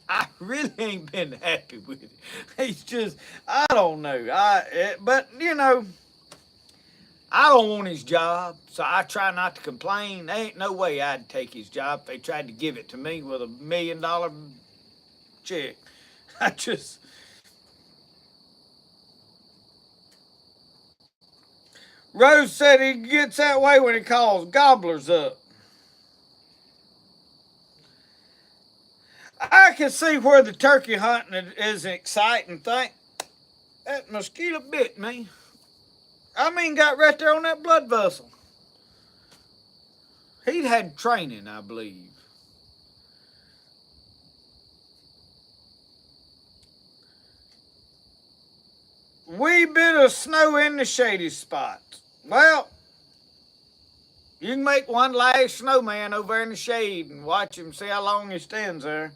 I really ain't been happy with it. He's just, I don't know. But, I don't want his job, so I try not to complain. There ain't no way I'd take his job if they tried to give it to me with $1 million check. Rose said he gets that way when he calls gobblers up. I can see where the turkey hunting is an exciting thing. That mosquito bit me. Got right there on that blood vessel. He'd had training, I believe. Wee bit of snow in the shady spots. Well, you can make one last snowman over in the shade and watch him, see how long he stands there.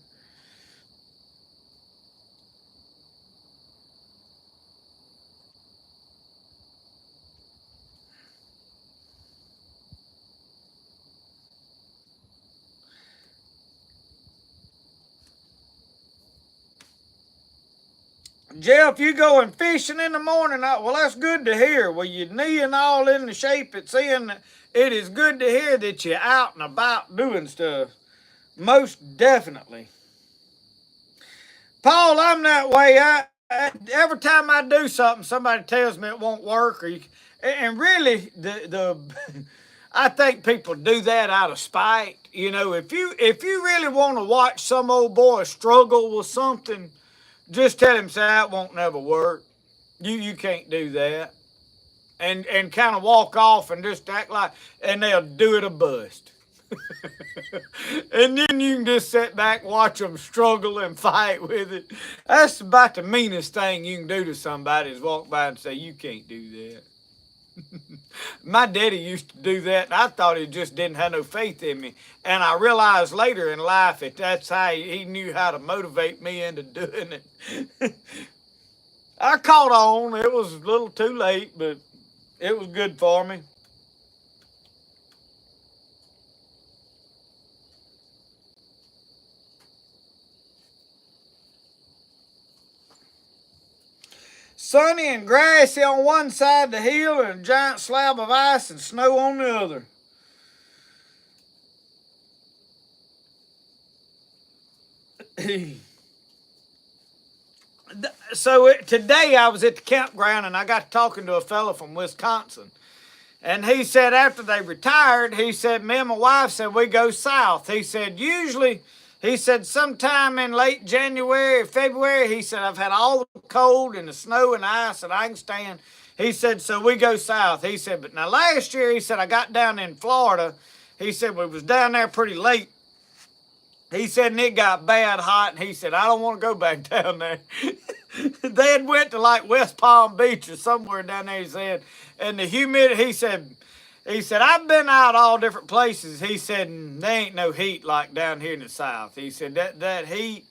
Jeff, you going fishing in the morning? Well, that's good to hear. Well, your knee and all in the shape it's in. It is good to hear that you're out and about doing stuff. Most definitely. Paul, I'm that way. Every time I do something, somebody tells me it won't work. And really, I think people do that out of spite. If you really want to watch some old boy struggle with something, just tell him, say, that won't never work. You can't do that. And kind of walk off and just act like, and they'll do it a bust. And then you can just sit back, watch them struggle and fight with it. That's about the meanest thing you can do to somebody is walk by and say, you can't do that. My daddy used to do that, and I thought he just didn't have no faith in me. And I realized later in life that that's how he knew how to motivate me into doing it. I caught on. It was a little too late, but it was good for me. sunny and grassy on one side of the hill and a giant slab of ice and snow on the other. So today I was at the campground and I got talking to a fella from Wisconsin. And he said after they retired, he said, me and my wife said we go south. He said, usually, he said sometime in late January, February, he said, I've had all the cold and the snow and the ice that I can stand. He said, so we go south. He said, but now last year, he said, I got down in Florida. He said, we was down there pretty late. He said, and it got bad hot. And he said, I don't want to go back down there. They had went to like West Palm Beach or somewhere down there, he said. And the humidity, he said, I've been out all different places. He said, and there ain't no heat like down here in the South. He said, that heat,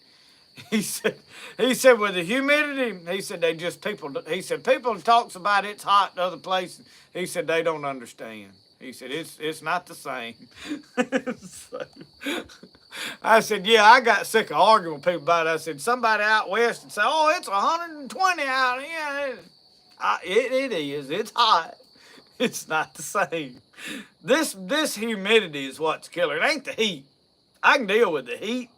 he said, with the humidity, he said, people talks about it's hot in other places. He said, they don't understand. He said, it's not the same. So, I said, yeah, I got sick of arguing with people about it. I said, somebody out west would say, oh, it's 120 out here. It is. It's hot. It's not the same. This humidity is what's killer. It ain't the heat. I can deal with the heat.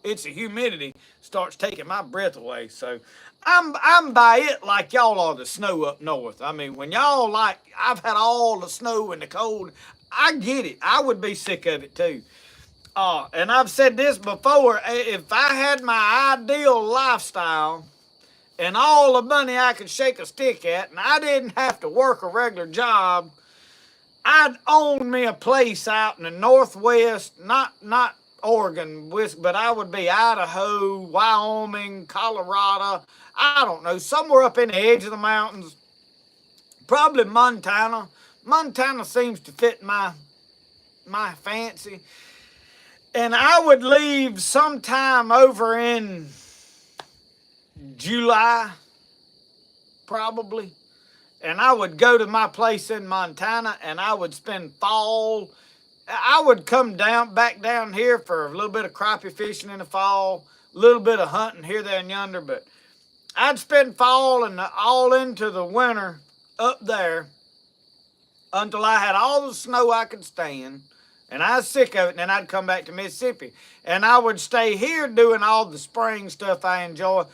It's the humidity starts taking my breath away. So I'm by it like y'all are the snow up north. I mean, when y'all like, I've had all the snow and the cold. I get it. I would be sick of it too. And I've said this before, if I had my ideal lifestyle and all the money I could shake a stick at and I didn't have to work a regular job, I'd own me a place out in the Northwest, not Oregon, but I would be Idaho, Wyoming, Colorado, I don't know, somewhere up in the edge of the mountains, probably Montana. Montana seems to fit my fancy. And I would leave sometime over in July, probably. And I would go to my place in Montana and I would spend fall. I would come back down here for a little bit of crappie fishing in the fall, a little bit of hunting here, there, and yonder. But I'd spend fall and all into the winter up there until I had all the snow I could stand. And I was sick of it, and then I'd come back to Mississippi. And I would stay here doing all the spring stuff I enjoy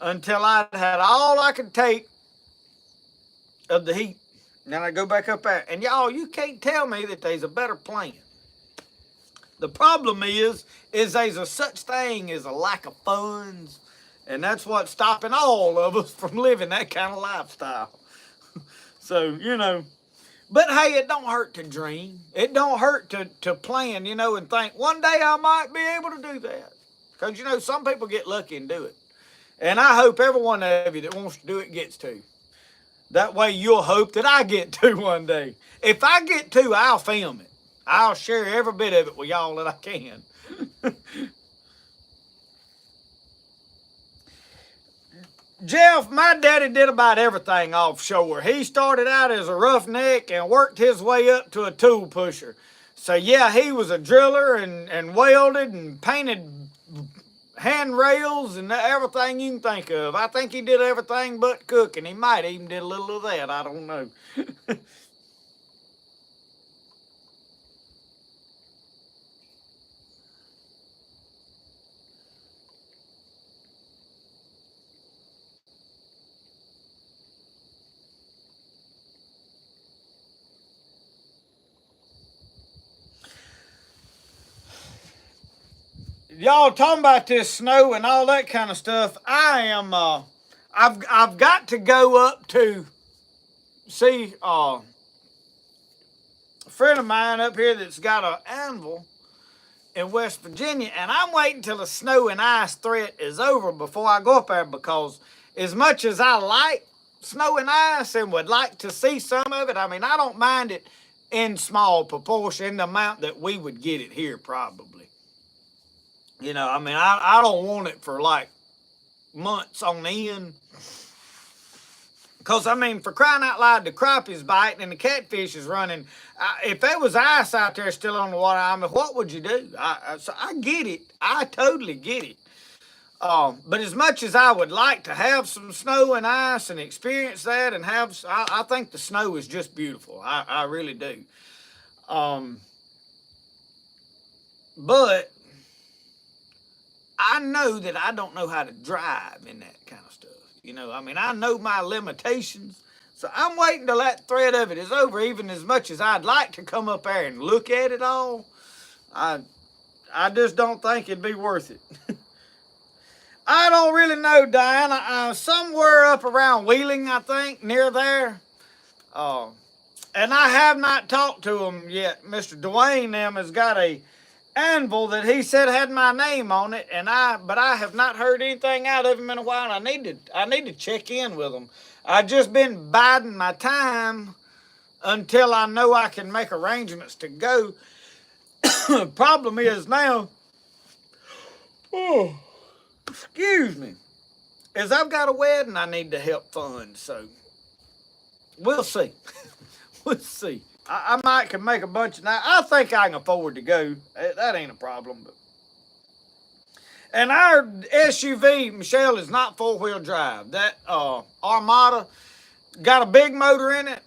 until I had all I could take of the heat. And then I'd go back up there. And y'all, you can't tell me that there's a better plan. The problem is there's a such thing as a lack of funds. And that's what's stopping all of us from living that kind of lifestyle. So, you know. But hey, it don't hurt to dream. It don't hurt to plan, you know, and think, one day I might be able to do that. Because, you know, some people get lucky and do it. And I hope every one of you that wants to do it gets to. That way you'll hope that I get to one day. If I get to, I'll film it. I'll share every bit of it with y'all that I can. Jeff, my daddy did about everything offshore. He started out as a roughneck and worked his way up to a tool pusher. So yeah, he was a driller and welded and painted handrails and everything you can think of. I think he did everything but cooking. He might even did a little of that. I don't know. Y'all talking about this snow and all that kind of stuff. I've got to go up to see a friend of mine up here that's got an anvil in West Virginia, and I'm waiting till the snow and ice threat is over before I go up there, because as much as I like snow and ice and would like to see some of it, I mean, I don't mind it in small proportion, the amount that we would get it here probably. You know, I mean, I don't want it for like months on end. Because, I mean, for crying out loud, the crappie's biting and the catfish is running. If there was ice out there still on the water, I mean, what would you do? So I get it. I totally get it. But as much as I would like to have some snow and ice and experience that and I think the snow is just beautiful. I really do. Um, but I know that I don't know how to drive in that kind of stuff. I mean, I know my limitations. So I'm waiting till that thread of it is over, even as much as I'd like to come up there and look at it all. I just don't think it'd be worth it. I don't really know, Diana. Somewhere up around Wheeling, I think, near there. And I have not talked to him yet. Mr. Dwayne them has got a anvil that he said had my name on it, but I have not heard anything out of him in a while. I need to check in with him. I've just been biding my time until I know I can make arrangements to go. Problem is now, excuse me, is I've got a wedding I need to help fund, so we'll see. We'll see. I might can make a bunch of nights. I think I can afford to go. That ain't a problem. And our SUV, Michelle, is not four-wheel drive. That Armada got a big motor in it.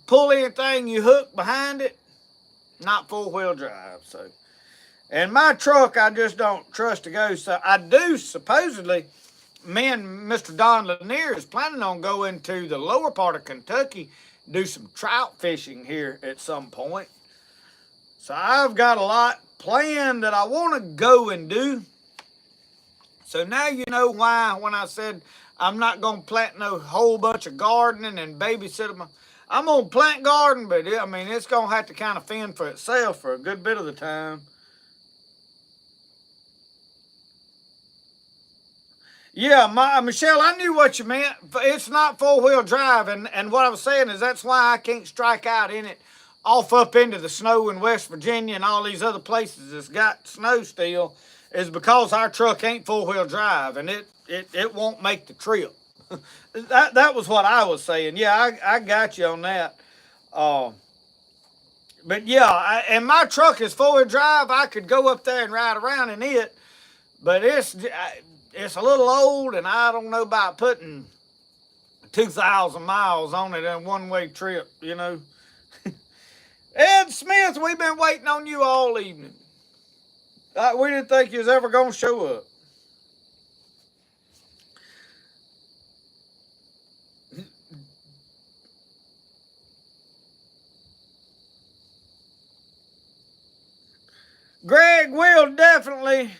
Pull anything you hook behind it. Not four-wheel drive. So, and my truck, I just don't trust to go. So I do supposedly. Me and Mr. Don Lanier is planning on going to the lower part of Kentucky, do some trout fishing here at some point. So I've got a lot planned that I want to go and do. So now you know why when I said I'm not going to plant no whole bunch of gardening and babysit them. I'm going to plant garden, but I mean, it's going to have to kind of fend for itself for a good bit of the time. Yeah, Michelle, I knew what you meant. It's not four-wheel drive, and what I was saying is that's why I can't strike out in it off up into the snow in West Virginia and all these other places that's got snow still, is because our truck ain't four-wheel drive, and it won't make the trip. That was what I was saying. Yeah, I got you on that. But yeah, and my truck is four-wheel drive. I could go up there and ride around in it, but it's a little old, and I don't know about putting 2,000 miles on it in a one-way trip, Ed Smith, we've been waiting on you all evening. We didn't think you was ever going to show up. Greg will definitely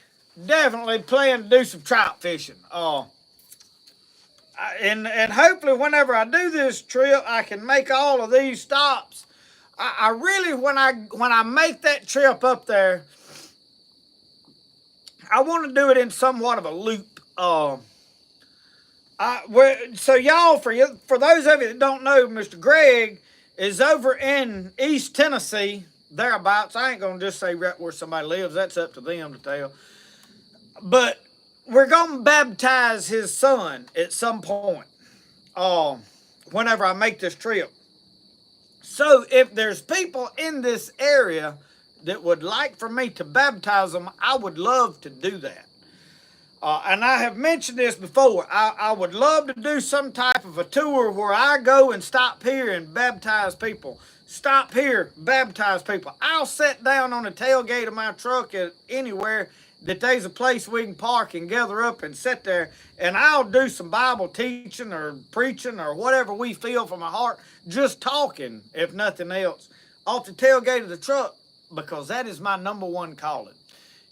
plan to do some trout fishing. And hopefully whenever I do this trip, I can make all of these stops. I really, when I make that trip up there, I want to do it in somewhat of a loop. So y'all, for those of you that don't know, Mr. Greg is over in East Tennessee, thereabouts. I ain't gonna just say right where somebody lives. That's up to them to tell. But we're gonna baptize his son at some point. Whenever I make this trip. So if there's people in this area that would like for me to baptize them, I would love to do that. And I have mentioned this before. I would love to do some type of a tour where I go and stop here and baptize people. Stop here, baptize people. I'll sit down on the tailgate of my truck at anywhere that there's a place we can park and gather up and sit there, and I'll do some Bible teaching or preaching or whatever we feel from my heart, just talking, if nothing else, off the tailgate of the truck, because that is my number one calling.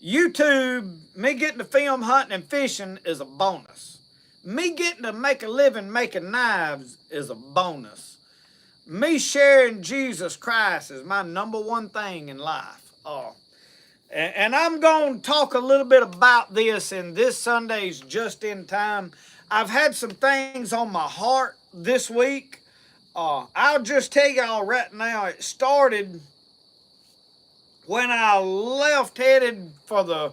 YouTube, me getting to film hunting and fishing is a bonus. Me getting to make a living making knives is a bonus. Me sharing Jesus Christ is my number one thing in life. And I'm going to talk a little bit about this in this Sunday's Just in Time. I've had some things on my heart this week. I'll just tell y'all right now, it started when I left headed for the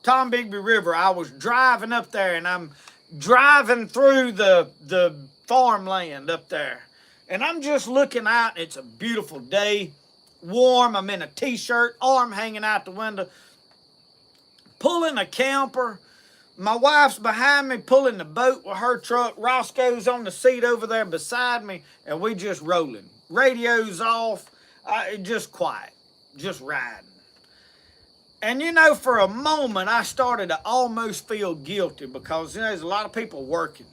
Tombigbee River. I was driving up there, and I'm driving through the farmland up there. And I'm just looking out. It's a beautiful day. Warm. I'm in a t-shirt, arm hanging out the window, pulling a camper, My wife's behind me pulling the boat with her truck. Roscoe's on the seat over there beside me, and we just rolling. Radio's off, just quiet, just riding. And for a moment, I started to almost feel guilty because there's a lot of people working.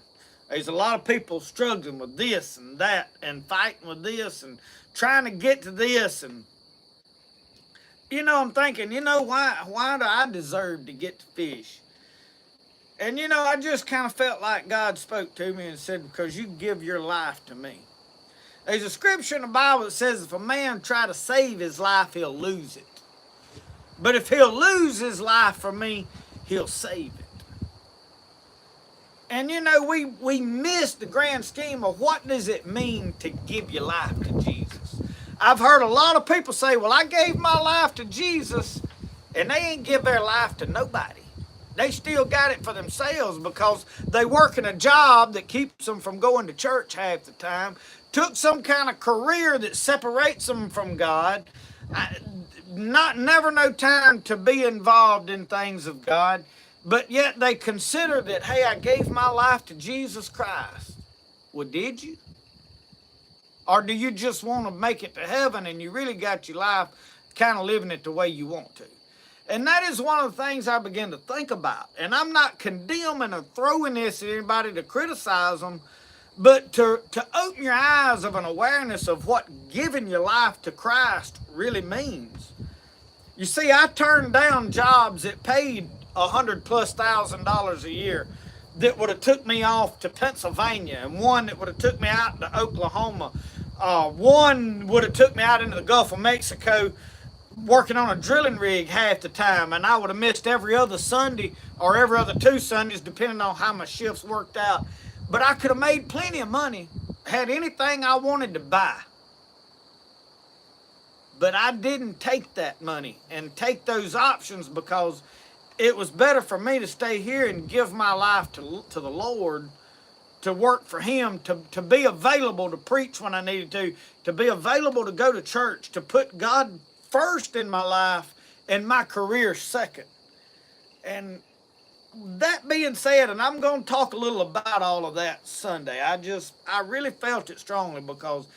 There's a lot of people struggling with this and that and fighting with this and trying to get to this. And, I'm thinking, why do I deserve to get to fish? And, I just kind of felt like God spoke to me and said, because you give your life to me. There's a scripture in the Bible that says if a man try to save his life, he'll lose it. But if he'll lose his life for me, he'll save it. And we miss the grand scheme of what does it mean to give your life to Jesus. I've heard a lot of people say, well, I gave my life to Jesus, and they ain't give their life to nobody. They still got it for themselves because they work in a job that keeps them from going to church half the time, took some kind of career that separates them from God, never no time to be involved in things of God, but yet they consider that, hey, I gave my life to Jesus Christ. Well, did you? Or do you just want to make it to heaven and you really got your life kind of living it the way you want to? And that is one of the things I begin to think about. And I'm not condemning or throwing this at anybody to criticize them, but to open your eyes of an awareness of what giving your life to Christ really means. You see, I turned down jobs that paid $100,000+ a year that would have took me off to Pennsylvania, and one that would have took me out to Oklahoma. One would have took me out into the Gulf of Mexico working on a drilling rig half the time, and I would have missed every other Sunday or every other 2 Sundays, depending on how my shifts worked out. But I could have made plenty of money, had anything I wanted to buy. But I didn't take that money and take those options because it was better for me to stay here and give my life to the Lord, to work for Him, to be available to preach when I needed to be available to go to church, to put God first in my life and my career second. And that being said, and I'm going to talk a little about all of that Sunday, I really felt it strongly because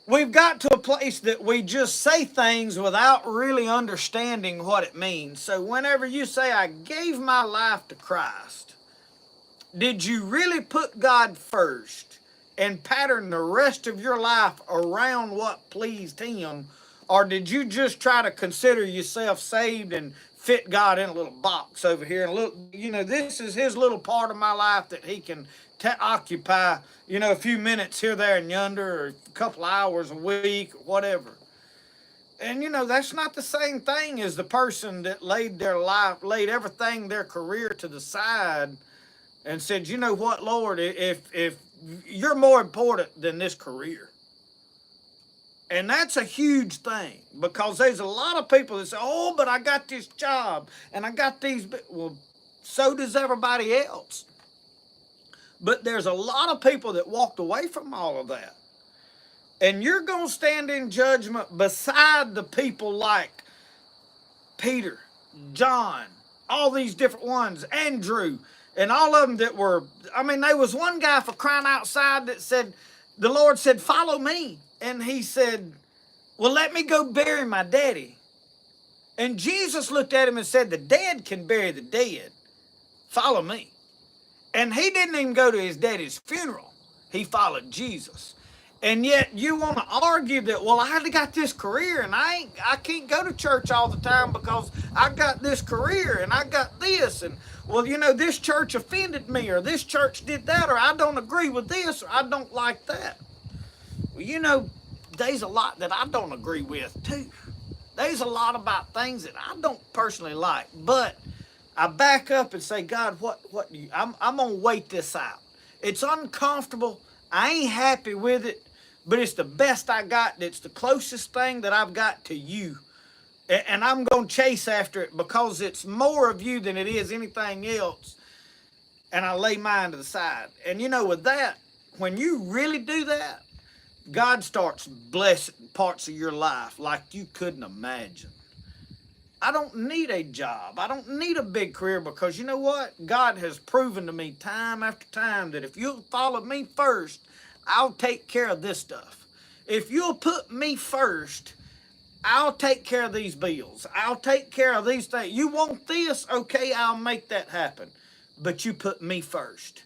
we've got to a place that we just say things without really understanding what it means. So whenever you say, I gave my life to Christ, did you really put God first and pattern the rest of your life around what pleased Him? Or did you just try to consider yourself saved and fit God in a little box over here? And look, this is His little part of my life that He can occupy, a few minutes here, there, and yonder, or a couple hours a week, or whatever. And, that's not the same thing as the person that laid everything, their career to the side and said, you know what, Lord, if you're more important than this career. And that's a huge thing because there's a lot of people that say, oh, but I got this job and I got these. Well, so does everybody else. But there's a lot of people that walked away from all of that. And you're going to stand in judgment beside the people like Peter, John, all these different ones, Andrew, and all of them that were, there was one guy for crying outside that said, the Lord said, follow me. And he said, well, let me go bury my daddy. And Jesus looked at him and said, the dead can bury the dead. Follow me. And he didn't even go to his daddy's funeral. He followed Jesus. And yet you want to argue that, well, I got this career and I can't go to church all the time because I got this career and I got this. And, well, this church offended me, or this church did that, or I don't agree with this, or I don't like that. Well, there's a lot that I don't agree with too. There's a lot about things that I don't personally like, but I back up and say, God, what do you, I'm going to wait this out. It's uncomfortable. I ain't happy with it, but it's the best I got. It's the closest thing that I've got to you. And I'm going to chase after it because it's more of you than it is anything else. And I lay mine to the side. And with that, when you really do that, God starts blessing parts of your life like you couldn't imagine. I don't need a job. I don't need a big career, because you know what? God has proven to me time after time that if you'll follow me first, I'll take care of this stuff. If you'll put me first, I'll take care of these bills. I'll take care of these things. You want this? Okay, I'll make that happen. But you put me first.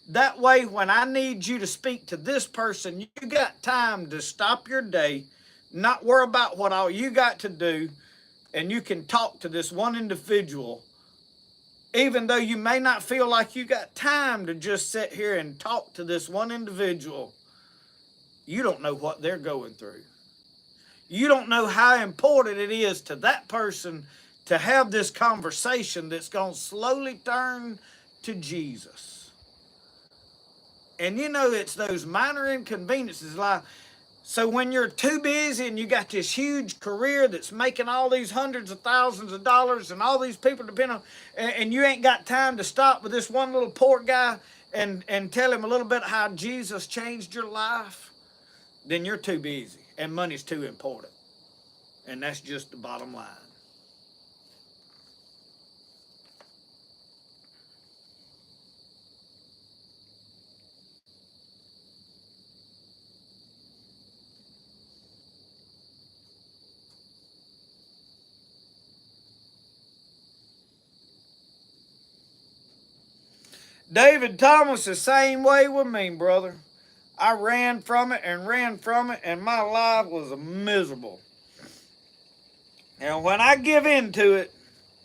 That way, when I need you to speak to this person, you got time to stop your day, not worry about what all you got to do, and you can talk to this one individual, even though you may not feel like you got time to just sit here and talk to this one individual. You don't know what they're going through. You don't know how important it is to that person to have this conversation that's going to slowly turn to Jesus. And you know, it's those minor inconveniences, like, so when you're too busy and you got this huge career that's making all these hundreds of thousands of dollars and all these people depend on, and you ain't got time to stop with this one little poor guy and tell him a little bit how Jesus changed your life, then you're too busy and money's too important. And that's just the bottom line. David Thomas, the same way with me, brother. I ran from it, and my life was miserable. And when I give in to it,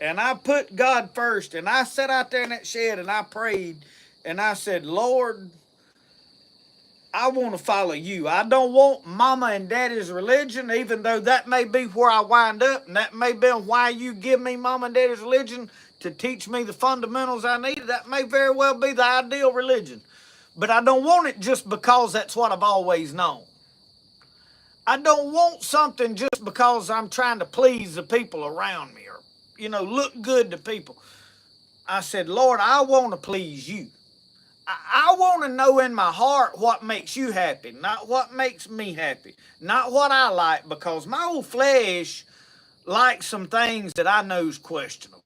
and I put God first, and I sat out there in that shed and I prayed, and I said, Lord, I want to follow you. I don't want mama and daddy's religion, even though that may be where I wind up, and that may be why you give me mama and daddy's religion, to teach me the fundamentals I need. That may very well be the ideal religion. But I don't want it just because that's what I've always known. I don't want something just because I'm trying to please the people around me, or, look good to people. I said, Lord, I want to please you. I want to know in my heart what makes you happy, not what makes me happy, not what I like, because my old flesh likes some things that I know is questionable.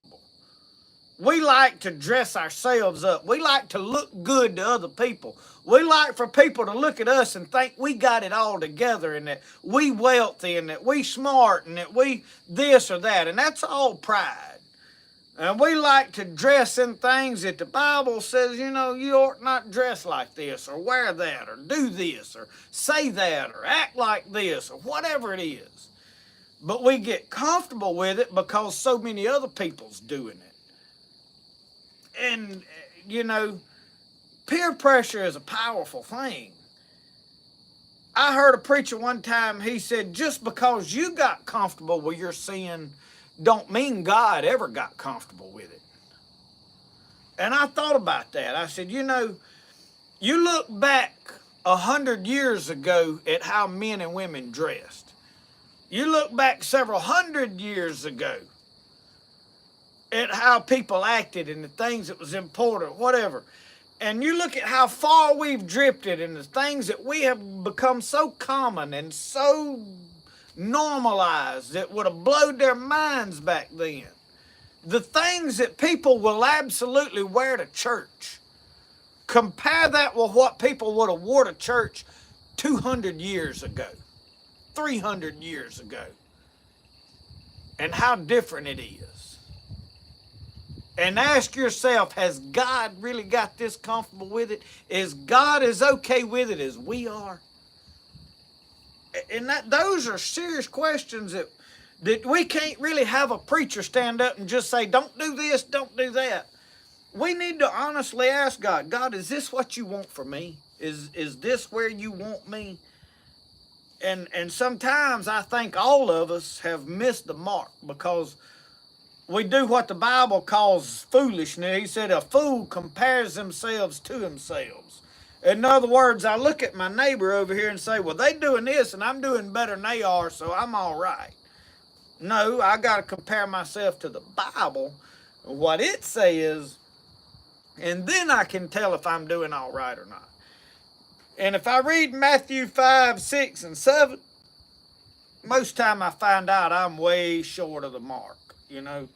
We like to dress ourselves up. We like to look good to other people. We like for people to look at us and think we got it all together, and that we wealthy, and that we smart, and that we this or that. And that's all pride. And we like to dress in things that the Bible says, you ought not dress like this, or wear that, or do this, or say that, or act like this, or whatever it is. But we get comfortable with it because so many other people's doing it. And, peer pressure is a powerful thing. I heard a preacher one time, he said, just because you got comfortable with your sin don't mean God ever got comfortable with it. And I thought about that. I said, you look back 100 years ago at how men and women dressed. You look back several hundred years ago at how people acted and the things that was important, whatever. And you look at how far we've drifted and the things that we have become so common and so normalized that would have blown their minds back then. The things that people will absolutely wear to church. Compare that with what people would have wore to church 200 years ago, 300 years ago, and how different it is. And ask yourself, has God really got this comfortable with it? Is God as okay with it as we are? And those are serious questions that we can't really have a preacher stand up and just say, don't do this, don't do that. We need to honestly ask God, God, is this what you want for me? Is this where you want me? And sometimes I think all of us have missed the mark because we do what the Bible calls foolishness. He said a fool compares themselves to themselves. In other words, I look at my neighbor over here and say, well, they doing this and I'm doing better than they are, so I'm all right. No, I got to compare myself to the Bible, what it says, and then I can tell if I'm doing all right or not. And if I read Matthew 5, 6, and 7, most time I find out I'm way short of the mark. you know.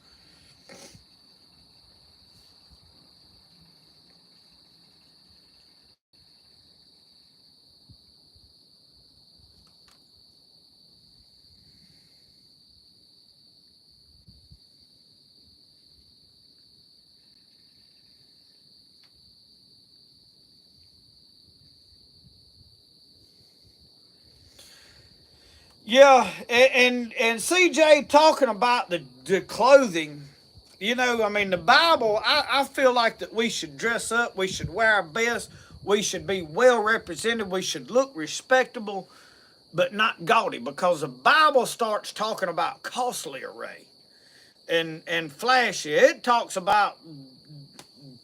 Yeah, and CJ talking about the clothing, you know, I mean the Bible. I feel like that we should dress up, we should wear our best, we should be well represented, we should look respectable, but not gaudy, because the Bible starts talking about costly array and flashy. It talks about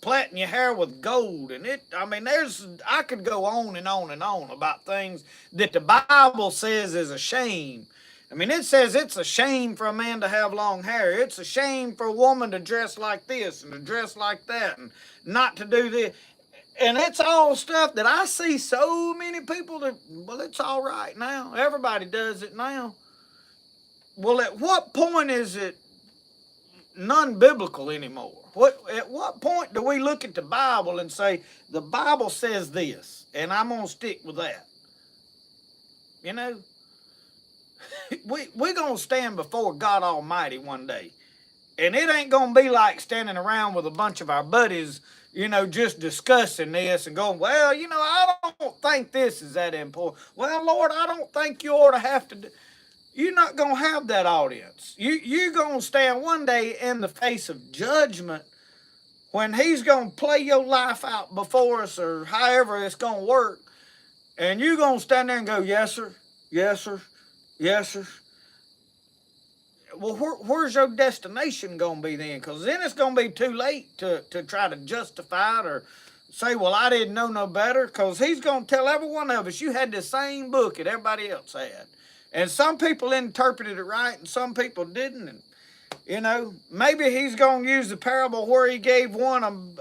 plaiting your hair with gold, and I mean, I could go on and on and on about things that the Bible says is a shame. I mean, it says it's a shame for a man to have long hair. It's a shame for a woman to dress like this and to dress like that and not to do this. And it's all stuff that I see so many people that, well, it's all right now. Everybody does it now. Well, at what point is it non-biblical anymore? At what point do we look at the Bible and say the Bible says this, and I'm gonna stick with that? You know, we're gonna stand before God Almighty one day, and it ain't gonna be like standing around with a bunch of our buddies, you know, just discussing this and going, well, you know, I don't think this is that important. Well, Lord, I don't think you ought to have to do. You're not going to have that audience. You're going to stand one day in the face of judgment when he's going to play your life out before us, or however it's going to work. And you're going to stand there and go, yes, sir, yes, sir, yes, sir. Well, where's your destination going to be then? Because then it's going to be too late to try to justify it or say, well, I didn't know no better. Because he's going to tell every one of us, you had the same book that everybody else had. And some people interpreted it right and some people didn't. And, you know, maybe he's going to use the parable where he gave one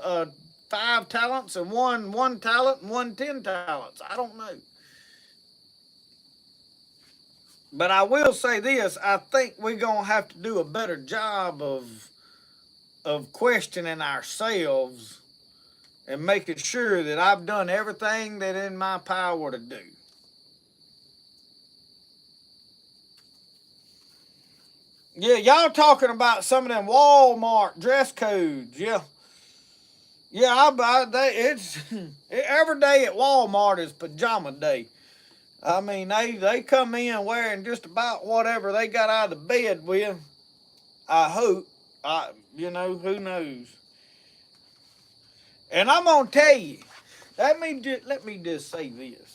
5 talents and one talent and one 10 talents. I don't know. But I will say this, I think we're going to have to do a better job of questioning ourselves and making sure that I've done everything that in my power to do. Yeah, y'all talking about some of them Walmart dress codes. Yeah. Yeah, it's every day at Walmart is pajama day. I mean, they come in wearing just about whatever they got out of the bed with. I hope. Who knows? And I'm gonna tell you, let me just say this.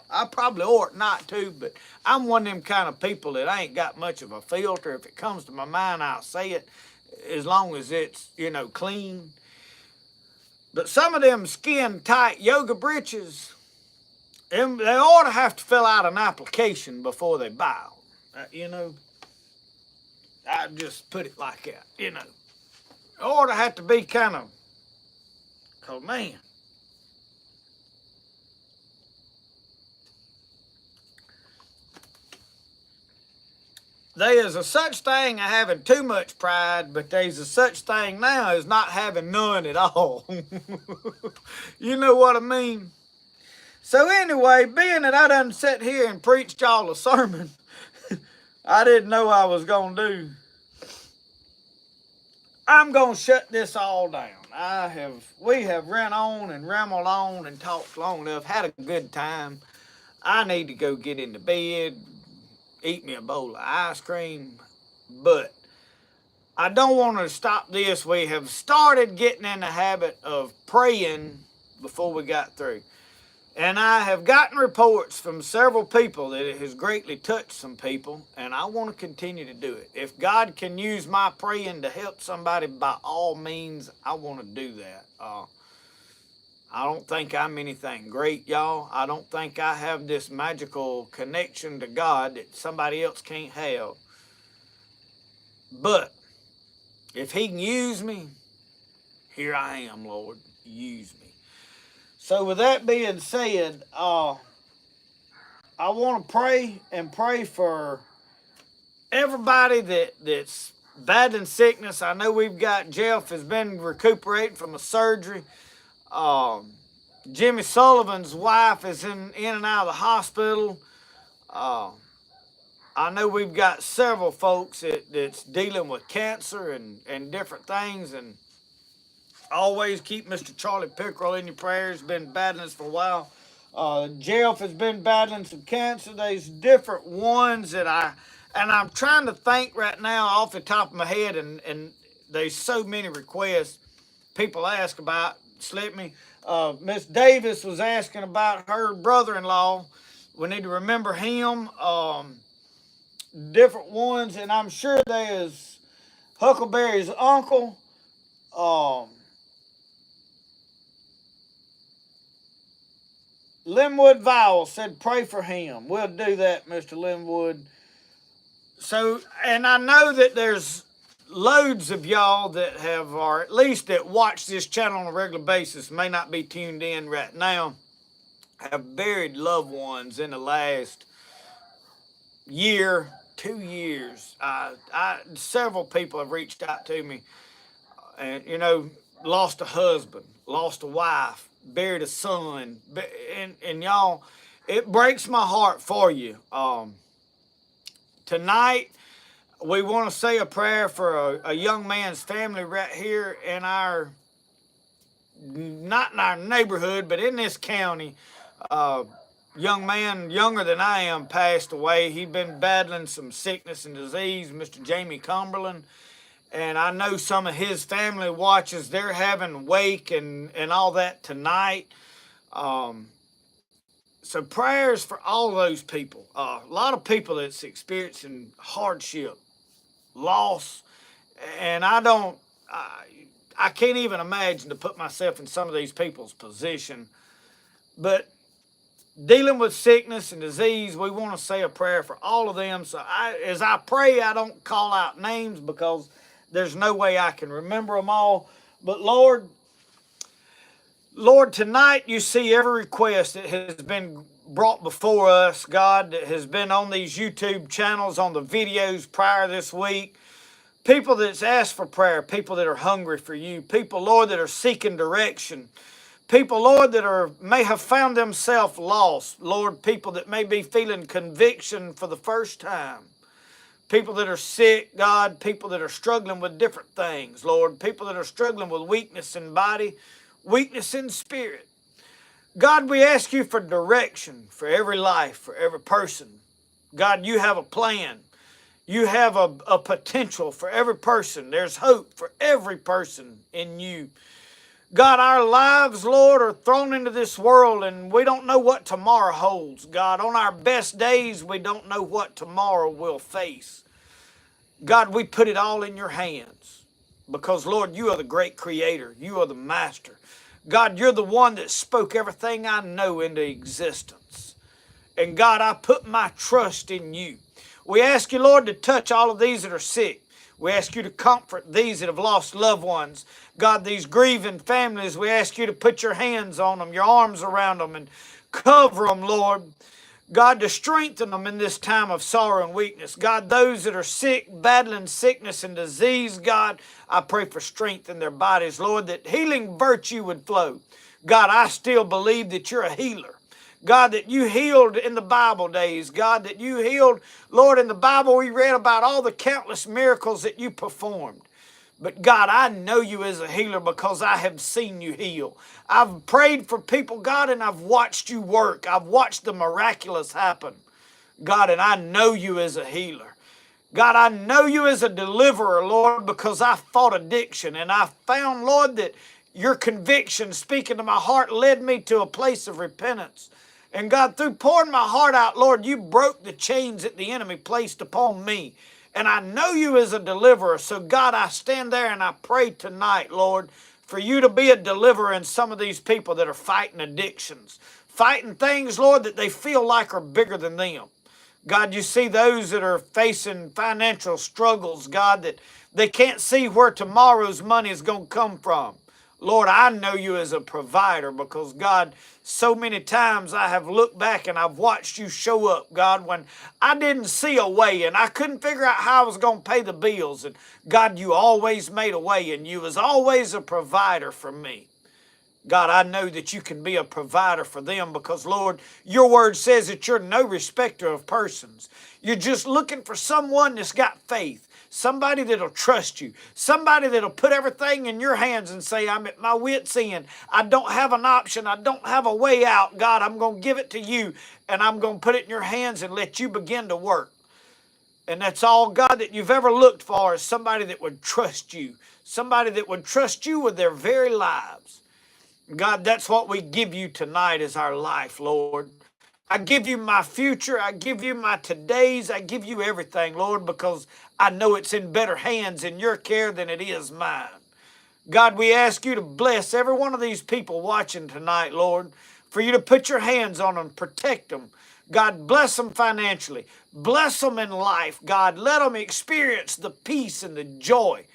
I probably ought not to, but I'm one of them kind of people that ain't got much of a filter. If it comes to my mind, I'll say it, as long as it's, clean. But some of them skin tight yoga britches, they ought to have to fill out an application before they buy them. I just put it like that. They ought to have to be kind of, cause man, there is a such thing as having too much pride, but there's a such thing now as not having none at all. You know what I mean? So anyway, being that I done sat here and preached y'all a sermon, I didn't know I was going to do, I'm going to shut this all down. We have ran on and rambled on and talked long enough, had a good time. I need to go get into bed, eat me a bowl of ice cream, but I don't want to stop this. We have started getting in the habit of praying before we got through. And I have gotten reports from several people that it has greatly touched some people, and I want to continue to do it. If God can use my praying to help somebody, by all means, I want to do that. I don't think I'm anything great, y'all. I don't think I have this magical connection to God that somebody else can't have. But if he can use me, here I am, Lord. Use me. So with that being said, I want to pray for everybody that's battling sickness. I know we've got Jeff has been recuperating from a surgery. Um, Jimmy Sullivan's wife is in and out of the hospital. Uh, I know we've got several folks that's dealing with cancer and different things, and always keep Mr. Charlie Pickerel in your prayers. Been battling this for a while. Jeff has been battling some cancer. There's different ones that I'm trying to think right now off the top of my head, and there's so many requests people ask about. Slip me. Miss Davis was asking about her brother-in-law. We need to remember him. Different ones, and I'm sure there's Huckleberry's uncle. Linwood Vowell said pray for him. We'll do that, Mr. Linwood. So, and I know that there's loads of y'all that have, or at least that watch this channel on a regular basis, may not be tuned in right now, have buried loved ones in the last year, 2 years. Several people have reached out to me and, lost a husband, lost a wife, buried a son, and y'all, it breaks my heart for you. Tonight, we want to say a prayer for a young man's family right here in our, not in our neighborhood, but in this county. Young man, younger than I am, passed away. He'd been battling some sickness and disease, Mr. Jamie Cumberland. And I know some of his family watches, they're having wake and all that tonight. So prayers for all those people. A lot of people that's experiencing hardship, loss, and I can't even imagine to put myself in some of these people's position. But dealing with sickness and disease, we want to say a prayer for all of them. So as I pray, I don't call out names because there's no way I can remember them all. But Lord, tonight you see every request that has been brought before us, God, that has been on these YouTube channels, on the videos prior this week. People that's asked for prayer, people that are hungry for you, people, Lord, that are seeking direction. People, Lord, that may have found themselves lost. Lord, people that may be feeling conviction for the first time. People that are sick, God, people that are struggling with different things, Lord. People that are struggling with weakness in body, weakness in spirit. God, we ask you for direction for every life, for every person. God, you have a plan. You have a potential for every person. There's hope for every person in you. God, our lives, Lord, are thrown into this world and we don't know what tomorrow holds. God, on our best days, we don't know what tomorrow will face. God, we put it all in your hands because, Lord, you are the great creator. You are the master. God, you're the one that spoke everything I know into existence. And God, I put my trust in you. We ask you, Lord, to touch all of these that are sick. We ask you to comfort these that have lost loved ones. God, these grieving families, we ask you to put your hands on them, your arms around them, and cover them, Lord. God, to strengthen them in this time of sorrow and weakness. God, those that are sick, battling sickness and disease, God, I pray for strength in their bodies, Lord, that healing virtue would flow. God, I still believe that you're a healer. God, that you healed in the Bible days. God, that you healed, Lord, in the Bible we read about all the countless miracles that you performed. But God, I know you as a healer because I have seen you heal. I've prayed for people, God, and I've watched you work. I've watched the miraculous happen. God, and I know you as a healer. God, I know you as a deliverer, Lord, because I fought addiction and I found, Lord, that your conviction speaking to my heart led me to a place of repentance. And God, through pouring my heart out, Lord, you broke the chains that the enemy placed upon me. And I know you as a deliverer. So God, I stand there and I pray tonight, Lord, for you to be a deliverer in some of these people that are fighting addictions, fighting things, Lord, that they feel like are bigger than them. God, you see those that are facing financial struggles, God, that they can't see where tomorrow's money is going to come from. Lord, I know you as a provider because, God, so many times I have looked back and I've watched you show up, God, when I didn't see a way and I couldn't figure out how I was going to pay the bills. And, God, you always made a way and you was always a provider for me. God, I know that you can be a provider for them because, Lord, your word says that you're no respecter of persons. You're just looking for someone that's got faith. Somebody that'll trust you. Somebody that'll put everything in your hands and say, I'm at my wit's end. I don't have an option. I don't have a way out. God, I'm going to give it to you and I'm going to put it in your hands and let you begin to work. And that's all, God, that you've ever looked for is somebody that would trust you. Somebody that would trust you with their very lives. God, that's what we give you tonight as our life, Lord. I give you my future. I give you my todays. I give you everything, Lord, because I know it's in better hands in your care than it is mine. God, we ask you to bless every one of these people watching tonight, Lord, for you to put your hands on them, protect them. God, bless them financially. Bless them in life. God, let them experience the peace and the joy.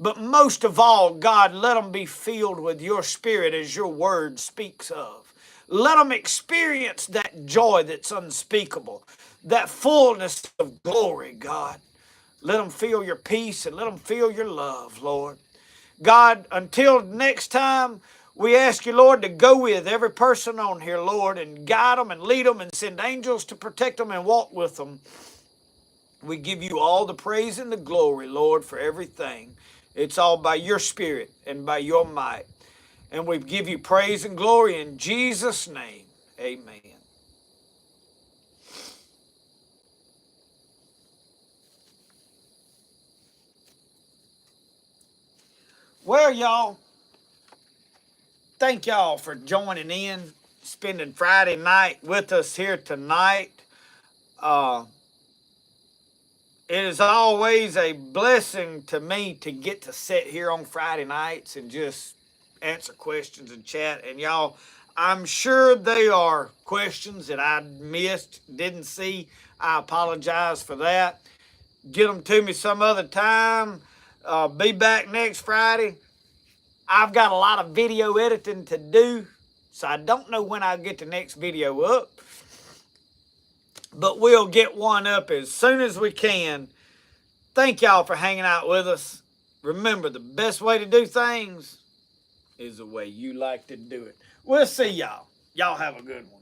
But most of all, God, let them be filled with your spirit as your word speaks of. Let them experience that joy that's unspeakable, that fullness of glory, God. Let them feel your peace and let them feel your love, Lord. God, until next time, we ask you, Lord, to go with every person on here, Lord, and guide them and lead them and send angels to protect them and walk with them. We give you all the praise and the glory, Lord, for everything. It's all by your spirit and by your might. And we give you praise and glory in Jesus' name. Amen. Well, y'all, thank y'all for joining in, spending Friday night with us here tonight. Uh, it is always a blessing to me to get to sit here on Friday nights and just answer questions and chat. And y'all, I'm sure they are questions that I missed, didn't see. I apologize for that. Get them to me some other time. Be back next Friday. I've got a lot of video editing to do, so I don't know when I'll get the next video up. But we'll get one up as soon as we can. Thank y'all for hanging out with us. Remember, the best way to do things is the way you like to do it. We'll see y'all. Y'all have a good one.